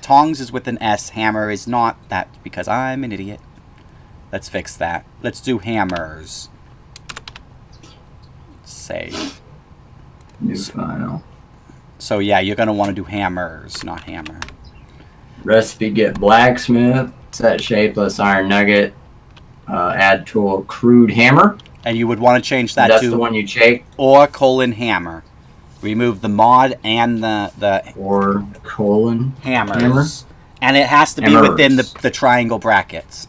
Tongs is with an S. Hammer is not. That because I'm an idiot. Let's fix that. Let's do hammers. Save. New file. So yeah, you're gonna want to do hammers, not hammer. Recipe get blacksmith. Set shapeless iron nugget. Add tool crude hammer. And you would want to change that That's to the one you check. or : hammer. Remove the mod and the or : hammers. And it has to be within the triangle brackets.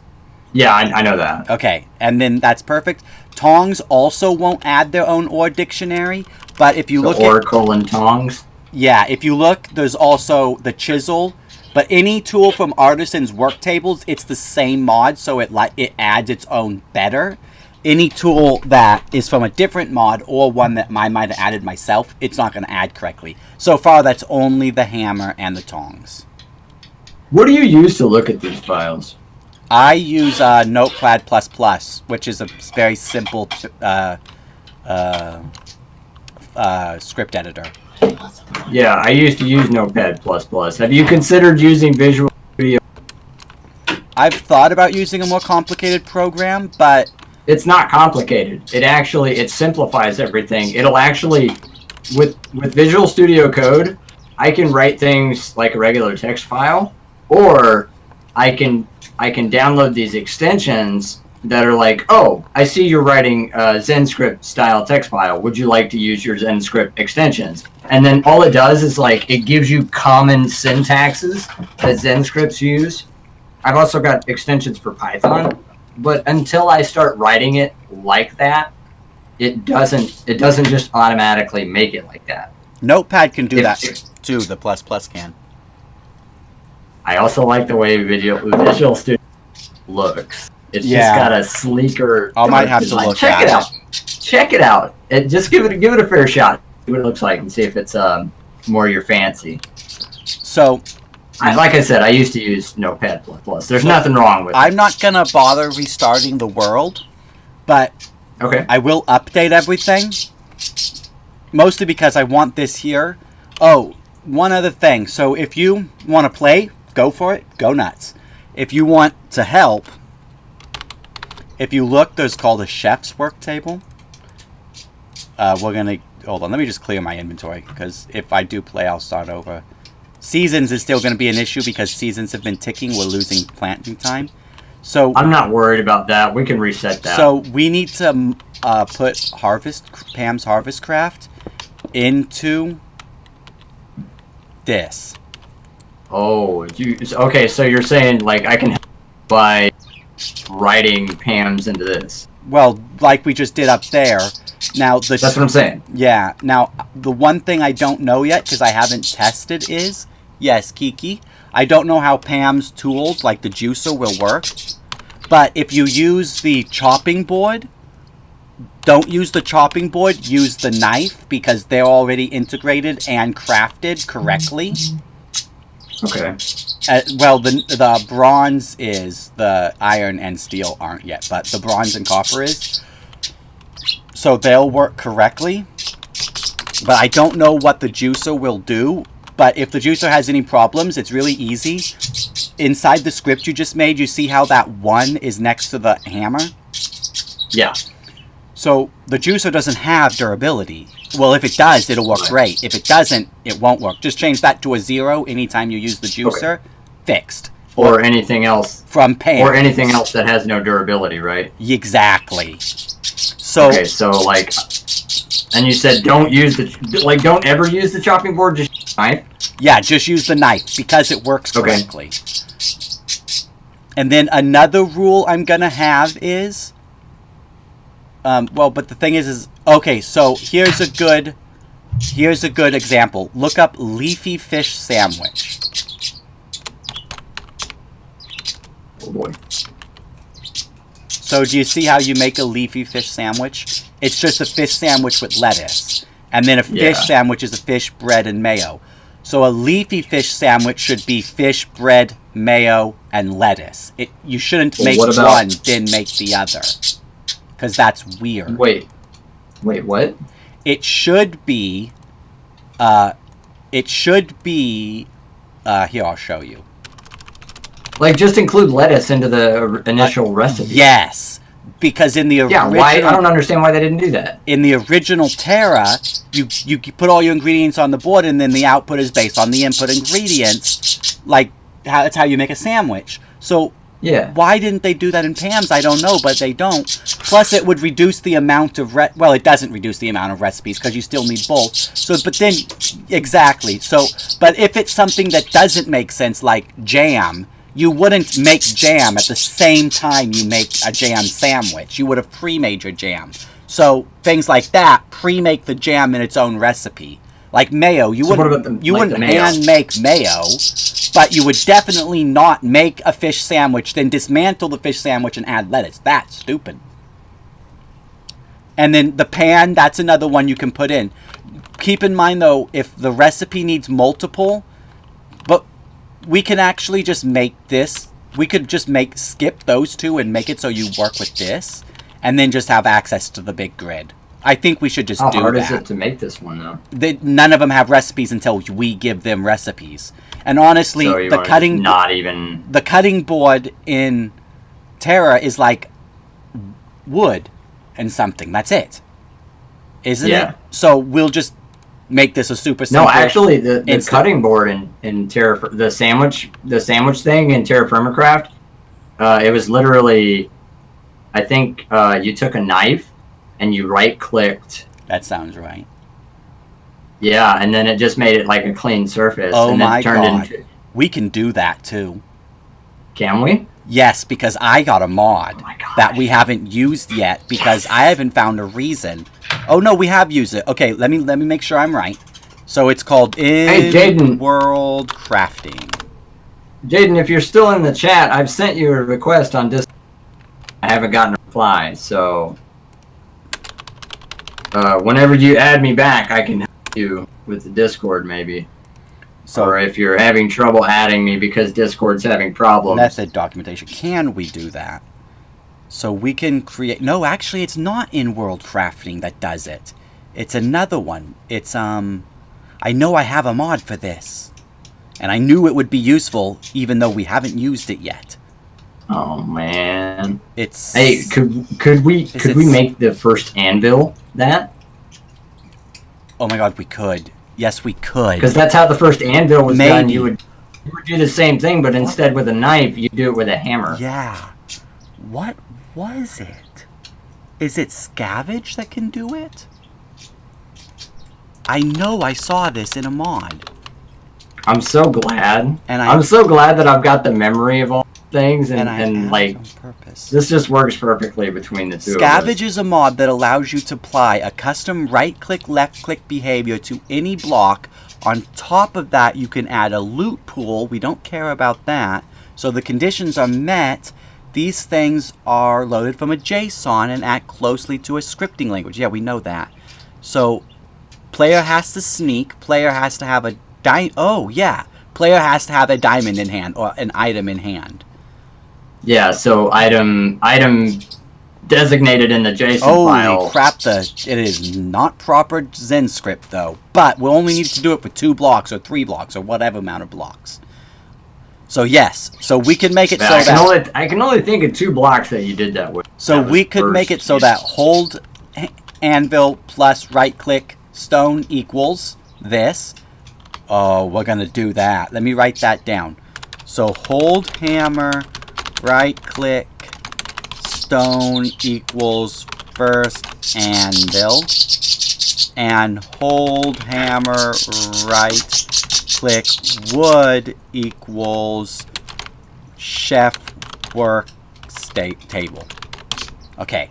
Yeah, I know that. Okay, and then that's perfect. Tongs also won't add their own or dictionary, but if you look at... or : tongs? Yeah, if you look, there's also the chisel, but any tool from Artisan's work tables, it's the same mod, so it adds its own better. Any tool that is from a different mod or one that I might have added myself, it's not going to add correctly. So far, that's only the hammer and the tongs. What do you use to look at these files? I use Notepad++, which is a very simple script editor. Yeah, I used to use Notepad++. Have you considered using Visual Studio? I've thought about using a more complicated program, but... It's not complicated. It simplifies everything. It'll actually, with Visual Studio Code, I can write things like a regular text file, or I can download these extensions that are like, oh, I see you're writing ZenScript style text file. Would you like to use your ZenScript extensions? And then all it does is like it gives you common syntaxes that ZenScripts use. I've also got extensions for Python, but until I start writing it like that, it doesn't just automatically make it like that. Notepad can do that too. The ++ can. I also like the way Visual Studio looks. It's just got a sleeker. I might have to look Check it out. Check it out. Just give it a fair shot. See what it looks like and see if it's more your fancy. So, like I said, I used to use Notepad++. There's nothing wrong with it. I'm not gonna bother restarting the world, but I will update everything. Mostly because I want this here. Oh, one other thing. So if you want to play, go for it. Go nuts. If you want to help, if you look, there's called a chef's work table. We're going to... Hold on. Let me just clear my inventory. Because if I do play, I'll start over. Seasons is still going to be an issue because seasons have been ticking. We're losing planting time. So I'm not worried about that. We can reset that. So we need to put Pam's Harvest Craft into this. Oh, okay, so you're saying, like, I can help by writing Pam's into this. Well, like we just did up there. Now That's what I'm saying. Yeah. Now, the one thing I don't know yet, because I haven't tested, is... Yes, Kiki. I don't know how Pam's tools, like the juicer, will work. But if you use the chopping board... Don't use the chopping board, use the knife, because they're already integrated and crafted correctly. Okay. Well, the bronze is. The iron and steel aren't yet, but the bronze and copper is. So they'll work correctly. But I don't know what the juicer will do. But if the juicer has any problems, it's really easy. Inside the script you just made, you see how that 1 is next to the hammer? Yeah. So the juicer doesn't have durability. Well, if it does, it'll work great. If it doesn't, it won't work. Just change that to a 0 anytime you use the juicer. Fixed. Or anything else. From Pam. Or anything else that has no durability, right? Exactly. So... Okay, so, like... And you said don't use the... Like, don't ever use the chopping board, just use the knife? Yeah, just use the knife, because it works correctly. And then another rule I'm going to have is... well, but the thing is... Okay, so here's a good example. Look up leafy fish sandwich. Oh, boy. So do you see how you make a leafy fish sandwich? It's just a fish sandwich with lettuce. And then a fish sandwich is a fish, bread, and mayo. So a leafy fish sandwich should be fish, bread, mayo, and lettuce. You shouldn't make one, then make the other. Because that's weird. Wait, what? It should be... here, I'll show you. Like, just include lettuce into the initial recipe. Yes. Because in the original... Yeah, why? I don't understand why they didn't do that. In the original Terra, you put all your ingredients on the board, and then the output is based on the input ingredients. Like, that's how you make a sandwich. So, why didn't they do that in Pam's? I don't know, but they don't. Plus, it would reduce the amount of... Well, it doesn't reduce the amount of recipes, because you still need both. So, but then... Exactly. So, but if it's something that doesn't make sense, like jam... You wouldn't make jam at the same time you make a jam sandwich. You would have pre-made your jam. So things like that, pre-make the jam in its own recipe. Like mayo, you wouldn't hand-make mayo, but you would definitely not make a fish sandwich, then dismantle the fish sandwich and add lettuce. That's stupid. And then the pan, that's another one you can put in. Keep in mind, though, if the recipe needs multiple... We can actually just make this. We could just skip those two and make it so you work with this. And then just have access to the big grid. I think we should just do that. How hard is it to make this one, though? None of them have recipes until we give them recipes. And honestly, so the cutting board in Terra is like wood and something. That's it. Isn't it? So we'll just... make this a super simple... No, actually, the cutting board in the sandwich thing in TeraFirma Craft, it was literally I think you took a knife and you right-clicked. That sounds right. Yeah, and then it just made it like a clean surface. Oh and then my turned god. Into... We can do that too. Can we? Yes, because I got a mod Oh that we haven't used yet because I haven't found a reason. Oh no, we have used it. Okay, let me make sure I'm right. So it's called In-World Crafting. Jaden, if you're still in the chat, I've sent you a request on Discord. I haven't gotten a reply, so whenever you add me back, I can help you with the Discord, maybe. So, or if you're having trouble adding me because Discord's having problems. Method documentation. Can we do that? So we can create... No, actually, it's not In-World Crafting that does it. It's another one. It's, I know I have a mod for this. And I knew it would be useful, even though we haven't used it yet. Oh, man. It's... Hey, could we make the first anvil that? Oh my god, we could. Yes, we could. Because that's how the first anvil was done. You would do the same thing, but instead with a knife, you do it with a hammer. Yeah. What was it? Is it Scavenge that can do it? I know I saw this in a mod. I'm so glad. And I'm so glad that I've got the memory of all things and like on purpose. This just works perfectly between the two Scavenge of us. is a mod that allows you to apply a custom right-click, left-click behavior to any block. On top of that, you can add a loot pool. We don't care about that. So the conditions are met. These things are loaded from a JSON and act closely to a scripting language. Yeah, we know that. So player has to sneak. Player has to have a player has to have a diamond in hand or an item in hand. Yeah, so item designated in the JSON file. Holy crap, it is not proper Zen script though. But we'll only need to do it for 2 blocks or 3 blocks or whatever amount of blocks. So yes, so we can make it so that... I can only think of 2 blocks that you did that with. So we could make it so that hold anvil plus right click stone equals this. Oh, we're going to do that. Let me write that down. So hold hammer, right click, stone equals first anvil. And hold hammer, right click, wood equals chef work table. Okay.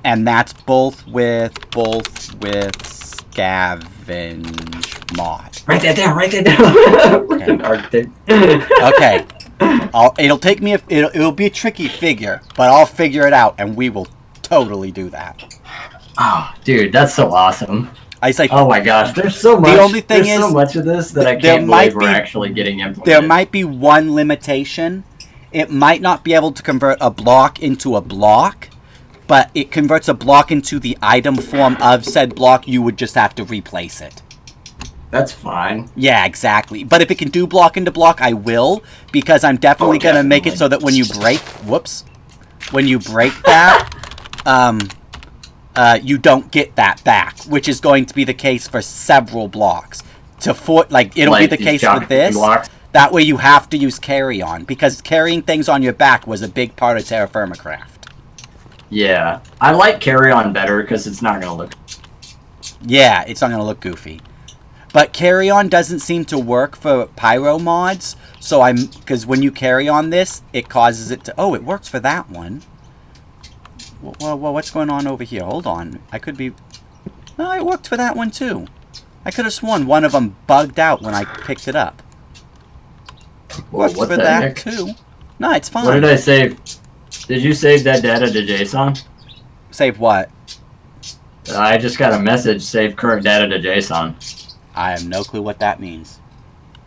And that's both with Scavenge mod. Write that down. Okay. It'll take me. It'll be a tricky figure, but I'll figure it out, and we will totally do that. Oh, dude, that's so awesome. Oh my gosh, there's so much. The only thing is, so much of this that I can't believe we're actually getting implemented. There might be one limitation. It might not be able to convert a block into a block, but it converts a block into the item form of said block. You would just have to replace it. That's fine. Yeah, exactly. But if it can do block into block, I will, because I'm definitely going to make it so that when you break... Whoops. When you break that, you don't get that back, which is going to be the case for several blocks. It'll be the case with this. Blocks. That way you have to use carry on, because carrying things on your back was a big part of TeraFirma craft. Yeah. I like carry on better, because it's not going to look... Yeah, it's not going to look goofy. But carry on doesn't seem to work for pyro mods, so because when you carry on this, it causes it to... Oh, it works for that one. Well, what's going on over here? Hold on. I could be... No, it worked for that one too. I could have sworn one of them bugged out when I picked it up. Worked for that too. No, it's fine. What did I save? Did you save that data to JSON? Save what? I just got a message, save current data to JSON. I have no clue what that means.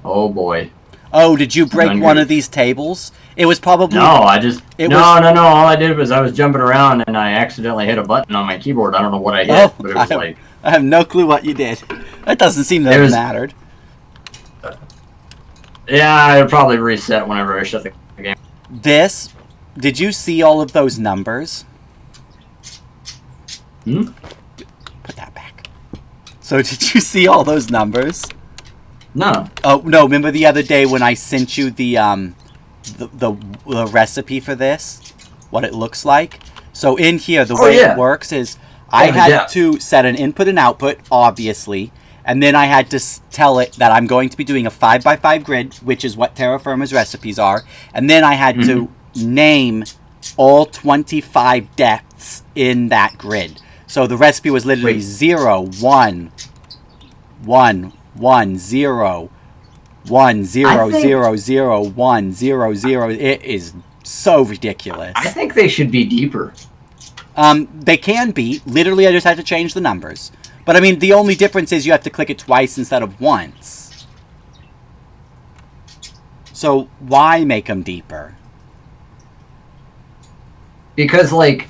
Oh boy. Oh, did you break one of these tables? It was probably... No, I just... No. All I did was I was jumping around and I accidentally hit a button on my keyboard. I don't know what I hit, but it was I have no clue what you did. That doesn't seem to have mattered. Yeah, it'll probably reset whenever I shut the game. Did you see all of those numbers? Put that back. So did you see all those numbers? No. Oh, no, remember the other day when I sent you the recipe for this? what it looks like. So in here, the way it works is I had to set an input and output, obviously, and then I had to tell it that I'm going to be doing a 5x5 grid, which is what TeraFirma's recipes are, and then I had to name all 25 depths in that grid. So the recipe was literally 0, 1, 1, 1, 0, 1, 0, 0, 0, 1, 0, 0. It is so ridiculous. I think they should be deeper. They can be. Literally, I just had to change the numbers. But I mean, the only difference is you have to click it twice instead of once. So why make them deeper? Because, like,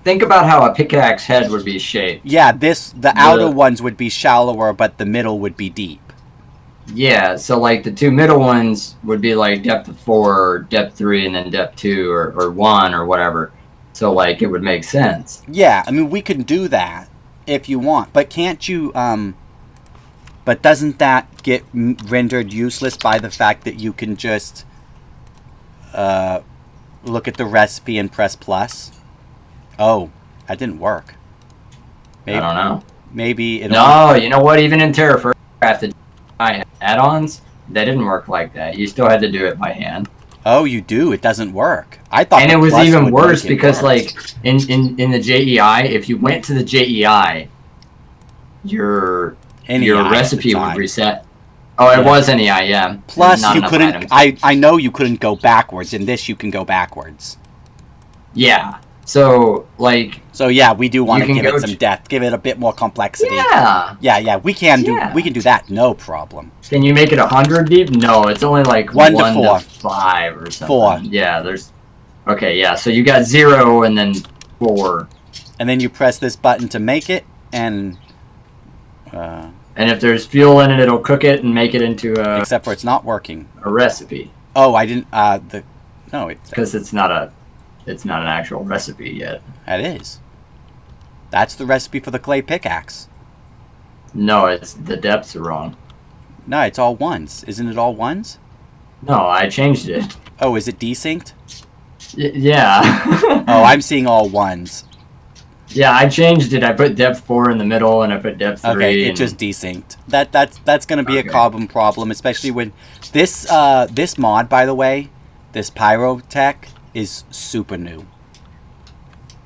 think about how a pickaxe head would be shaped. Yeah, the outer ones would be shallower, but the middle would be deep. Yeah, so, like, the two middle ones would be, like, depth 4, or depth 3, and then depth 2, or 1, or whatever. So, like, it would make sense. Yeah, I mean, we can do that if you want. But can't you, but doesn't that get rendered useless by the fact that you can just, look at the recipe and press plus? Oh, that didn't work. Maybe, I don't know. Maybe it. No, you know what? Even in TeraFirma, add-ons, they didn't work like that. You still had to do it by hand. Oh, you do? It doesn't work. I thought. And it was even worse because, like, in the JEI, if you went to the JEI, your recipe would reset. Oh, it was NEI, yeah. Plus, you couldn't. I know you couldn't go backwards. In this, you can go backwards. Yeah. So, like... So, yeah, we do want to give it some depth. Give it a bit more complexity. Yeah. Yeah, we can do that, no problem. Can you make it 100 deep? No, it's only like 1 to 5 or something. 4. Yeah, there's... Okay, yeah, so you got 0 and then 4. And then you press this button to make it, and... and if there's fuel in it, it'll cook it and make it into a... Except for it's not working. A recipe. Oh, I didn't... No, it's... Because it's not an actual recipe yet. That is. That's the recipe for the clay pickaxe. No, it's the depths are wrong. No, it's all ones. Isn't it all ones? No, I changed it. Oh, is it desynced? Yeah. Oh, I'm seeing all ones. Yeah, I changed it. I put depth 4 in the middle, and I put depth 3. Okay, it just desynced. That's going to be a carbon problem, especially when this this mod, by the way, this pyrotech is super new.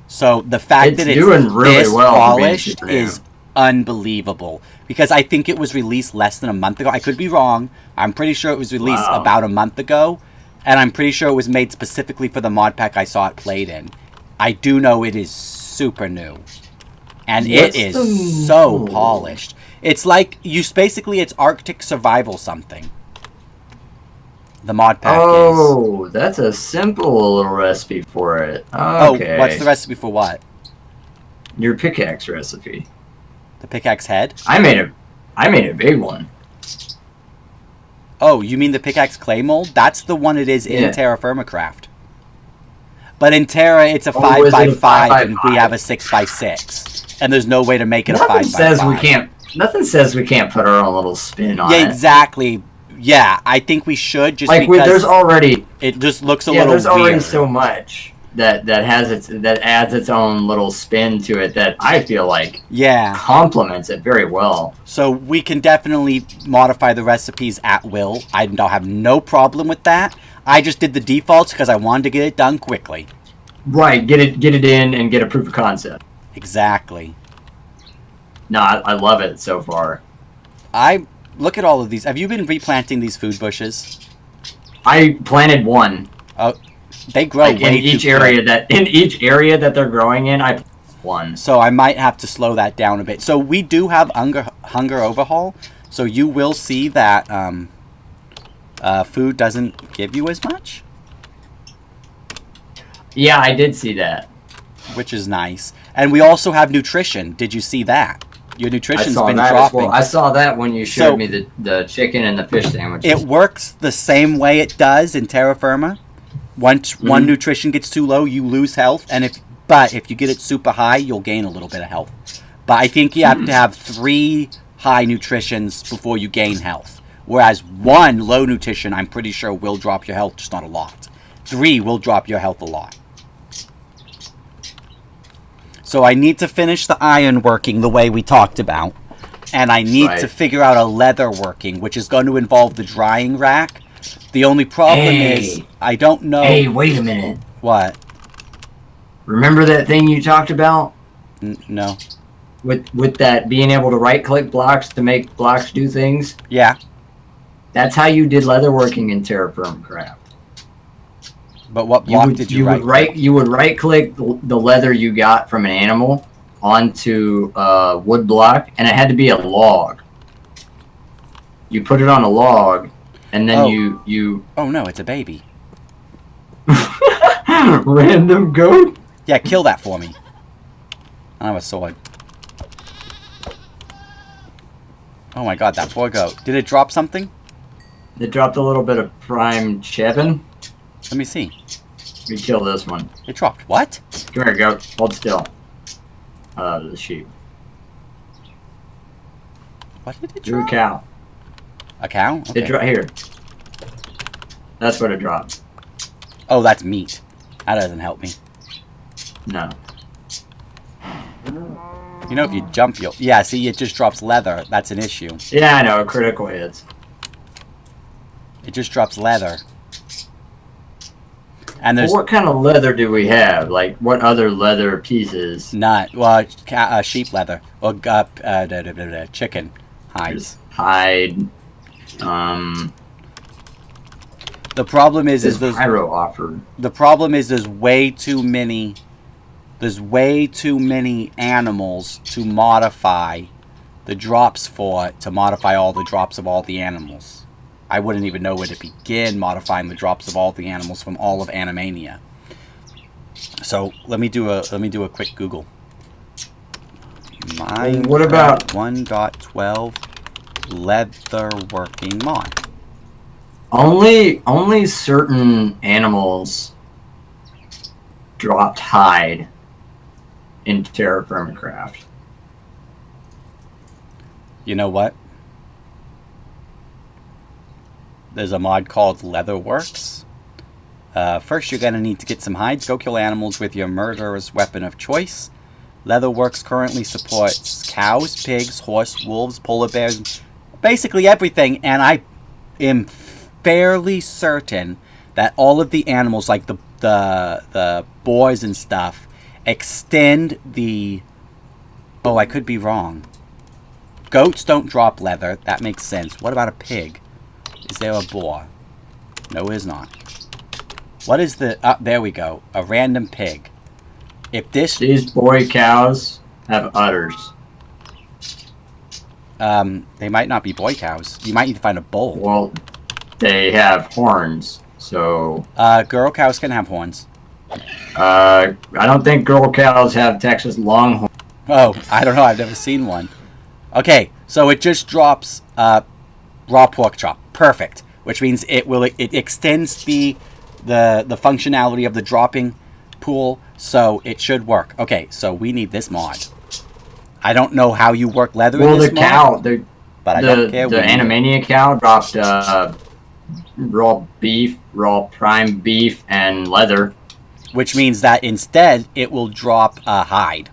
So the fact that it's doing really this well polished is unbelievable. Because I think it was released less than a month ago. I could be wrong. I'm pretty sure it was released about a month ago. And I'm pretty sure it was made specifically for the mod pack I saw it played in. I do know it is super new. And it is so polished. It's like, basically it's Arctic Survival something. The mod pack is. Oh, that's a simple little recipe for it. Okay. Oh, what's the recipe for what? Your pickaxe recipe. The pickaxe head? I made a big one. Oh, you mean the pickaxe clay mold? That's the one it is in TeraFirma Craft. But in Terra, it's a 5x5, and we have a 6x6. And there's no way to make it a 5x5. Nothing says we can't put our own little spin on it. Yeah, exactly. Yeah, I think we should, just like, because there's already... It just looks a little weird. Yeah, there's already so much that adds its own little spin to it that I feel like complements it very well. So we can definitely modify the recipes at will. I don't have no problem with that. I just did the defaults because I wanted to get it done quickly. Right, get it in and get a proof of concept. Exactly. No, I love it so far. Look at all of these. Have you been replanting these food bushes? I planted one. Oh, they grow way in each area that they're growing in. I planted one. So I might have to slow that down a bit. So we do have hunger overhaul. So you will see that food doesn't give you as much. Yeah, I did see that. Which is nice. And we also have nutrition. Did you see that? Your nutrition's been dropping. Well. I saw that when you showed me the chicken and the fish sandwiches. It works the same way it does in TeraFirma. Once one nutrition gets too low, you lose health. But if you get it super high, you'll gain a little bit of health. But I think you have to have 3 high nutritions before you gain health. Whereas 1 low nutrition, I'm pretty sure will drop your health, just not a lot. 3 will drop your health a lot. So I need to finish the iron working the way we talked about. And I need to figure out a leather working, which is going to involve the drying rack. The only problem is I don't know... Hey, wait a minute. What? Remember that thing you talked about? No. With that being able to right-click blocks to make blocks do things? Yeah. That's how you did leatherworking in TeraFirma Craft. But what block did you right-click? You would right-click the leather you got from an animal onto a wood block, and it had to be a log. You put it on a log, and then you... Oh no, it's a baby. Random goat? Yeah, kill that for me. I have a sword. Oh my god, that poor goat. Did it drop something? It dropped a little bit of prime chevin. Let me see. We kill this one. It dropped what? Come here, goat. Hold still. The sheep. What did it Drew drop? a cow. A cow? Okay. It dropped here. That's what it dropped. Oh, that's meat. That doesn't help me. No. You know, if you jump, you'll... Yeah, see, it just drops leather. That's an issue. Yeah, I know. Critical hits. It just drops leather. And there's... Well, what kind of leather do we have? Like, what other leather pieces? Not... Well, sheep leather. Or chicken hides. Hide. The problem is there's... Pyro offered. The problem is there's way too many... There's way too many animals to modify the drops for, to modify all the drops of all the animals. I wouldn't even know where to begin modifying the drops of all the animals from all of Animania. So let me do a quick Google. What about 1.12 leatherworking mod? Only certain animals dropped hide in TeraFirma Craft. You know what? There's a mod called Leatherworks. First, you're going to need to get some hides. Go kill animals with your murderous weapon of choice. Leatherworks currently supports cows, pigs, horse, wolves, polar bears, basically everything. And I am fairly certain that all of the animals, like the boars and stuff, extend the... Oh, I could be wrong. Goats don't drop leather. That makes sense. What about a pig? Is there a boar? No, it is not. What is the... there we go. A random pig. If this... These boy cows have udders. They might not be boy cows. You might need to find a bull. Well, they have horns, so... Girl cows can have horns. I don't think girl cows have Texas Longhorn. Oh, I don't know. I've never seen one. Okay, so it just drops raw pork chop. Perfect. Which means it extends the functionality of the dropping pool, so it should work. Okay, so we need this mod. I don't know how you work leather in this mod. But I don't care. The Animania cow dropped raw beef, raw prime beef, and leather. Which means that instead, it will drop a hide.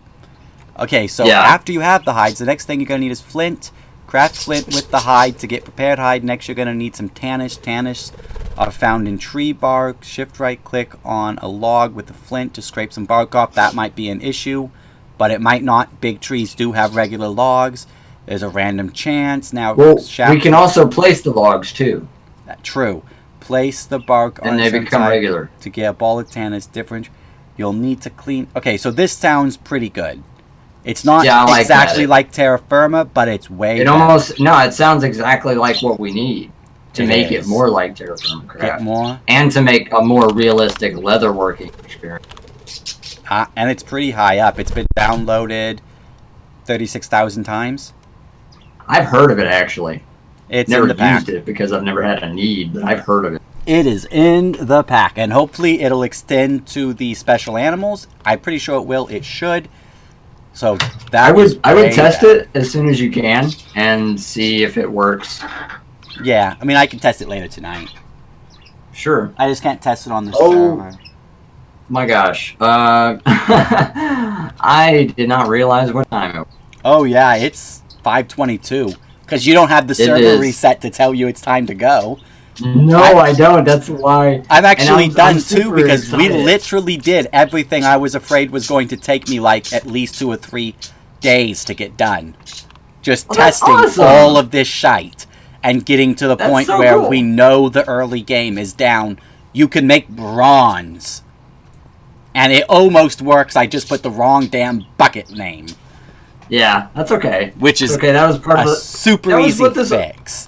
Okay, so after you have the hides, the next thing you're going to need is flint. Craft flint with the hide to get prepared hide. Next, you're going to need some tannish. Tannish are found in tree bark. Shift right click on a log with the flint to scrape some bark off. That might be an issue, but it might not. Big trees do have regular logs. There's a random chance. Now, we can also place the logs too. True. Place the bark on and they become regular. To get a ball of tannish different. You'll need to clean. Okay, so this sounds pretty good. It's not exactly like TeraFirma, but it's way better. It sounds exactly like what we need to make it more like TeraFirma Craft. And to make a more realistic leatherworking experience. And it's pretty high up. It's been downloaded 36,000 times. I've heard of it, actually. It's never in the pack. used it because I've never had a need, but I've heard of it. It is in the pack, and hopefully it'll extend to the special animals. I'm pretty sure it will. It should. So that I would test it as soon as you can and see if it works. Yeah, I mean I can test it later tonight. Sure. I just can't test it on the server. My gosh. I did not realize what time it was. Oh yeah, it's 5:22 because you don't have the server is. reset to tell you it's time to go. No, I don't. That's why. I'm actually done I'm too super because we excited. literally did everything I was afraid was going to take me like at least 2 or 3 days to get done. Just testing awesome. all of this shite and getting to the That's point so where cool. we know the early game is down. You can make bronze. And it almost works. I just put the wrong damn bucket name. Yeah, that's okay. Which is okay. That was part a of the super that was easy what this- fix.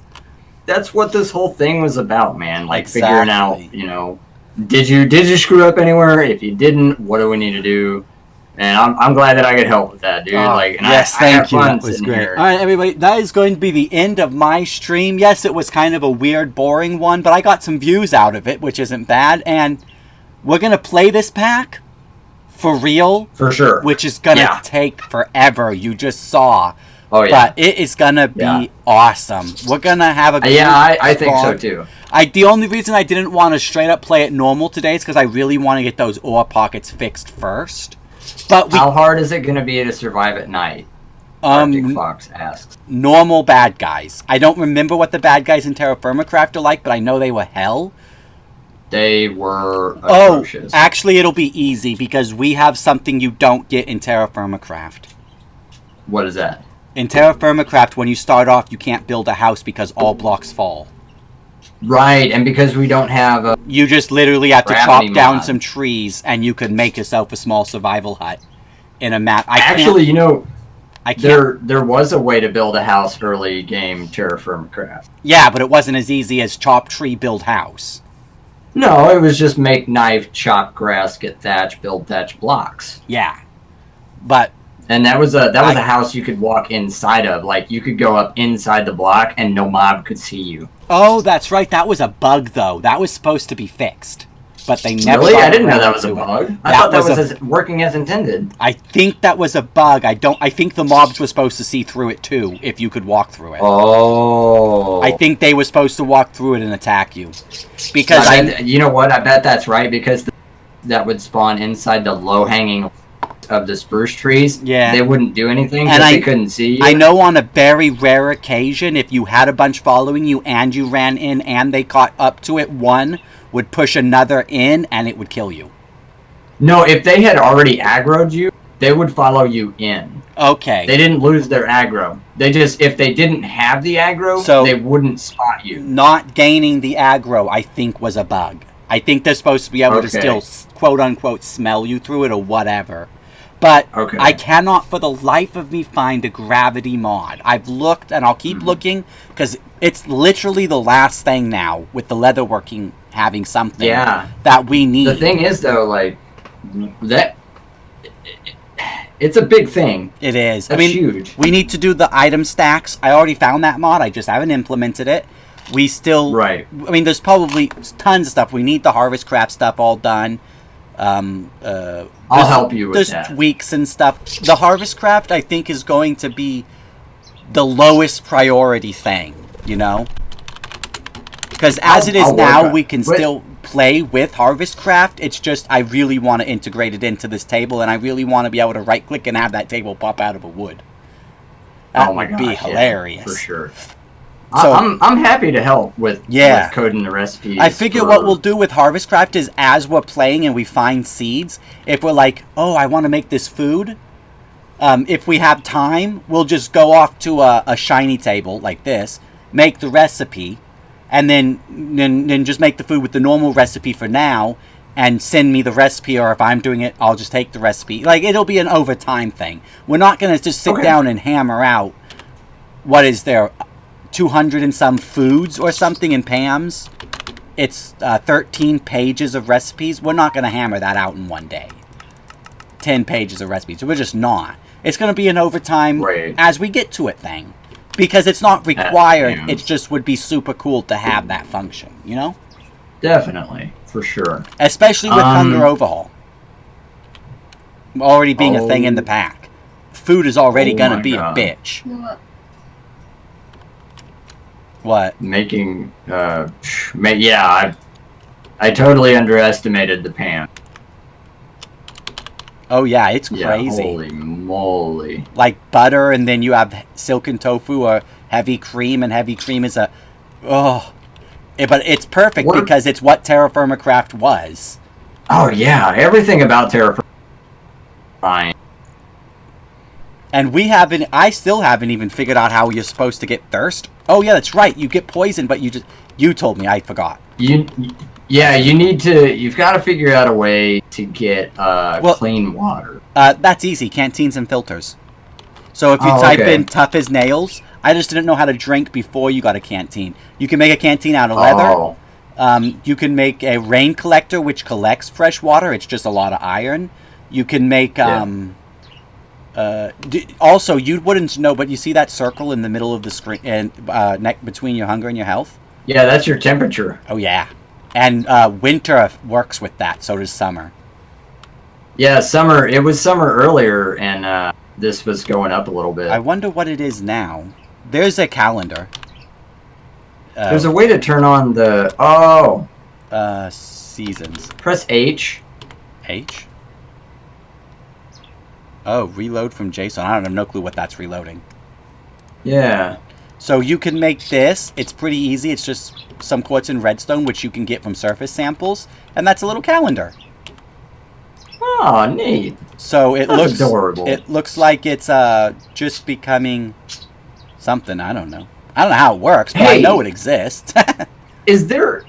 That's what this whole thing was about, man. Like Exactly. figuring out, you know, did you screw up anywhere? If you didn't, what do we need to do? And I'm glad that I could help with that, dude. And yes, I have thank you. fun That was sitting great. here. All right, everybody, that is going to be the end of my stream. Yes, it was kind of a weird, boring one, but I got some views out of it, which isn't bad. And we're going to play this pack for real, For sure. which is going to take forever. You just saw. Oh yeah. But it is going to be awesome. We're going to have a Yeah, I think so too. The only reason I didn't want to straight up play it normal today is because I really want to get those ore pockets fixed first. But How hard is it going to be to survive at night? Arctic Fox asks. Normal bad guys. I don't remember what the bad guys in TeraFirma Craft are like, but I know they were hell. They were atrocious. Actually, it'll be easy because we have something you don't get in TeraFirma Craft. What is that? In TeraFirma Craft, when you start off, you can't build a house because all blocks fall. Right, and because we don't have a... You just literally have to Gravity chop down mod. some trees, and you could make yourself a small survival hut in a map. Actually, you know, I can't. there was a way to build a house early game TeraFirma Craft. Yeah, but it wasn't as easy as chop tree, build house. No, it was just make knife, chop grass, get thatch, build thatch blocks. Yeah, but And that was a house you could walk inside of. Like you could go up inside the block and no mob could see you. oh, that's right. That was a bug, though. That was supposed to be fixed, but they never. Really? got I didn't know around that was a to it. bug. I thought that was working as intended. I think that was a bug. I think the mobs were supposed to see through it too, if you could walk through it. Oh. I think they were supposed to walk through it and attack you, because you know what? I bet that's right because that would spawn inside the low-hanging of the spruce trees. Yeah. They wouldn't do anything And because they couldn't see you. I know on a very rare occasion, if you had a bunch following you and you ran in and they caught up to it, one would push another in and it would kill you. No, if they had already aggroed you, they would follow you in. Okay. They didn't lose their aggro. They just, if they didn't have the aggro, So- they wouldn't spot you. Not gaining the aggro, I think, was a bug. I think they're supposed to be able to Okay. still, quote-unquote, smell you through it or whatever. But Okay. I cannot for the life of me find a gravity mod. I've looked, and I'll keep looking, because it's literally the last thing now, with the leatherworking having something Yeah. that we need. The thing is, though, like, that... It's a big thing. It is. That's huge. We need to do the item stacks. I already found that mod. I just haven't implemented it. We still... Right. I mean, there's probably tons of stuff. We need the Harvest Craft stuff all done. I'll help you with there's that. tweaks and stuff. The Harvest Craft, I think, is going to be the lowest priority thing, you know? Because as it is I'll work now, on- we can but- still play with Harvest Craft. It's just I really want to integrate it into this table, and I really want to be able to right-click and have that table pop out of a wood. That Oh my would be gosh, yeah, hilarious. for sure. So- I'm happy to help with coding the recipes. I figure what we'll do with Harvest Craft is as we're playing and we find seeds, if we're like, oh, I want to make this food, if we have time, we'll just go off to a shiny table like this, make the recipe, and then just make the food with the normal recipe for now, and send me the recipe, or if I'm doing it, I'll just take the recipe. Like, it'll be an overtime thing. We're not going to just sit down and hammer out, what is there, 200 and some foods or something in Pam's. It's 13 pages of recipes. We're not going to hammer that out in one day. 10 pages of recipes. We're just not. It's going to be an overtime as we get to it thing. Because it's not required. It just would be super cool to have that function, you know? Definitely, for sure. Especially with Hunger Overhaul. Already being a thing in the pack. Food is already going to be a bitch. What? Making, yeah, I totally underestimated the pan. Oh yeah, it's Yeah, crazy. holy moly. Like butter, and then you have silken tofu or heavy cream, and heavy cream is but it's perfect because it's what TeraFirma Craft was. Oh yeah, everything about TeraFirma. Fine. And I still haven't even figured out how you're supposed to get thirst. Oh yeah, that's right. You get poisoned, but you told me, I forgot. You've got to figure out a way to get clean water. That's easy. Canteens and filters. So if you type in tough as nails, I just didn't know how to drink before you got a canteen. You can make a canteen out of leather. You can make a rain collector, which collects fresh water. It's just a lot of iron. You can make also, you wouldn't know, but you see that circle in the middle of the screen and between your hunger and your health? Yeah, that's your temperature. Oh yeah, and winter works with that. So does summer. Yeah, summer. It was summer earlier, and this was going up a little bit. I wonder what it is now. There's a calendar. There's a way to turn on the seasons. Press H. H. Oh, reload from JSON. I don't have no clue what that's reloading. Yeah. So you can make this. It's pretty easy. It's just some quartz and redstone, which you can get from surface samples, and that's a little calendar. Oh, neat. So it looks adorable. It looks like it's just becoming something. I don't know. I don't know how it works, but I know it exists. Is there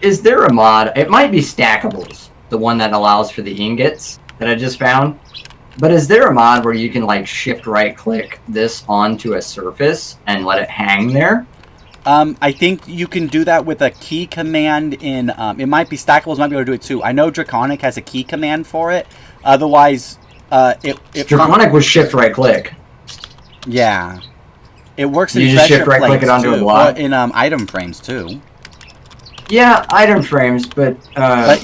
a mod? It might be Stackables, the one that allows for the ingots that I just found. But is there a mod where you can like shift right click this onto a surface and let it hang there? I think you can do that with a key command in it might be Stackables might be able to do it too. I know Draconic has a key command for it. Otherwise Draconic was shift right click. Yeah. It works in you just shift right click it onto a block. In item frames too. Yeah, item frames, but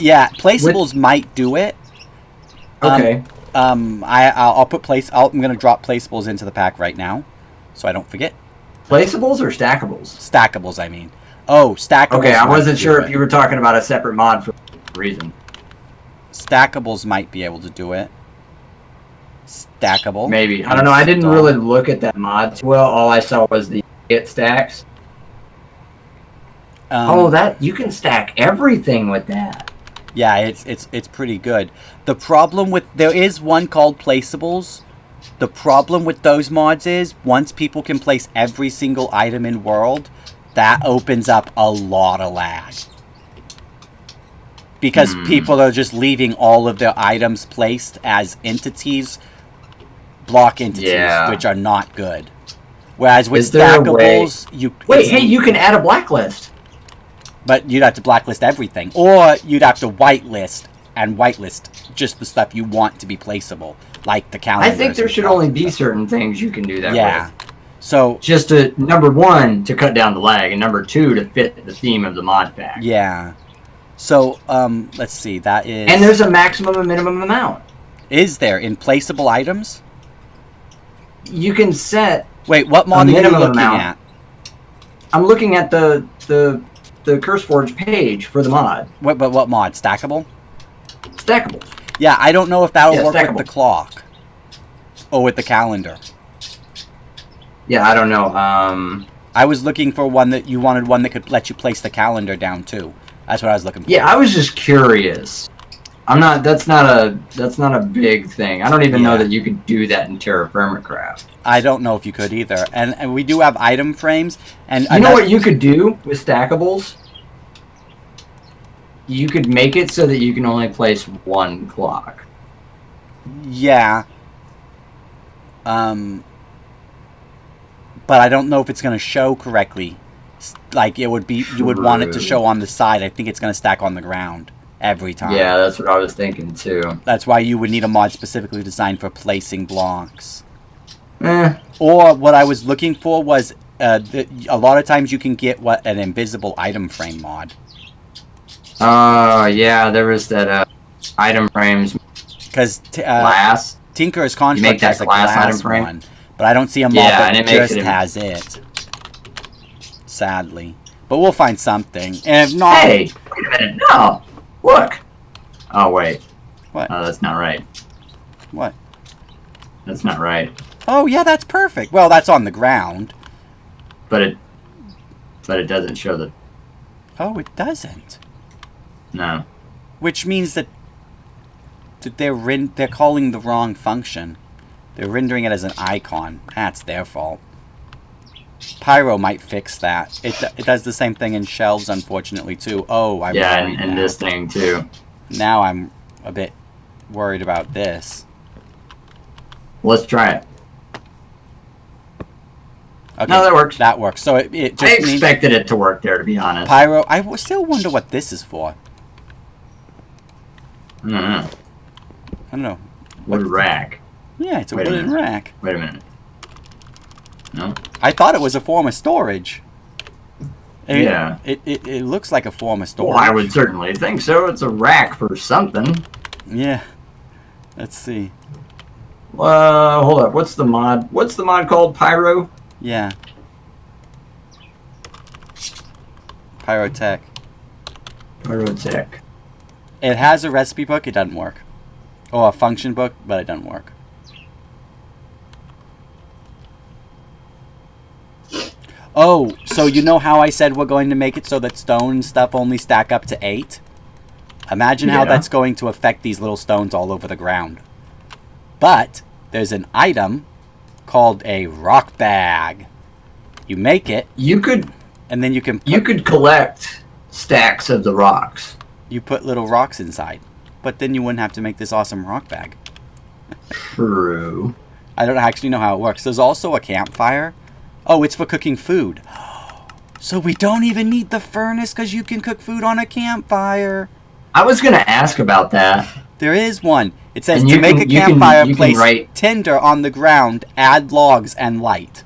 yeah, placeables might do it. Okay. I'll put I'm gonna drop placeables into the pack right now, so I don't forget. Placeables or stackables? Stackables, I mean. Oh, stackables. Okay, I wasn't sure if you were talking about a separate mod for a reason. Stackables might be able to do it. Stackable. Maybe. I don't know. I didn't really look at that mod. Well, all I saw was the it stacks. That you can stack everything with that. Yeah, it's pretty good. The problem with there is one called placeables. The problem with those mods is once people can place every single item in world, that opens up a lot of lag. Because people are just leaving all of their items placed as entities, block entities, which are not good. Whereas with stackables, you can add a blacklist. But you'd have to blacklist everything. Or you'd have to whitelist and whitelist just the stuff you want to be placeable. Like the calendars. I think there should only be certain things you can do that with. So just number one, to cut down the lag, and number two, to fit the theme of the mod pack. Yeah. So, let's see, that is... And there's a maximum and minimum amount. Is there? In placeable items? You can set... Wait, what mod are you looking at? I'm looking at the CurseForge page for the mod. What mod? Stackable? Stackable. Yeah, I don't know if that'll work with the clock. Or with the calendar. Yeah, I don't know. I was looking for one that you wanted one that could let you place the calendar down too. That's what I was looking for. Yeah, I was just curious. That's not a big thing. I don't even know that you could do that in TeraFirma Craft. I don't know if you could either. And we do have item frames. And you know what you could do with stackables? You could make it so that you can only place one clock. Yeah. But I don't know if it's going to show correctly. Like, it would be, you would want it to show on the side. I think it's going to stack on the ground every time. Yeah, that's what I was thinking too. That's why you would need a mod specifically designed for placing blocks. Or what I was looking for was, a lot of times you can get an invisible item frame mod. Yeah, there was that item frames. Because glass. Tinker's Construct has a glass item frame one, but I don't see a mod that just has it. Sadly, but we'll find something. And if not, hey, wait a minute! No, look. Oh wait. What? Oh, that's not right. What? That's not right. Oh, yeah, that's perfect. Well, that's on the ground. But it doesn't show the... Oh, it doesn't. No. Which means that they're calling the wrong function. They're rendering it as an icon. That's their fault. Pyro might fix that. It does the same thing in shelves, unfortunately, too. Oh, I'm worried and now. this thing, too. Now I'm a bit worried about this. Let's try it. Okay, No, that works. That works. So it just I expected it to work there, to be honest. Pyro, still wonder what this is for. I don't know. I don't know. Wood rack. Yeah, it's a Wait a wooden minute. rack. Wait a minute. No? I thought it was a form of storage. Yeah. It looks like a form of storage. Well, I would certainly think so. It's a rack for something. Yeah. Let's see. Hold up. What's the mod? What's the mod called? Pyro? Yeah. Pyrotech. Pyrotech. It has a recipe book. It doesn't work. Or a function book, but it doesn't work. Oh, so you know how I said we're going to make it so that stone stuff only stack up to 8? Imagine how Yeah. that's going to affect these little stones all over the ground. But there's an item called a rock bag. You make it, You could and then you can collect stacks of the rocks. you put little rocks inside. But then you wouldn't have to make this awesome rock bag. True. I don't actually know how it works. There's also a campfire. Oh, it's for cooking food. So we don't even need the furnace because you can cook food on a campfire. I was gonna ask about that. There is one. It says And to you make can- a you can- campfire, you can place write- tinder on the ground, add logs, and light.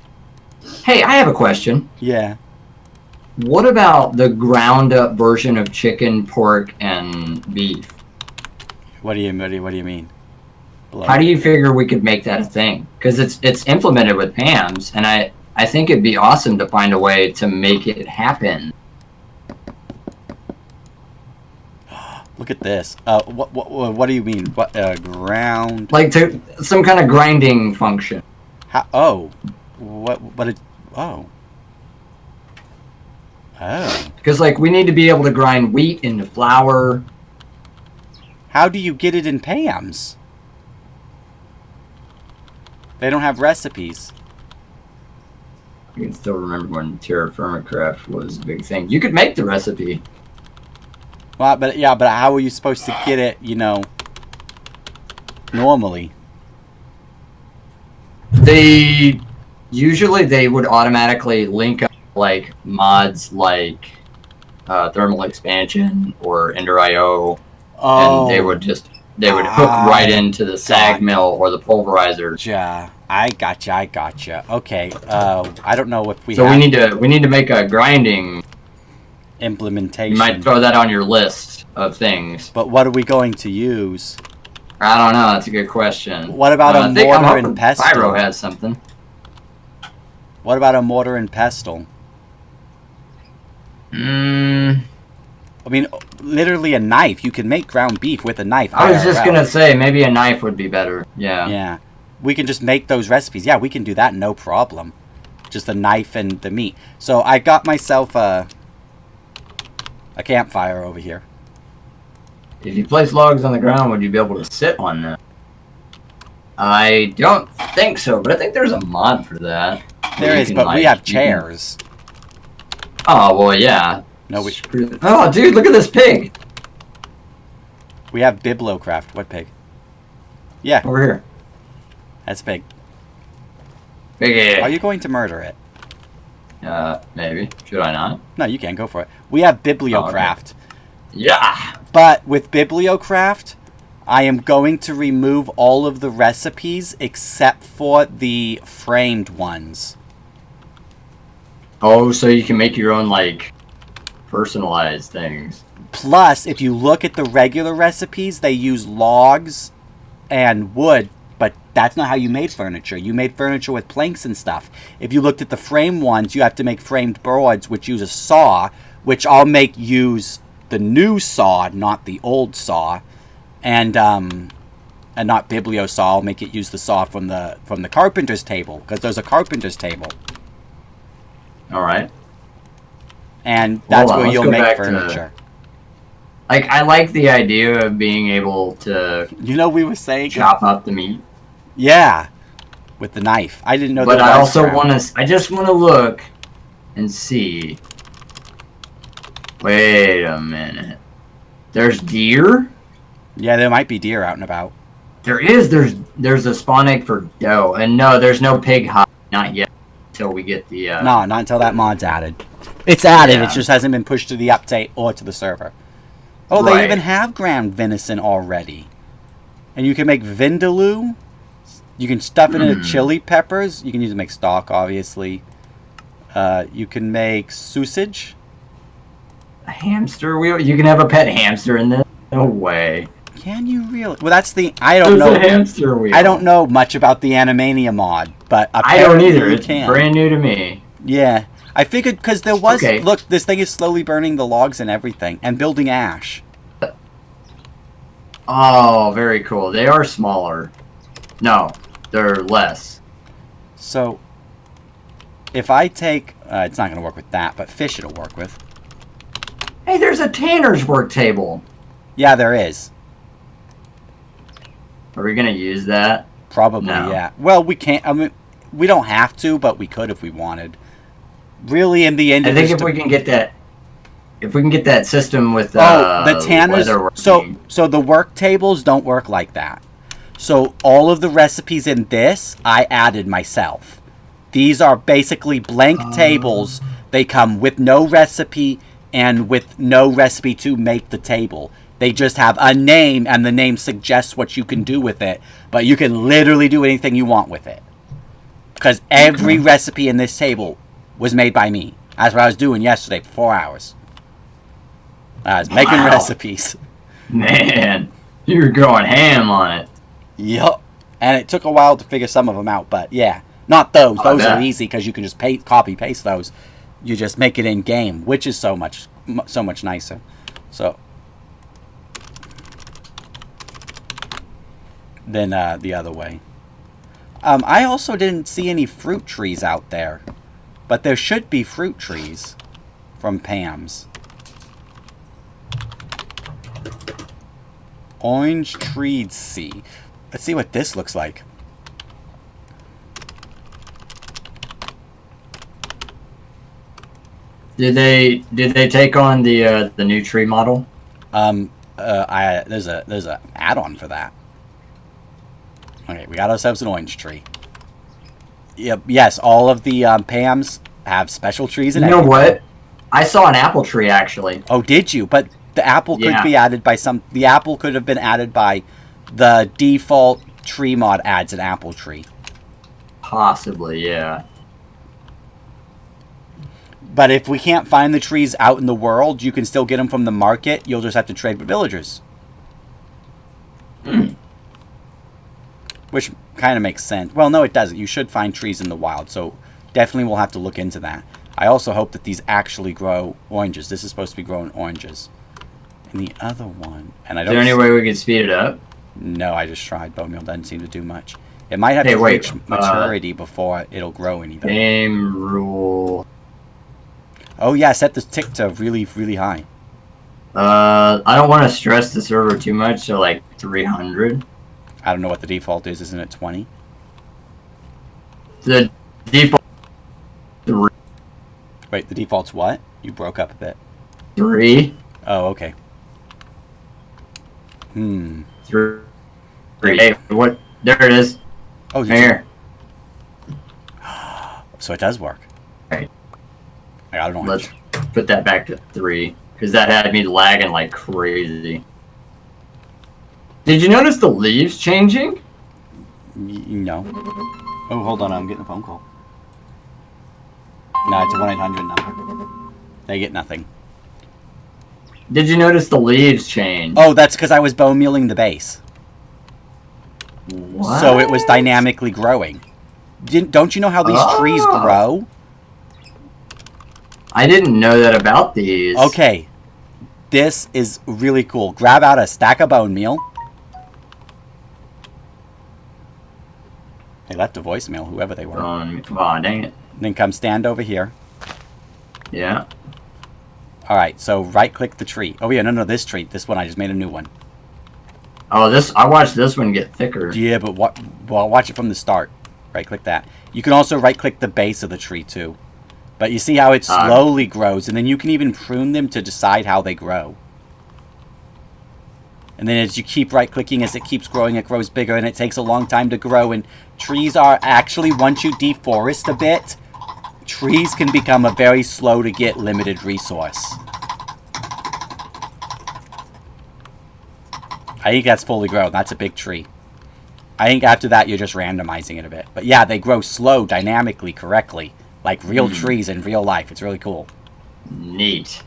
Hey, I have a question. Yeah. What about the ground up version of chicken, pork, and beef? What do you mean? Below. How do you figure we could make that a thing? Because it's implemented with Pam's, and I think it'd be awesome to find a way to make it happen. Look at this. What do you mean? What ground? Like some kind of grinding function. How? Oh. What? Oh. Oh. Because like we need to be able to grind wheat into flour. How do you get it in Pam's? They don't have recipes. I can still remember when TeraFirma craft was a big thing. You could make the recipe. Well, but how are you supposed to get it, normally? They would automatically link up like mods like thermal expansion or Ender.io, Oh. and they would hook right into the sag mill or the pulverizer. Yeah, I gotcha. Okay. I don't know if we So have we need to make a grinding. implementation. You might throw that on your list of things. But what are we going to use? I don't know. That's a good question. What about a I think mortar I'm and hoping pestle? Pyro has something. What about a mortar and pestle? I mean, literally a knife. You can make ground beef with a knife. I was just IRL. gonna say maybe a knife would be better. Yeah. Yeah. We can just make those recipes. Yeah, we can do that, no problem. Just the knife and the meat. So I got myself a campfire over here. If you place logs on the ground, would you be able to sit on them? I don't think so, but I think there's a mod for that. There You is, can, but like, we have you can- chairs. Oh well, yeah. No, Oh, dude, look at this pig we have Bibliocraft. What pig? Yeah, over here. that's big. Piggy. Are you going to murder it? Maybe. Should I not? No, you can. Go for it. We have Bibliocraft. Yeah. But with Bibliocraft, I am going to remove all of the recipes except for the framed ones. Oh, so you can make your own like personalized things. Plus, if you look at the regular recipes, they use logs and wood, but that's not how you made furniture. You made furniture with planks and stuff. If you looked at the frame ones, you have to make framed boards, which use a saw, which I'll make use the new saw, not the old saw. And and not biblio saw. I'll make it use the saw from the carpenter's table, because there's a carpenter's table. All right. And that's where let's you'll go make back to- furniture. Like, I like the idea of being able to You know, we were saying... chop up the meat. Yeah. With the knife. I didn't know But there I was also ground. want to... I just want to look and see. Wait a minute. There's deer? Yeah, there might be deer out and about. There is. There's a spawn egg for doe. And no, there's no pig hide. Not yet. Until we get the... No, not until that mod's added. It's added, Yeah. it just hasn't been pushed to the update or to the server. Oh, Right. they even have ground venison already. And you can make vindaloo. You can stuff it into chili peppers. You can use it to make stock, obviously. You can make sausage. A hamster wheel? You can have a pet hamster in this? No way. Can you really? Well, that's the... I don't There's know. a hamster wheel. I don't know much about the Animania mod, but I don't apparently either. you It's can. brand new to me. Yeah. I figured because there was... Okay. Look, this thing is slowly burning the logs and everything. And building ash. Oh, very cool. They are smaller. No, they're less. So, if I take... it's not going to work with that, but fish it'll work with. Hey, there's a tanner's work table. Yeah, there is. Are we going to use that? Probably, No. yeah. Well, we can't... I mean, we don't have to, but we could if we wanted. Really, in the end... I it think just if we can get that... If we can get that system with the tanners. leatherworking. So the work tables don't work like that. So all of the recipes in this I added myself. These are basically blank tables. They come with no recipe and with no recipe to make the table. They just have a name, and the name suggests what you can do with it. But you can literally do anything you want with it. Because every recipe in this table was made by me. That's what I was doing yesterday for 4 hours. I was making Wow. recipes. Man, you're going ham on it. Yup. And it took a while to figure some of them out, but yeah. Not those. I Those are bet. easy because you can just copy paste those. You just make it in game, which is so much nicer. So than the other way. I also didn't see any fruit trees out there, but there should be fruit trees from Pam's. Orange tree seed. Let's see what this looks like. Did they take on the new tree model? There's a add-on for that. Okay, we got ourselves an orange tree. Yep. Yes, all of the Pams have special trees in it. You know what? I saw an apple tree actually. Oh, did you? But the apple could Yeah. be added by some. The apple could have been added by the default tree mod adds an apple tree. Possibly, yeah. But if we can't find the trees out in the world, you can still get them from the market. You'll just have to trade with villagers. Which kind of makes sense. Well, no, it doesn't. You should find trees in the wild, so definitely we'll have to look into that. I also hope that these actually grow oranges. This is supposed to be growing oranges. And the other one... and I Is don't there any way we could speed it up? No, I just tried. Bone meal doesn't seem to do much. It might have Hey, to wait, reach maturity before it'll grow anything. Game rule. Oh yeah, set the tick to really, really high. I don't want to stress the server too much, so like 300. I don't know what the default is. Isn't it 20? The default 3. Wait, the default's what? You broke up a bit. 3. Oh, okay. 3. Hey, what? There it is. Oh, Right here. So it does work. Right. I got an orange. Let's put that back to 3, because that had me lagging like crazy. Did you notice the leaves changing? No. Oh, hold on. I'm getting a phone call. No, it's a 1-800 number. They get nothing. Did you notice the leaves change? Oh, that's because I was bone mealing the base. What? So it was dynamically growing. Don't you know how these trees grow? I didn't know that about these. Okay. This is really cool. Grab out a stack of bone meal. They left a voicemail, whoever they were. Come on, dang it. Then come stand over here. Yeah. All right, so right-click the tree. Oh, yeah, no, this tree. This one, I just made a new one. Oh, I watched this one get thicker. Yeah, but watch it from the start. Right-click that. You can also right-click the base of the tree, too. But you see how it slowly grows, and then you can even prune them to decide how they grow. And then as you keep right-clicking, as it keeps growing, it grows bigger, and it takes a long time to grow. And trees are actually, once you deforest a bit, trees can become a very slow-to-get limited resource. I think that's fully grown. That's a big tree. I think after that, you're just randomizing it a bit. But yeah, they grow slow, dynamically, correctly. Like real trees in real life. It's really cool. Neat.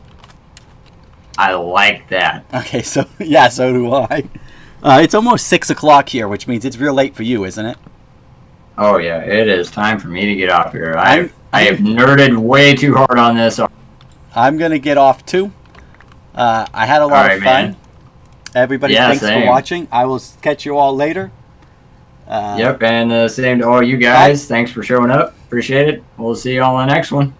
I like that. Okay, so, yeah, so do I. It's almost 6 o'clock here, which means it's real late for you, isn't it? Oh, yeah, it is time for me to get off here. I have nerded way too hard on this. I'm going to get off, too. I had a lot of fun. Man. Everybody, thanks for watching. I will catch you all later. Yep, and same to all you guys. Thanks for showing up. Appreciate it. We'll see you all on the next one.